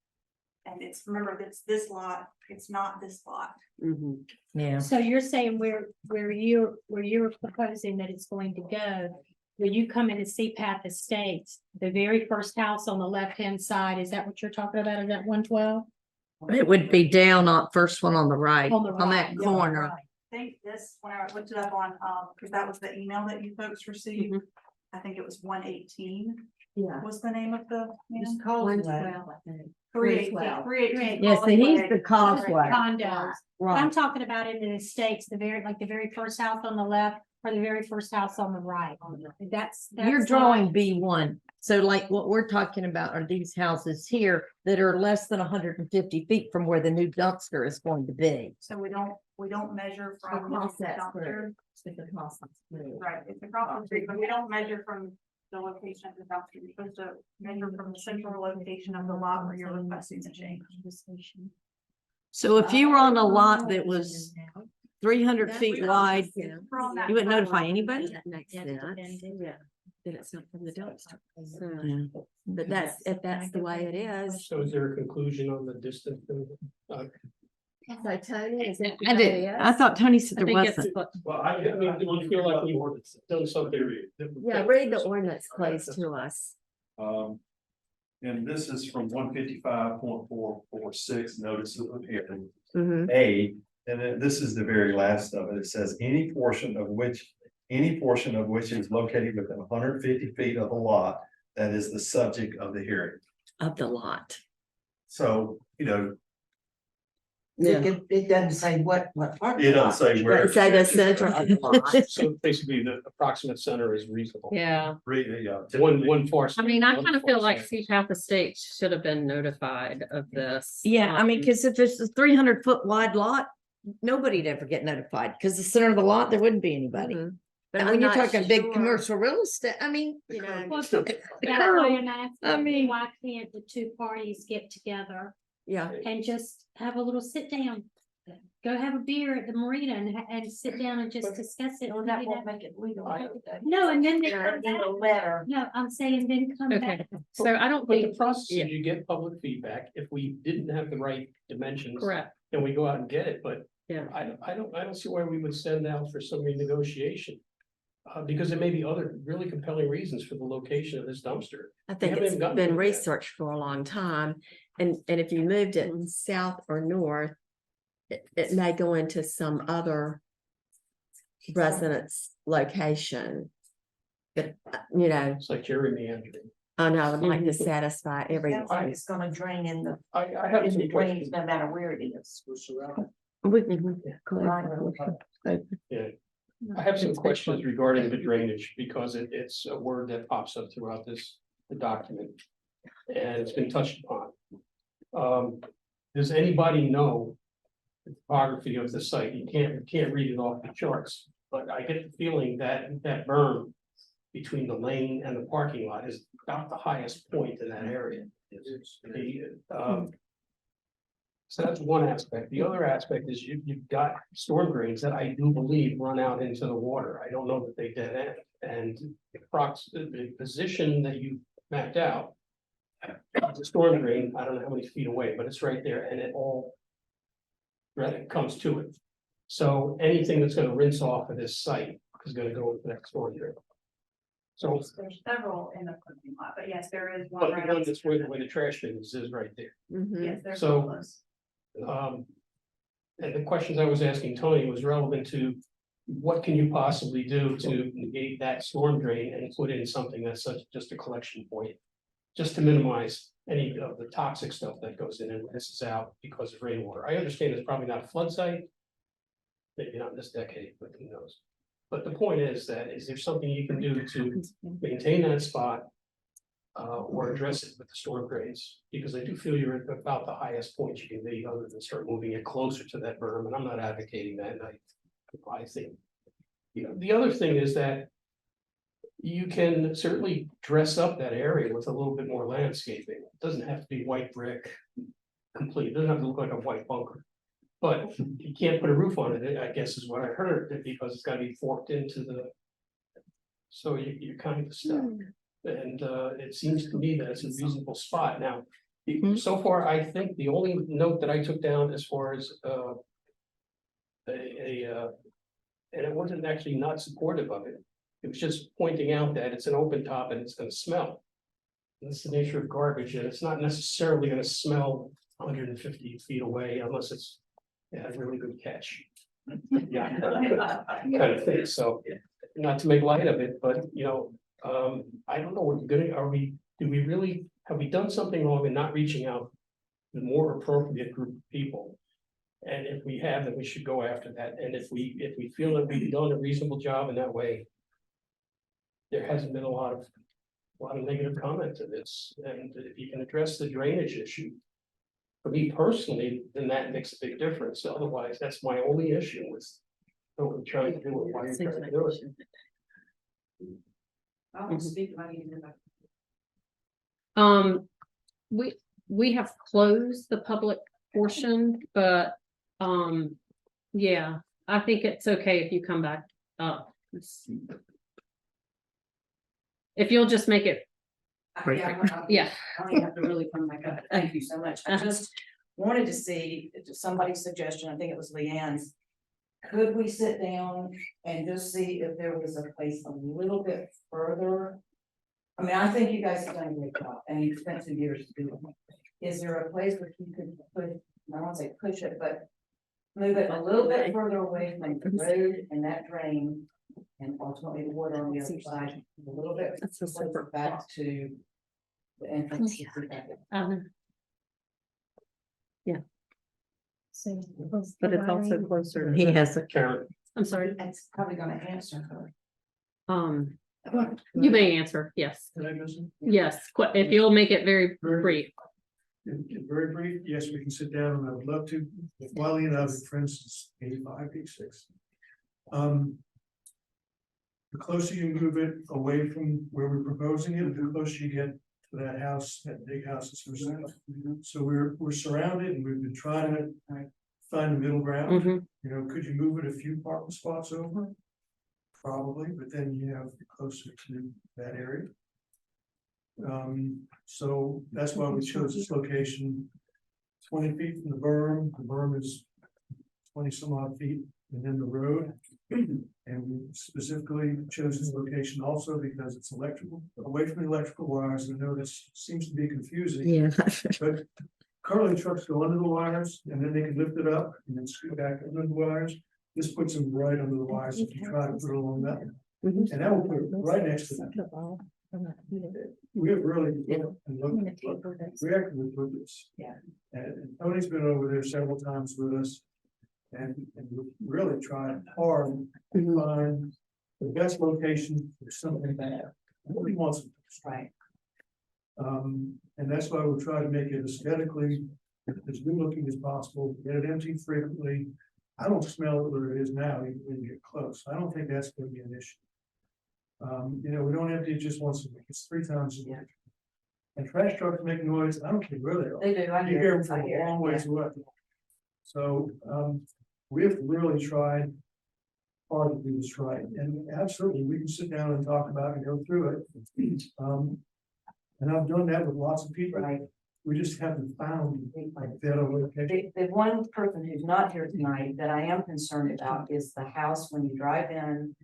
And remember, it's this lot, it's not this lot. Mhm. Yeah. So you're saying where you're proposing that it's going to go, when you come into CPAP Estates, the very first house on the left-hand side, is that what you're talking about? Is that 112? It would be down on first one on the right, On the on that right, corner. I think this, when I looked it up on, because that was the email that you folks received. I think it was 118 Yeah. was the name of the. It's One Causeway. twelve, I think. 318. Yeah, so he's the causeway. Condos. I'm Right. talking about in the estates, the very first house on the left or the very first house on the right. That's. You're not- drawing B1. So like what we're talking about are these houses here that are less than 150 feet from where the new dumpster is going to be. So we don't measure from. Across the that dumpster. square. It's across that square. Right, it's across the street, but we don't measure from the location of the dumpster. You're supposed to measure from the central location of the lot where you're requesting the change. So if you were on a lot that was 300 feet wide, Yeah. We're on that you wouldn't side. notify anybody? That makes sense. Yeah. Then it's not from the dumpster. So, Yeah. but that's, if that's the way it is. So is there a conclusion on the distance? So Tony, is it? I did, I thought Tony said I there think it's, wasn't. what- Well, I mean, do you feel like we've done something? Yeah, read the ordinance, please, to us. And this is from 155.446 notice of hearing. Mhm. A, and then this is the very last of it. It says any portion of which is located within 150 feet of the lot that is the subject of the hearing. Of the lot. So, you know, It doesn't say what part. it doesn't say where. Say the center of the lot. So basically, the approximate center is reasonable. yeah, Yeah. One far. I mean, I one kind of far feel like side. CPAP Estates should have been notified of this. Yeah, I mean, because if it's a 300-foot wide lot, nobody'd ever get notified because the center of the lot, there wouldn't be anybody. Mhm. But And I'm when you're not talking big sure, commercial real estate, I mean, You know, Well, the that's why I'm asking, I mean- why can't the two parties get together yeah, and just have a little sit down? Go have a beer at the marina and sit down and just discuss it. Well, that won't make it legal. No, and then they There come need back. a letter. No, I'm saying then come Okay, back. so I don't But the think, process yeah. is you get public feedback. If we didn't have the right dimensions. correct, Then we go out and get it, but yeah. I don't see why we would send out for some renegotiation. Because there may be other really compelling reasons for the location of this dumpster. I think haven't it's even gotten been to that. researched for a long time. and if you moved it south or north, it may go into some other residence location. But, you know, It's like gerrymandering. I know, I would like to satisfy everyone. It's gonna drain in the, I have in some the questions. drains, no matter where it is. Yeah. I have some questions regarding the drainage because it's a word that pops up throughout the document. And it's been touched upon. Does anybody know the topography of the site? You can't read it off the charts, but I get the feeling that that berm between the lane and the parking lot is about the highest point in that area. So that's one aspect. The other aspect is you've got storm drains that I do believe run out into the water. I don't know that they dead end. And the position that you mapped out, the storm drain, I don't know how many feet away, but it's right there and it all comes to it. So anything that's gonna rinse off of this site is gonna go into that storm drain. So, There's several in the parking lot, but yes, there is but one the right one on. that's where the trash bin is right there. Yes, they're So- so close. And the questions I was asking Tony was relevant to what can you possibly do to negate that storm drain and put in something that's just a collection point? Just to minimize any of the toxic stuff that goes in and rinses out because of rainwater. I understand it's probably not a flood site. Maybe not in this decade, but who knows? But the point is there something you can do to maintain that spot? Or address it with the storm drains, because I do feel you're at about the highest point you can be, other than start moving it closer to that berm, and I'm not advocating that, and I think. The other thing is that you can certainly dress up that area with a little bit more landscaping. It doesn't have to be white brick complete, it doesn't have to look like a white bunker. But you can't put a roof on it, I guess is what I heard, because it's gotta be forked into the. So you're kind of stuck. And it seems to me that it's a reasonable spot now. So far, I think the only note that I took down as far as and it wasn't actually not supportive of it. It was just pointing out that it's an open top and it's gonna smell. That's the nature of garbage, and it's not necessarily gonna smell 150 feet away unless it's a really good catch. Yeah, kind of thing, so not to make light of it, but I don't know, have we done something wrong in not reaching out to the more appropriate group of people? And if we have, then we should go after that, and if we feel that we've done a reasonable job in that way. There hasn't been a lot of negative comment to this, and if you can address the drainage issue. For me personally, then that makes a big difference, otherwise, that's my only issue with what we're trying to do it, why you're trying to do it. I won't speak about it. We have closed the public portion, but, yeah, I think it's okay if you come back up. If you'll just make it, yeah. I don't have to really come back up. Thank you so much. I just wanted to see, somebody's suggestion, I think it was Leanne's. Could we sit down and just see if there was a place a little bit further? I mean, I think you guys have done a great job and you've spent 2 years to do it. Is there a place where you could put, I don't want to say push it, but move it a little bit further away from the road and that drain? And ultimately the water on the other side, a little bit closer back to the entrance. Yeah, So. but it's also closer. He has a Karen, I'm sorry, That's probably gonna answer her. you may answer, yes, Did I miss it? yes, if you'll make it very brief. Very brief, yes, we can sit down and I would love to, if Wiley and I, for instance, 85, 86. The closer you move it away from where we're proposing it, the closer you get to that house, that big house that's for sale. So we're surrounded and we've been trying to find the middle ground. Mhm. Could you move it a few parking spots over? Probably, but then you have closer to that area. So that's why we chose this location. 20 feet from the berm is 20 some odd feet within the road. And we specifically chose this location also because it's electrical, away from the electrical wires. I know this seems to be confusing. Yeah. But curling trucks go under the wires and then they can lift it up and then scoot back under the wires. This puts them right under the wires if you try to put it along that. And that will put it right next to them. We have really reacted with this. Yeah. And Tony's been over there several times with us. And we've really tried hard to find the best location for something bad. Nobody wants it. Right. And that's why we try to make it aesthetically as good looking as possible, get it empty frequently. I don't smell it where it is now, even when you get close. I don't think that's gonna be an issue. You know, we don't empty it just once a week, it's 3 times a week. And trash trucks make noise, I don't think where they are. They do, I You hear hear them it, I from hear a it, long ways away. So, we have to really try hard to do this right, and absolutely, we can sit down and talk about it and go through it. And I've done that with lots of people. Right. We just haven't found a better location. The one person who's not here tonight that I am concerned about is the house when you drive in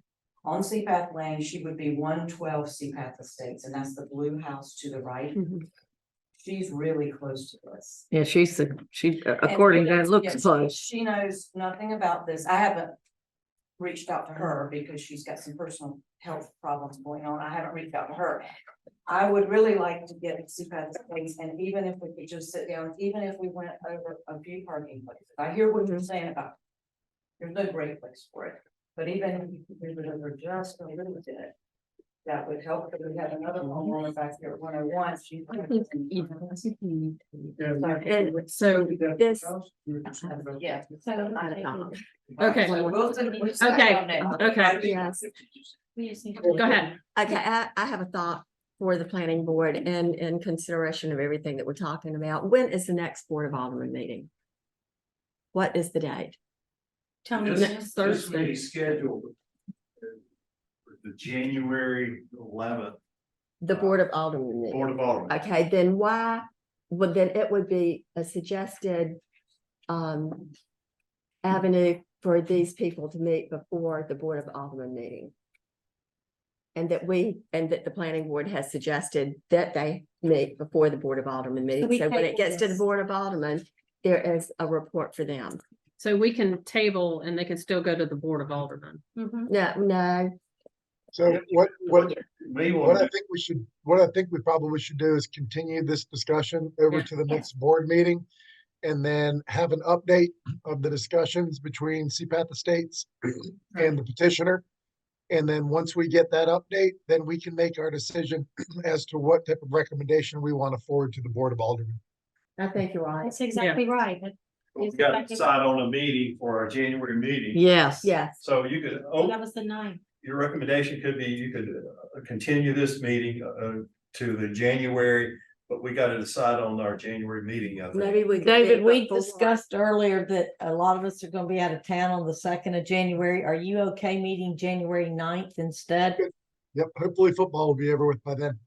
on Seapath Lane, she would be 112 Seapath Estates, and that's the blue house to the right. She's really close to us. Yeah, according to, it looks Yes, close. She knows nothing about this. I haven't reached out to her because she's got some personal health problems going on. I haven't reached out to her. I would really like to get Seapath Estates, and even if we could just sit down, even if we went over a few parking places. I hear what you're saying about, there's no great place for it, but even if you could move it over just a little bit, that would help, because we have another homeowner back here at 101. She's. And so this, Yeah. Okay. Okay. yes, Go ahead. okay, I have a thought for the planning board and in consideration of everything that we're talking about. When is the next Board of Alderman meeting? What is the date? Tony, Next Thursday. This scheduled for the January 11th The Board of Alderman meeting. Board of Aldermen. Okay, then why, well, then it would be a suggested avenue for these people to meet before the Board of Alderman meeting. And that the planning board has suggested that they meet before the Board of Alderman meeting. we So when it table gets to the this. Board of Alderman, there is a report for them. So we can table and they can still go to the Board of Aldermen. No, So what May what want I to, think what I think we probably should do is continue this discussion over to the next board meeting. And then have an update of the discussions between Seapath Estates and the petitioner. And then once we get that update, then we can make our decision as to what type of recommendation we want to forward to the Board of Aldermen. I think you're right. That's exactly right. we got to decide on a meeting for our January meeting. Yes. Yes, So you could, That was the 9th. your recommendation could be, you could continue this meeting to the January, but we got to decide on our January meeting. I think. maybe we. could David, meet we before. discussed earlier that a lot of us are gonna be out of town on the 2nd of January. Are you okay meeting January 9th instead? Yep, hopefully football will be over with by then.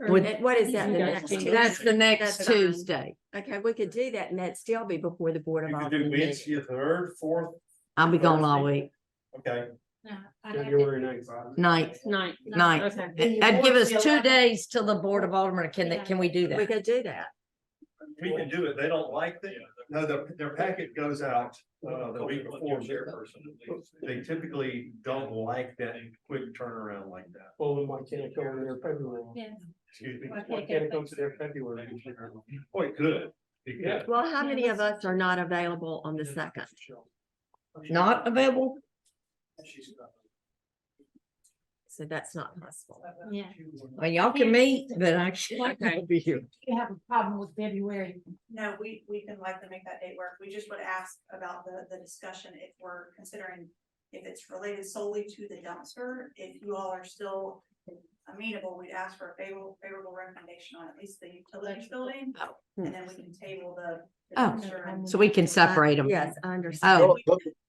Would- And what is that? the You next guys- Tuesday? That's the next That's fine. Tuesday. Okay, we could do that and that'd still be before the Board of You could do Alderman meeting. Wednesday, 3rd, 4th, I'll be gone all week. okay. No, I'd have to- January 9th. 9th. Ninth. Okay. That'd give us 2 days till the Board of Aldermen. Can we do We that? could do that. We can do it. They don't like that. No, their packet goes out the week before. They typically don't like that quick turnaround like that. Well, then why can't it go in their February? Yeah. Excuse me. Why Why can't it go to their February? Oh, it could. It could. Well, how many of us are not available on the 2nd? Not available? So that's not possible. Yeah. Well, y'all can meet, but I can't Okay. be here. You have a problem with February. No, we can likely make that date work. We just would ask about the discussion if we're considering, if it's related solely to the dumpster, if you all are still amenable, we'd ask for a favorable recommendation on at least the utilities building. And then we can table the Oh, dumpster and So we can separate them. Yes, I understand. Oh,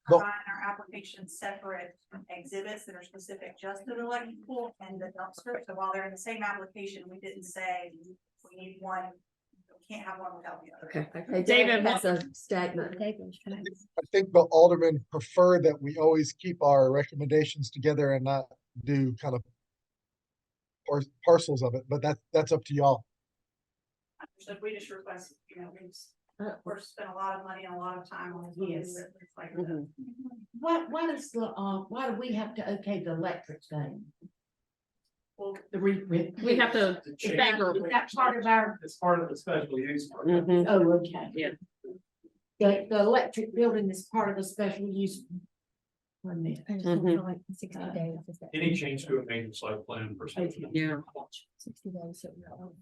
provide in our application separate exhibits that are specific just to the electric pool and the dumpster. So while they're in the same application, we didn't say we need one, we can't have one without the other. Okay, David, David has a statement. I think the aldermen prefer that we always keep our recommendations together and not do kind of parcels of it, but that's up to y'all. So we just request, of course, spent a lot of money and a lot of time on this. It's like the- What is the, why do we have to okay the electric thing? well, We have to. Is that part of our, It's part of the special use. Mhm. oh, okay. Yeah. The electric building is part of the special use. Permit. Mhm. 60 days. is that- Any change to a maintenance site plan for something. Yeah. 60 days, so no.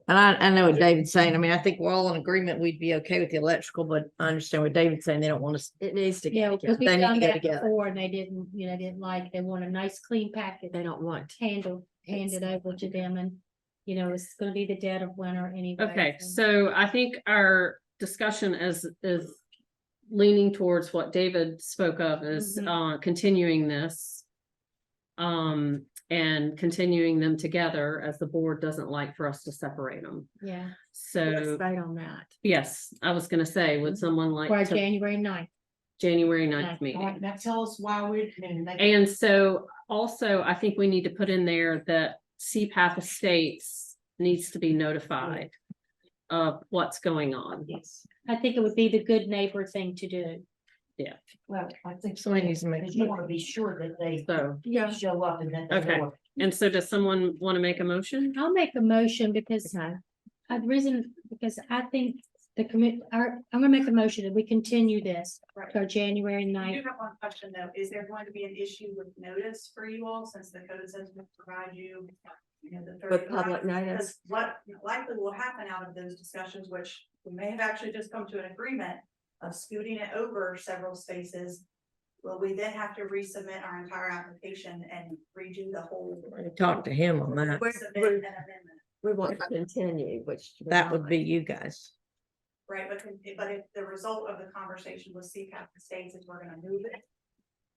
And I know what David's saying. I mean, I think we're all in agreement, we'd be okay with the electrical, but I understand what David's saying. They don't want us. It needs to Yeah, get because together. we've They need done to go that together. before and they didn't, didn't like, they want a nice clean package. They don't want. Handed over to them and, it's gonna be the dead of winter anyway. Okay, so I think our discussion is leaning towards what David spoke of is continuing this. And continuing them together as the board doesn't like for us to separate them. Yeah, So, Let's vote on that. yes, I was gonna say, would someone for like to, January 9th. January 9th All meeting? Alright, now tell us why we're. And so also, I think we need to put in there that CPAP Estates needs to be notified of what's going on. Yes, I think it would be the good neighbor thing to do. well, I think. Somebody needs to make- Because you wanna be sure that they So, show up and that. Okay. and so does someone want to make a motion? I'll make a motion because Okay. the reason, because I think the I'm gonna make a motion that we continue this Right. to January I 9th. do have one question though. Is there going to be an issue with notice for you all since the code says we provide you? The With 35? public notice. Because what likely will happen out of those discussions, which we may have actually just come to an agreement of scooting it over several spaces. Will we then have to resubmit our entire application and redo the whole? Talk to him on that. Submit an amendment, We want to continue, which. That would be you guys. right? But if the result of the conversation with CPAP Estates is we're gonna move it,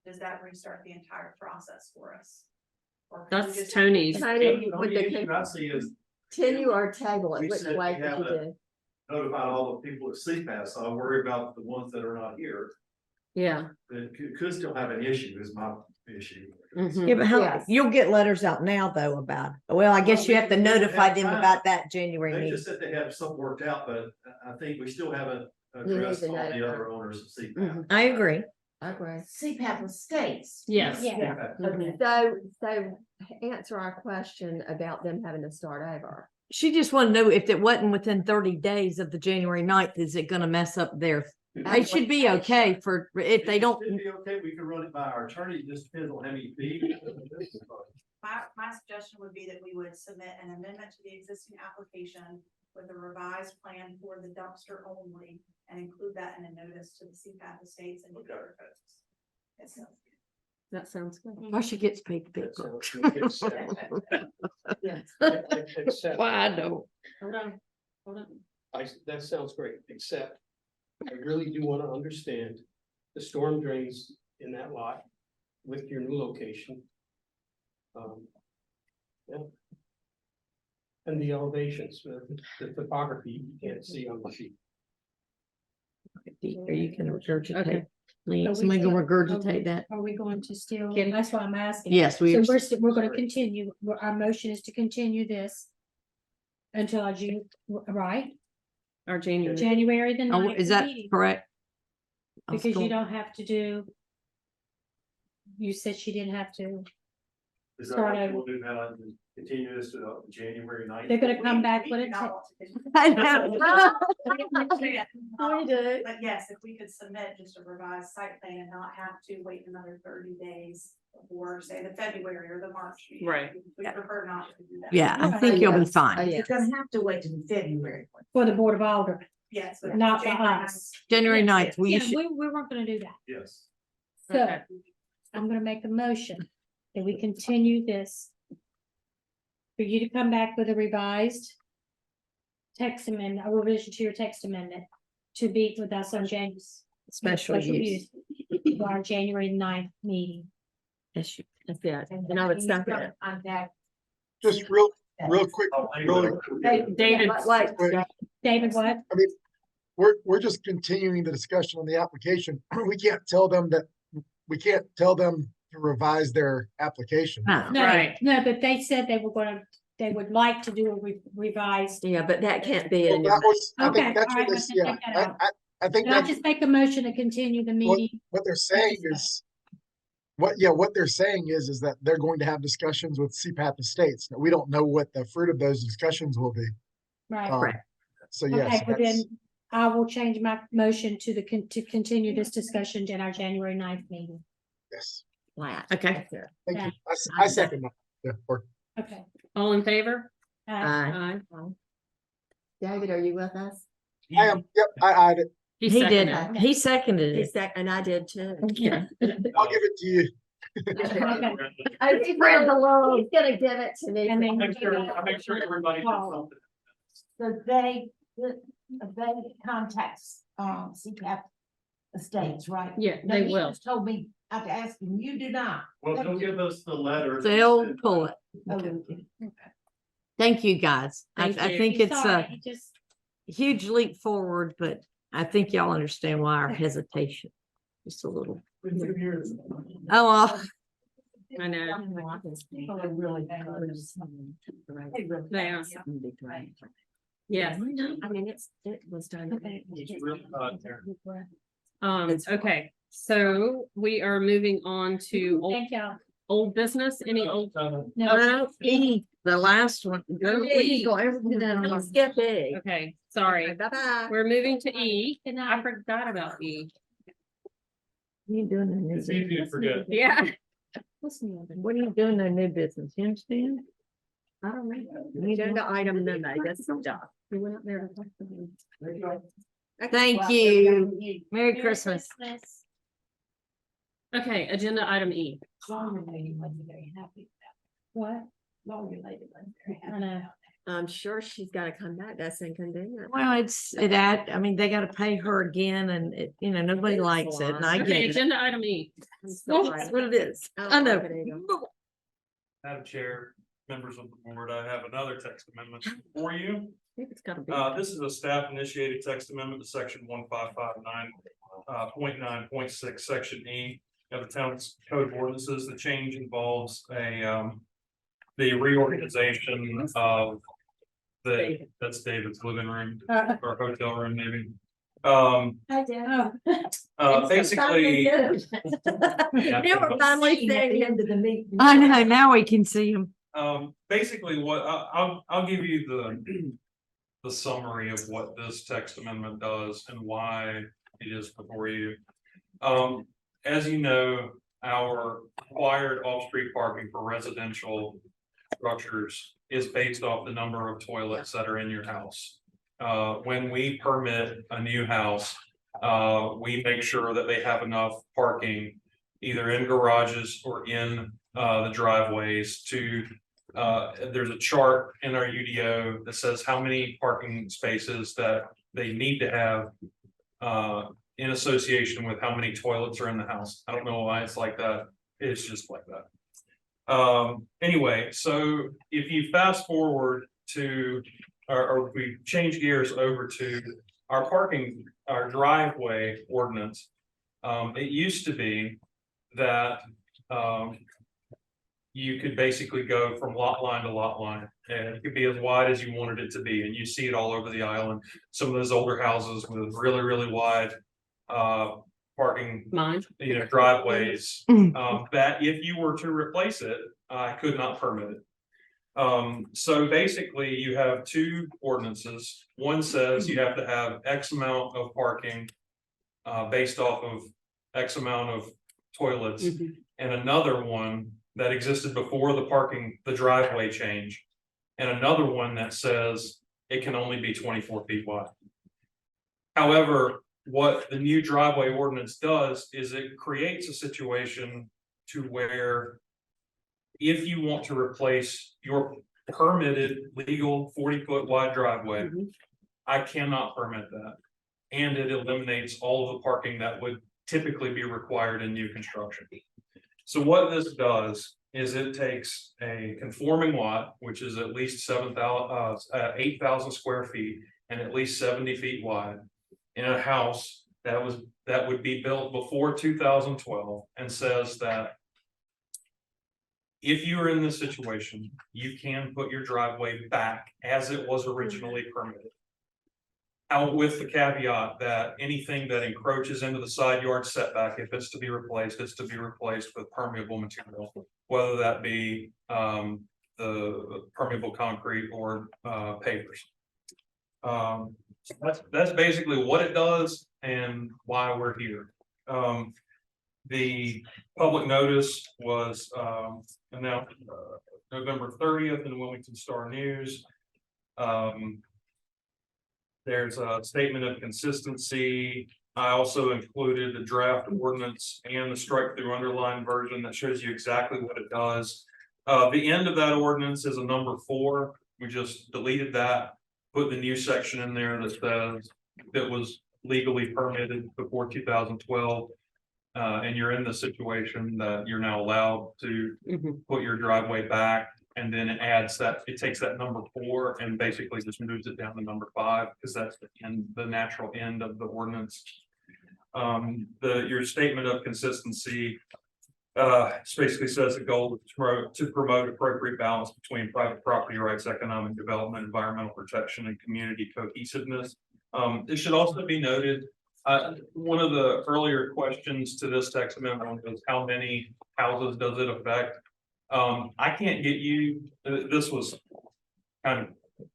does that restart the entire process for us? Or can we That's just- Tony's. Tony, The would only the issue I see is continue or table it? We Which said way we would have you a- do? notify all the people at CPAS, so I worry about the ones that are not here, Yeah. that could still have an issue is my issue. Mhm. Yeah, but how, Yes. you'll get letters out now though about, well, I guess you have to Well, we notify have them time. about that January They meeting. just said they have something worked out, but I think we still haven't need addressed to all the notify. other owners of CPAP. Mhm. I agree. I agree. CPAP Estates. Yes. Yeah. Okay. So answer our question about them having to start over. She just wanted to know if it wasn't within 30 days of the January 9th, is it gonna mess up their, they should be okay for, if they don't. It should be okay, we can run it by our attorney, it just depends on how many feet. My suggestion would be that we would submit an amendment to the existing application with a revised plan for the dumpster only and include that in a notice to the CPAP Estates and the other folks. That sounds good. That sounds good. Why she gets paid big That bucks. sounds good. Except- Why I don't. Hold on, hold on. that sounds great, except I really do want to understand the storm drains in that lot with your new location. Yeah. And the elevations, the topography you can't see on the sheet. Are you gonna regurgitate? Okay. Lee, Are we somebody gonna still- regurgitate that? Are we going to still, Kitty? that's why I'm asking. Yes, we. So we're gonna continue, our motion is to continue this until our June, right? Our January. January the Oh, 9th is that meeting, correct? I was because you going- don't have to do. You said she didn't have to, Is that Start what over. we'll do now, and continue this to January 9th? they're gonna come back We with do it. not want to do- I know. We do. But yes, if we could submit just a revised site plan and not have to wait another 30 days before, say, the February or the March. meeting, Right. We prefer not to do that. Yeah, I think you'll be fine. Yes. You're gonna have to wait till February. For the Board of Aldermen, Yes. but not for January us. January Yes, 9th, we Yeah, should, we weren't gonna do that. Yes. So Okay. I'm gonna make a motion that we continue this. For you to come back with a revised. Text amendment, a revision to your text amendment. To be with us on James. special use. For our January 9th meeting. Yes, you- That's it. And I would stop it. I'm back. Just real quick, Oh, really, David, Like, David, what? we're just continuing the discussion on the application. We can't tell them to revise their application. No, No, Right. no, but they said they were gonna they would like to do a revised. Yeah, but that can't be Well, in. that was, I Okay, think that's all what right, this, let's yeah, take that out. I think Can I that's just make a motion to continue the meeting? what they're saying is. What they're saying is that they're going to have discussions with CPAP Estates. Now, we don't know what the fruit of those discussions will be. Right. So yes, Okay, well then that's, I will change my motion to to continue this discussion in our January 9th meeting. yes, Flat. Okay. thank you. I second that. Yeah, or Okay. All in favor? Aye. Aye. David, are you with us? I am, yep, I did. He He did, seconded. he seconded He's it. that, and I did too. Yeah. I'll give it to you. Oh, he's gonna give it to me. And then- Make sure everybody gets something. So they contact, CPAP Estates, right? Yeah, Now, they you will. just told me I have to ask them, you do not. Well, they'll give us the letter. They'll pull it. Oh, Thank you, guys. Thank I you. think it's Sorry, a it just, huge leap forward, but I think y'all understand why our hesitation. Just a little. Oh, well, I know. People are really. They are. Yes. I mean, it was done. It's real hot there. Okay, so we are moving on to thank y'all. old business, any old? no, E, the last one. Go E. go everything down. Let's get big. Okay, sorry. Bye-bye. We're moving to E. Good I night. forgot about E. You doing the new It's easy to business? forget. Yeah. What are you doing the new business? You understand? I don't know. Agenda item number, that's some job. We went up there and talked to them. Thank you. Merry Christmas. Okay, agenda item E. Longer lady wasn't very happy. What? Longer lady wasn't very I happy. know. I'm sure she's gotta come back. That's inconvenient. Well, I mean, they gotta pay her again and it, nobody likes it and I get Okay, it. agenda item E. That's what it is. I know. Madam Chair, members of the board, I have another text amendment for you. It's gotta be. This is a staff initiated text amendment to section 1559. 0.9.6, section E of the town's code of ordinances. The change involves the reorganization of that's David's living room or hotel room, maybe. I did. Basically. Now we're finally At the saying, end of the meeting. I know, now we can see them. Basically what I'll give you the summary of what this text amendment does and why it is before you. As you know, our required off-street parking for residential structures is based off the number of toilets that are in your house. When we permit a new house, we make sure that they have enough parking either in garages or in the driveways to there's a chart in our UDO that says how many parking spaces that they need to have in association with how many toilets are in the house. I don't know why it's like that. It's just like that. Anyway, so if you fast forward to, or we change gears over to our driveway ordinance. It used to be that you could basically go from lot line to lot line, and it could be as wide as you wanted it to be, and you see it all over the island. Some of those older houses with really, really wide parking, driveways, that if you were to replace it, I could not permit it. So basically you have two ordinances. One says you have to have X amount of parking based off of X amount of toilets, and another one that existed before the driveway change, and another one that says it can only be 24 feet wide. However, what the new driveway ordinance does is it creates a situation to where if you want to replace your permitted legal 40-foot wide driveway, I cannot permit that. And it eliminates all of the parking that would typically be required in new construction. So what this does is it takes a conforming lot, which is at least 8,000 square feet and at least 70 feet wide, in a house that would be built before 2012, and says that if you are in this situation, you can put your driveway back as it was originally permitted. Out with the caveat that anything that encroaches into the side yard setback, if it's to be replaced, it's to be replaced with permeable material. Whether that be the permeable concrete or pavers. So that's basically what it does and why we're here. The public notice was announced November 30th in the Wilmington Star News. There's a statement of consistency. I also included the draft ordinance and the strike through underline version that shows you exactly what it does. The end of that ordinance is a number 4. We just deleted that, put the new section in there that says that was legally permitted before 2012. And you're in the situation that you're now allowed to put your driveway back, and then it adds that, it takes that number 4 and basically just moves it down to number 5, because that's the natural end of the ordinance. Your statement of consistency basically says the goal is to promote appropriate balance between private property rights, economic development, environmental protection, and community cohesiveness. It should also be noted, one of the earlier questions to this text amendment was how many houses does it affect? I can't get you, this was kind of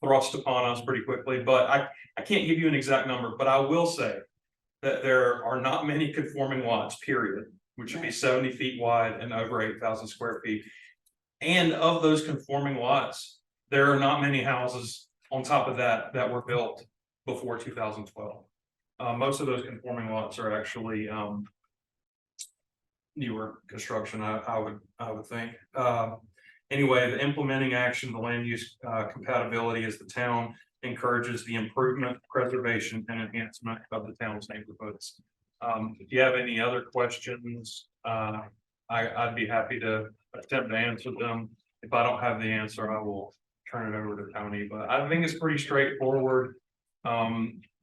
thrust upon us pretty quickly, but I can't give you an exact number, but I will say that there are not many conforming lots, period, which would be 70 feet wide and over 8,000 square feet. And of those conforming lots, there are not many houses on top of that that were built before 2012. Most of those conforming lots are actually newer construction, I would think. Anyway, the implementing action, the land use compatibility is the town encourages the improvement, preservation, and enhancement of the town's neighborhoods. If you have any other questions, I'd be happy to attempt to answer them. If I don't have the answer, I will turn it over to Tony, but I think it's pretty straightforward.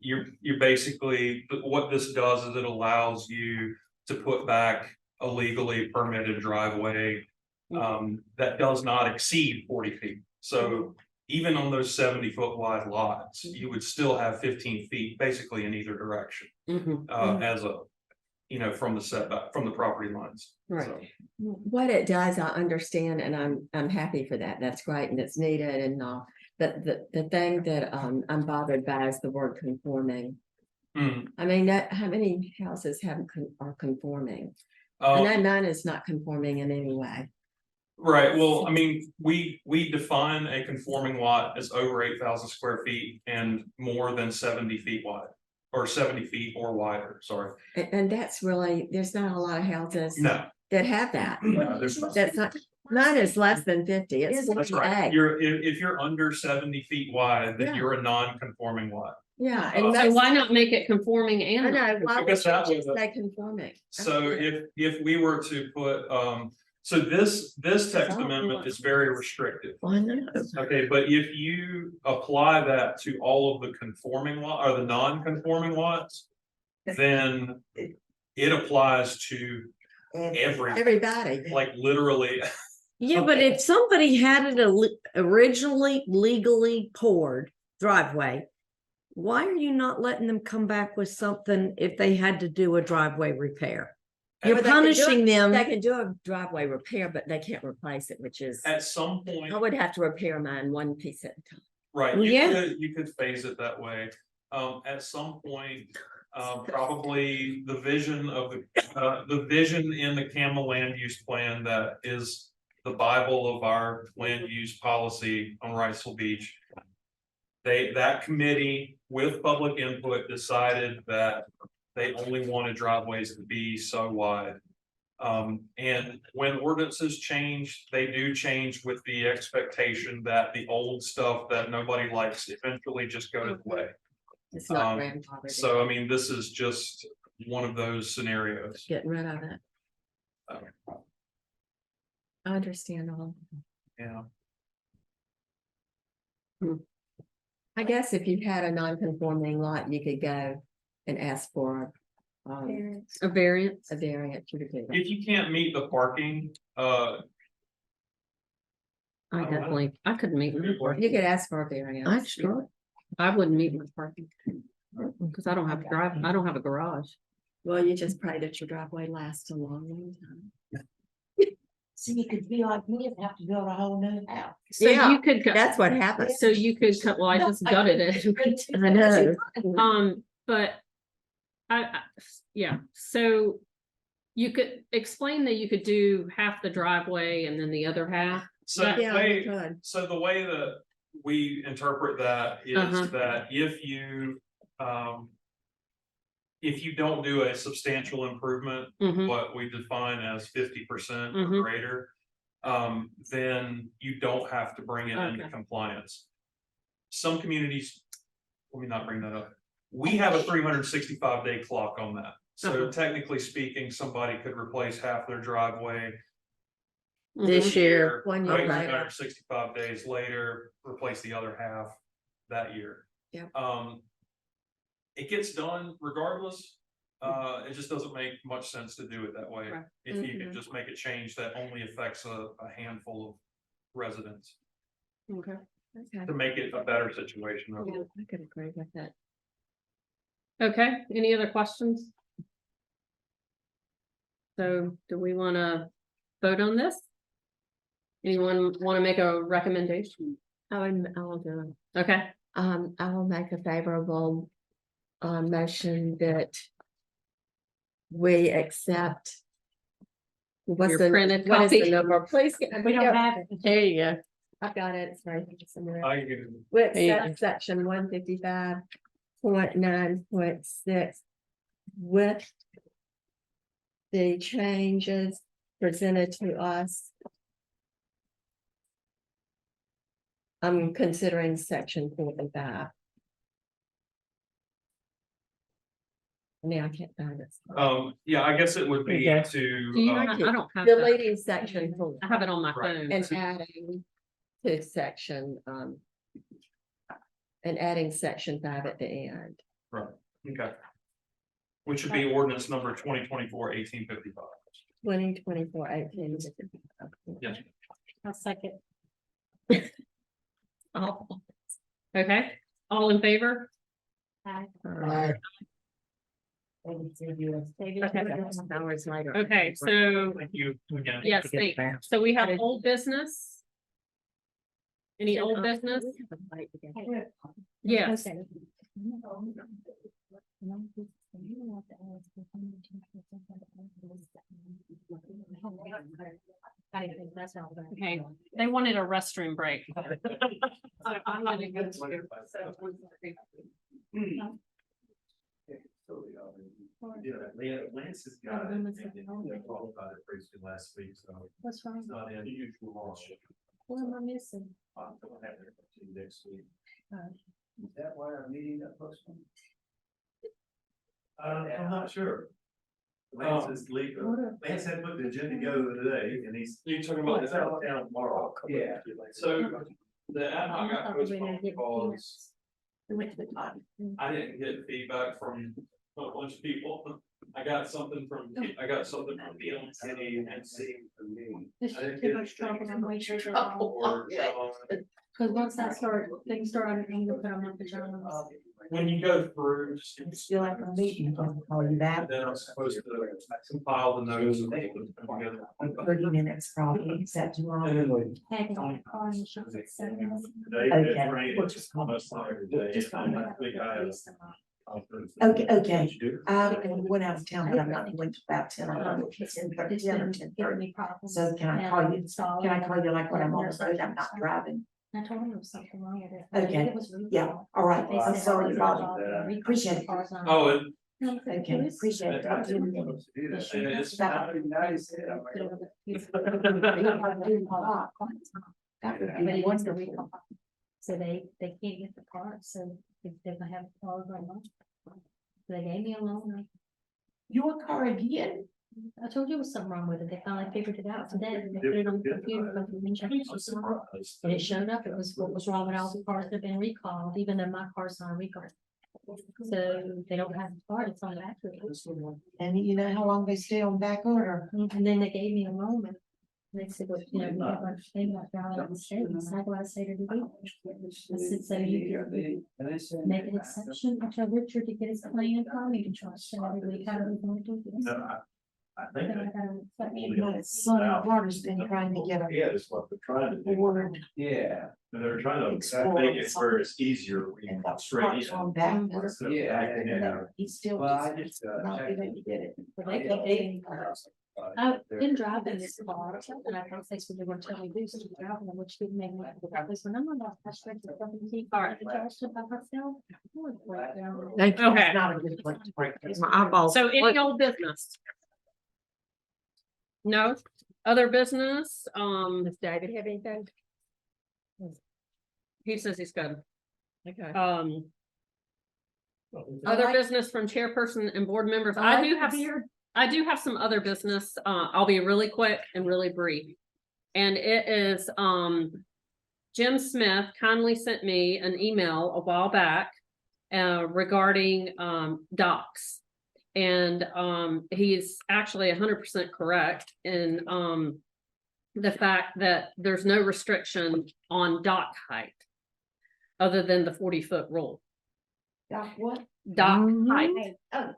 You're basically, what this does is it allows you to put back a legally permitted driveway that does not exceed 40 feet. So even on those 70-foot wide lots, you would still have 15 feet basically in either direction. As a, from the setback, from the property lines. Right. So, What it does, I understand, and I'm happy for that. That's great and it's needed and but the thing that I'm bothered by is the word conforming. I mean, how many houses are conforming? I know mine is not conforming in any way. Right, well, I mean, we define a conforming lot as over 8,000 square feet and more than 70 feet wide. Or 70 feet or wider, sorry. And that's really, there's not a lot of houses No, that have that. no, there's not. That's not, mine is less than 50. It's That's right. 48. If you're under 70 feet wide, then Yeah. you're a non-conforming lot. Yeah, So and So most, why not make it conforming I and? know, why would you Because that just was say conforming? So if we were to put, so this text amendment is very restrictive. I know. Okay, but if you apply that to all of the conforming lot or the non-conforming lots, then it applies to Everybody. like literally. Yeah, but if somebody had it originally legally poured driveway, why are you not letting them come back with something if they had to do a driveway repair? You're Well, they can do punishing it- them. They can do a driveway repair, but they can't replace it, which is, At some point, I would have to repair mine one piece at a time. right, Well, yeah. you could phase it that way. At some point, probably the vision of the vision in the Camel land use plan that is the Bible of our land use policy on Wrightsville Beach. That committee with public input decided that they only wanted driveways to be so wide. And when ordinances change, they do change with the expectation that the old stuff that nobody likes eventually just goes away. It's not grandfathered. So, I mean, this is just one of those scenarios. Getting rid of it. I understand all. Yeah. I guess if you had a non-conforming lot, you could go and ask for A variance? a variance. You could do that. If you can't meet the parking, I definitely, I couldn't meet with parking. You could ask for a variance. I'd struggle. I wouldn't meet with parking. Cause I don't have I don't have a garage. Well, you just pray that your driveway lasts a long, long time. So you could be like me and have to build a whole new house. So Yeah, you could, That's what happens. so you could, well, I just gutted it. I know. But yeah, so you could explain that you could do half the driveway and then the other half. So Yeah. the Yeah, way, we could. so the way that we interpret that Uh-huh. is that if you don't do a substantial improvement, Mhm. what we define as 50% or Mhm. greater, then you don't have to bring it into Okay. compliance. Some communities, let me not bring that up. We have a 365-day clock on that. So Uh-huh. technically speaking, somebody could replace half their driveway This year, One year wait later. 365 days later, replace the other half that year. Yep. It gets done regardless. It just doesn't make much sense to do it that way. Right. If you Mhm. could just make a change that only affects a handful of residents Okay. Okay. to make it a better situation. Yeah, I could agree with that. Okay, any other questions? So do we wanna vote on this? Anyone wanna make a recommendation? I'll do it. Okay, I will make a favorable motion that we accept. What's Your the, printed what is the copy. number? Please. We don't have it. There you go. I've got it. It's right here somewhere. I can, We There you accept section 155.9.6 with the changes presented to us. I'm considering section 45. Now I can't find it. yeah, I guess it would be Okay. to, do you, I don't have that. Deleting section 4 I have it on my Right. phone. and adding to section, and adding section 5 at the end. okay. Which would be ordinance number 2024-1855. 2024-18. Yes. I'll second. Oh, Okay, all in favor? Aye. hours later. Okay, so Thank you again. yes, so we have old business. Any old business? Yes. Okay, they wanted a restroom break. I'm gonna go to- Yeah, Lance has got it. And he talked about it briefly last week, so What's wrong? it's not in usual. What am I missing? I'll have it to you next week. Is that why our meeting got postponed? I'm not sure. Lance is legal. Lance had put the agenda together today and he's. You talking about It's that? out of town tomorrow. Yeah. So the ad hoc got postponed because We went to the top. I didn't get feedback from a bunch of people. I got something from Neil City and C from me. This I didn't is get too much trouble. I'm way sure. Or, Cause once I start, things start, I'm gonna put on my pajamas. when you go through, just Still have a meeting, I'll call you back. then I'm supposed to compile the notes. and put them together. 30 minutes probably, is that too long? Packing my car and shit at 7. Today, it's just almost like today. Just I think I have. Okay, okay. I went out of town, but I'm not, went about 10 or 10 or 10:30. So can I call you, can I call you like when I'm on the road, I'm not driving? I told him there was something wrong with it. Okay. It was Yeah, recall. all right, They I'm said sorry it about was it. recall. Appreciate it. Cars on. Oh, and Okay, appreciate it. Talk to you in a minute. it's That would be nice. That would But be it was the wonderful. recall. So they can't get the parts, so they're gonna have cars on. So they gave me a loan. Your car again? I told you there was something wrong with it. They finally figured it out today. They put it on the computer. And it showed up. It was what was wrong with all the cars that have been recalled, even though my car's not a recall. So they don't have the part, it's on battery. And you know how long they stay on back order? And then they gave me a moment. They said, well, you know, we have our thing like y'all understand, it's like what I say to the people. I said, so you can make an exception, I tell Richard to get his plan, from you can trust him every week, how do we want to do this? I think. Then I gotta let me Yeah. know. Son of Water's been trying to get a Yeah, that's what they're trying to do. word. Yeah. They're trying to Explore make it where it's easier. we can straight Parts in. on back. Instead of Yeah, backing And out. then he's still Well, I just just, not checked able to get it. But I- they can, I've been driving this car, and I thought they said they were telling me this, driving, which didn't make me. Because when I'm on that, I straight to the fucking key. All right. I stood by myself. I would break down. Thank you. Okay. Not a good place to break. My eyeballs. So any What- old business? No, other business, Does David have anything? he says he's good. Okay. Other like- business from chairperson and board members. I I like do to have, hear- I do have some other business. I'll be really quick and really brief. And it is, Jim Smith kindly sent me an email a while back regarding, docks. And, he's actually 100% correct in, the fact that there's no restriction on dock height other than the 40-foot rule. Doc, what? Dock Mhm. height. Oh.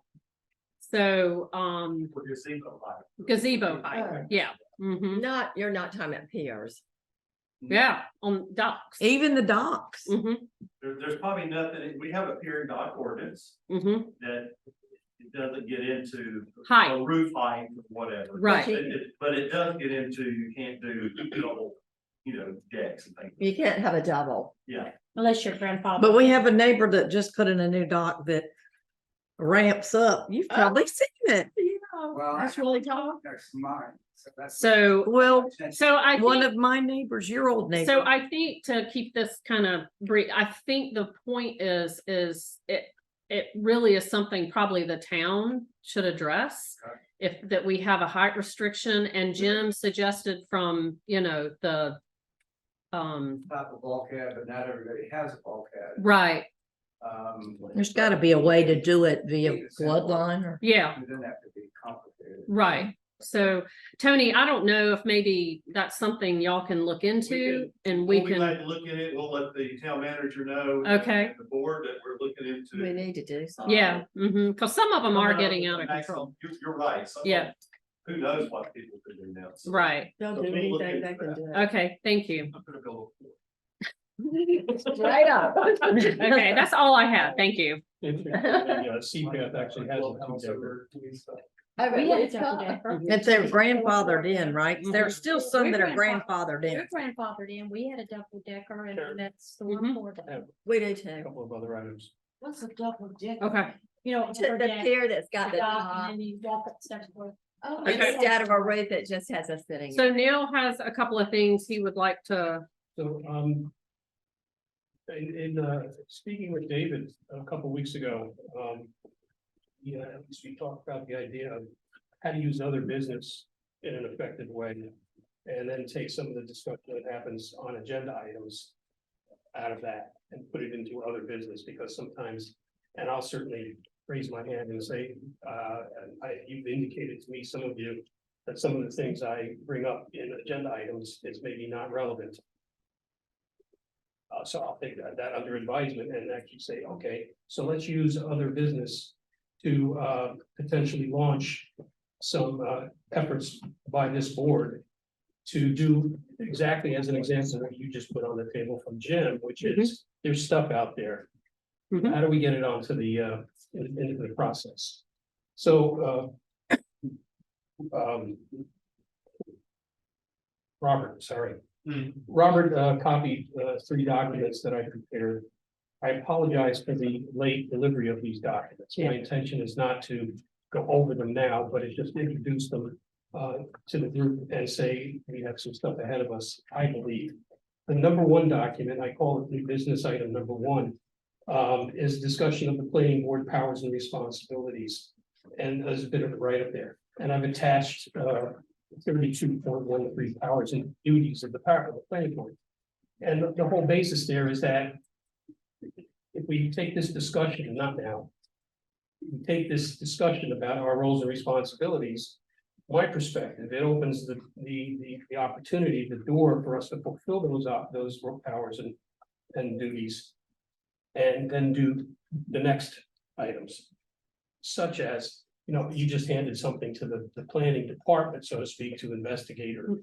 So, We're just seeing a lot. gazebo height, yeah. Mhm. Not, you're not talking about piers. Yeah, on docks. Even the docks. Mhm, There's probably nothing, we have a pier and dock ordinance mhm. that it doesn't get into Height. a roof height or whatever. Right. But it does get into, you can't do double, decks and things. You can't have a double. Yeah. Unless your grandfather. But we have a neighbor that just put in a new dock that ramps up. You've probably seen it. Well, That's really tall. That's mine. So that's. So, Well, so I one think, of my neighbors, your old neighbor. so I think to keep this kind of brief, I think the point is it really is something probably the town should address. If that we have a height restriction, and Jim suggested from, the Type of bulkhead, but not everybody has a bulkhead. right, There's gotta be a way to do it via bloodline or. yeah. It doesn't have to be complicated. Right, so Tony, I don't know if maybe that's something y'all can look into and we We'll be can, glad to look at it. We'll let the town manager know. Okay. and The board that we're looking into. We need to do something. yeah, cause some of them are Coming up getting with out of the control. maximum- You're right. Some of Yeah. them, who knows what people could do now. So Right, They'll So do we'll look anything into they can that. do. okay, thank you. I'm gonna go. Straight up. Okay, that's all I have, thank you. CPAP actually has a two-decker. Oh, We really? have a It's double called- decker. If they're grandfathered in, right? There's still some that are grandfathered We're in. grandfathered in, we had a double decker Sure. and that's the Mhm. one for them. We do A too. couple of other items. What's a double decker? Okay, You know, The for deck, pier that's got the the dock, top. and then you walk up steps for. Oh, Okay. instead of a roof that just has a sitting. so Neil has a couple of things he would like to, So, in speaking with David a couple weeks ago, at least we talked about the idea of how to use other business in an effective way. And then take some of the discussion that happens on agenda items out of that and put it into other business, because sometimes, and I'll certainly raise my hand and say, you've indicated to me, some of you, that some of the things I bring up in agenda items is maybe not relevant. So I'll take that under advisement and actually say, okay, so let's use other business to potentially launch some efforts by this board to do exactly as an example what you just put on the table from Jim, which is there's stuff out there. Mhm. How do we get it onto the into the process? So Robert, sorry. Robert copied 3 documents that I prepared. I apologize for the late delivery of these documents. My intention is not to go over them now, but it's just introduce them to the group and say, we have some stuff ahead of us, I believe. The number 1 document, I call it new business item number 1, is discussion of the planning board powers and responsibilities. And there's a bit of a write-up there. And I've attached 32.13 powers and duties of the planning board. And the whole basis there is that if we take this discussion, not now, we take this discussion about our roles and responsibilities my perspective, it opens the opportunity, the door for us to fulfill those powers and duties. And then do the next items. Such as, you just handed something to the planning department, so to speak, to investigate or.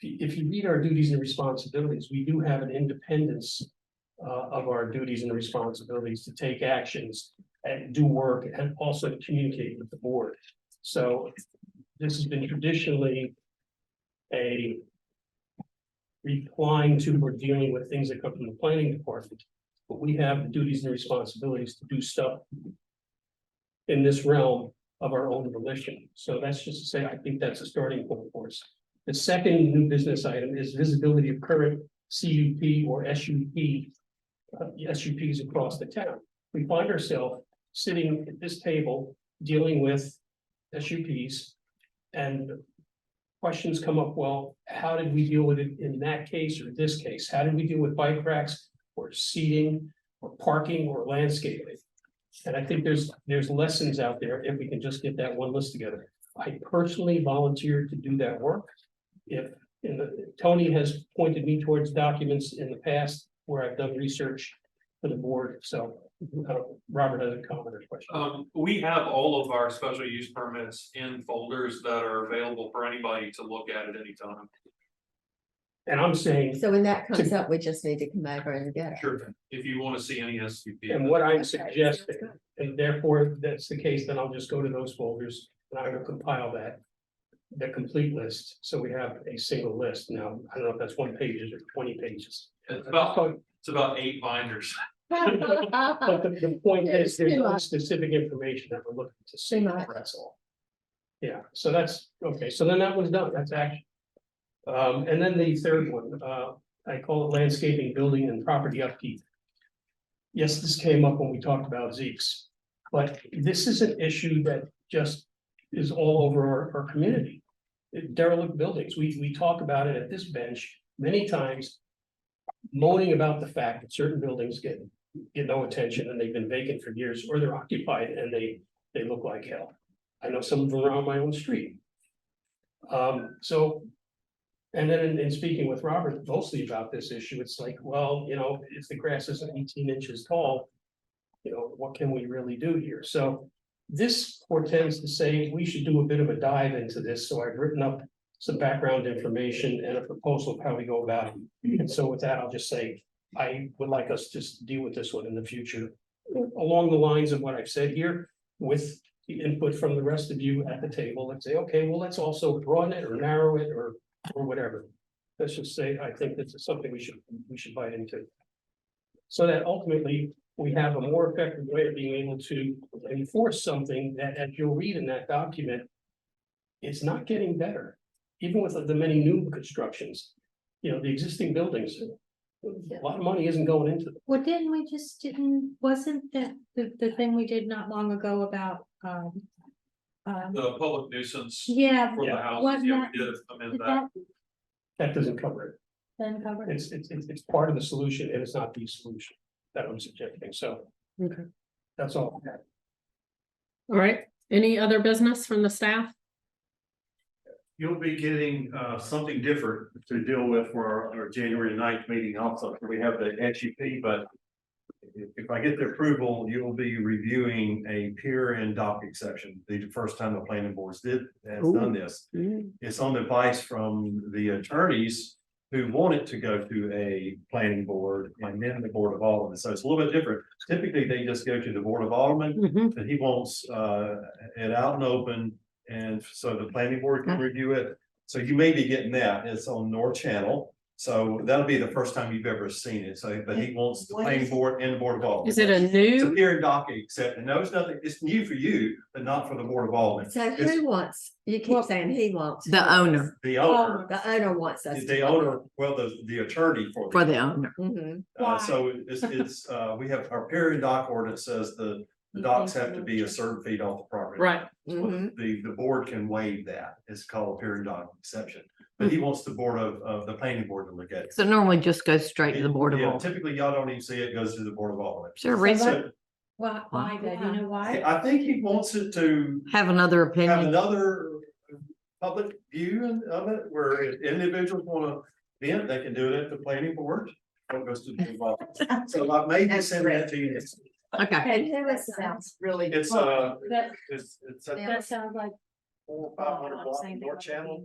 If you read our duties and responsibilities, we do have an independence of our duties and responsibilities to take actions and do work and also to communicate with the board. So this has been traditionally a replying to or dealing with things that come from the planning department. But we have the duties and responsibilities to do stuff in this realm of our own volition. So that's just to say, I think that's a starting point for us. The second new business item is visibility of current CUP or SUPs across the town. We find ourselves sitting at this table dealing with SUPs, and questions come up, well, how did we deal with it in that case or this case? How did we deal with bike racks or seating or parking or landscaping? And I think there's lessons out there if we can just get that one list together. I personally volunteered to do that work. Tony has pointed me towards documents in the past where I've done research for the board, so Robert has a comment or question. We have all of our special use permits in folders that are available for anybody to look at any time. And I'm saying, So when that comes up, we just need to come over and get it. Sure, if you want to see any SUP. and what I'm Okay, suggesting, sounds and therefore that's the case, then I'll just go to those folders and I will compile the complete list, so we have a single list. Now, I don't know if that's 1 page or 20 pages. It's about 8 binders. But the point is, there's no specific information that we're looking to see, that's all. Yeah, so that's, okay, so then that was done, that's action. And then the third one, I call it landscaping, building and property upkeep. Yes, this came up when we talked about Zeke's, but this is an issue that just is all over our community. Derelict buildings, we talk about it at this bench many times, moaning about the fact that certain buildings get no attention and they've been vacant for years, or they're occupied and they look like hell. I know some of them around my own street. And then in speaking with Robert mostly about this issue, it's like, well, if the grass isn't 18 inches tall, what can we really do here? So this portends to say we should do a bit of a dive into this. So I've written up some background information and a proposal of how we go about it. And so with that, I'll just say, I would like us to just deal with this one in the future along the lines of what I've said here, with the input from the rest of you at the table. Let's say, okay, well, let's also broaden it or narrow it or whatever. Let's just say, I think this is something we should bite into. So that ultimately we have a more effective way of being able to enforce something that, as you'll read in that document, it's not getting better. Even with the many new constructions, the existing buildings, a lot of money isn't going into them. Well, wasn't that the thing we did not long ago about, The public nuisance yeah. for the houses, wasn't yeah, that- we did amend did that. That doesn't cover it. Then covered? It's part of the solution and it's not the solution that I'm suggesting. So Okay. that's all. All right, any other business from the staff? You'll be getting something different to deal with for our January 9th meeting also. We have the SUP, but if I get the approval, you'll be reviewing a pier and dock exception. The first time the planning boards has done this. It's on advice from the attorneys who want it to go to a planning board and then the Board of Aldermen. So it's a little bit different. Typically, they just go to the Board of Aldermen, but he wants it out and open. And so the planning board can review it. So you may be getting that. It's on North Channel. So that'll be the first time you've ever seen it. So, but he wants the planning board and the Board of Aldermen. Is it a It's a new? pier and dock except, no, it's nothing, it's new for you, but not for the Board of Aldermen. So It's who wants, you keep saying he wants. The owner. the owner, The owner wants us. the owner, well, the attorney for. For the owner. Mhm. So it's, we have, our pier and dock ordinance says the docks have to be a certain feet off the property. Right, Mhm. The board can waive that. It's called a pier and dock exception. But he wants the board of the planning board to look at it. So it normally just goes straight to the Board of Yeah, Aldermen. typically, y'all don't even see it, goes to the Board of Aldermen. Is there a reason? So, Why, though? Do you know why? I think he wants it to Have another have opinion? another public view of it, where if individuals wanna vent, they can do it at the planning board. What goes to the involved. So I may just send that to you. Okay. Sounds really. It's, That, it's a that sounds like. 400-500 block North Channel.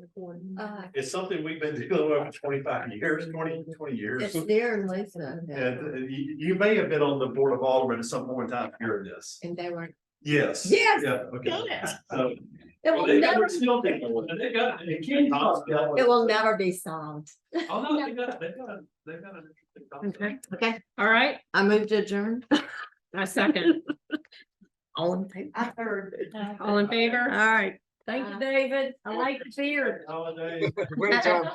Uh, It's something we've been dealing with for 25 years, 20 years. It's there, Lisa, And you may have been on the board of aldermen at some point in time hearing this. and they were. Yes. Yes. Yeah, okay. So, It will They never, got still dealing with it. They got, they can't. it will never be solved. Oh, no, they got an interesting concept. Okay, All right, I moved to adjourn. a second. All in favor? I heard. All in favor? All right. Thank you, David. I like the beard. Holiday. Winter time.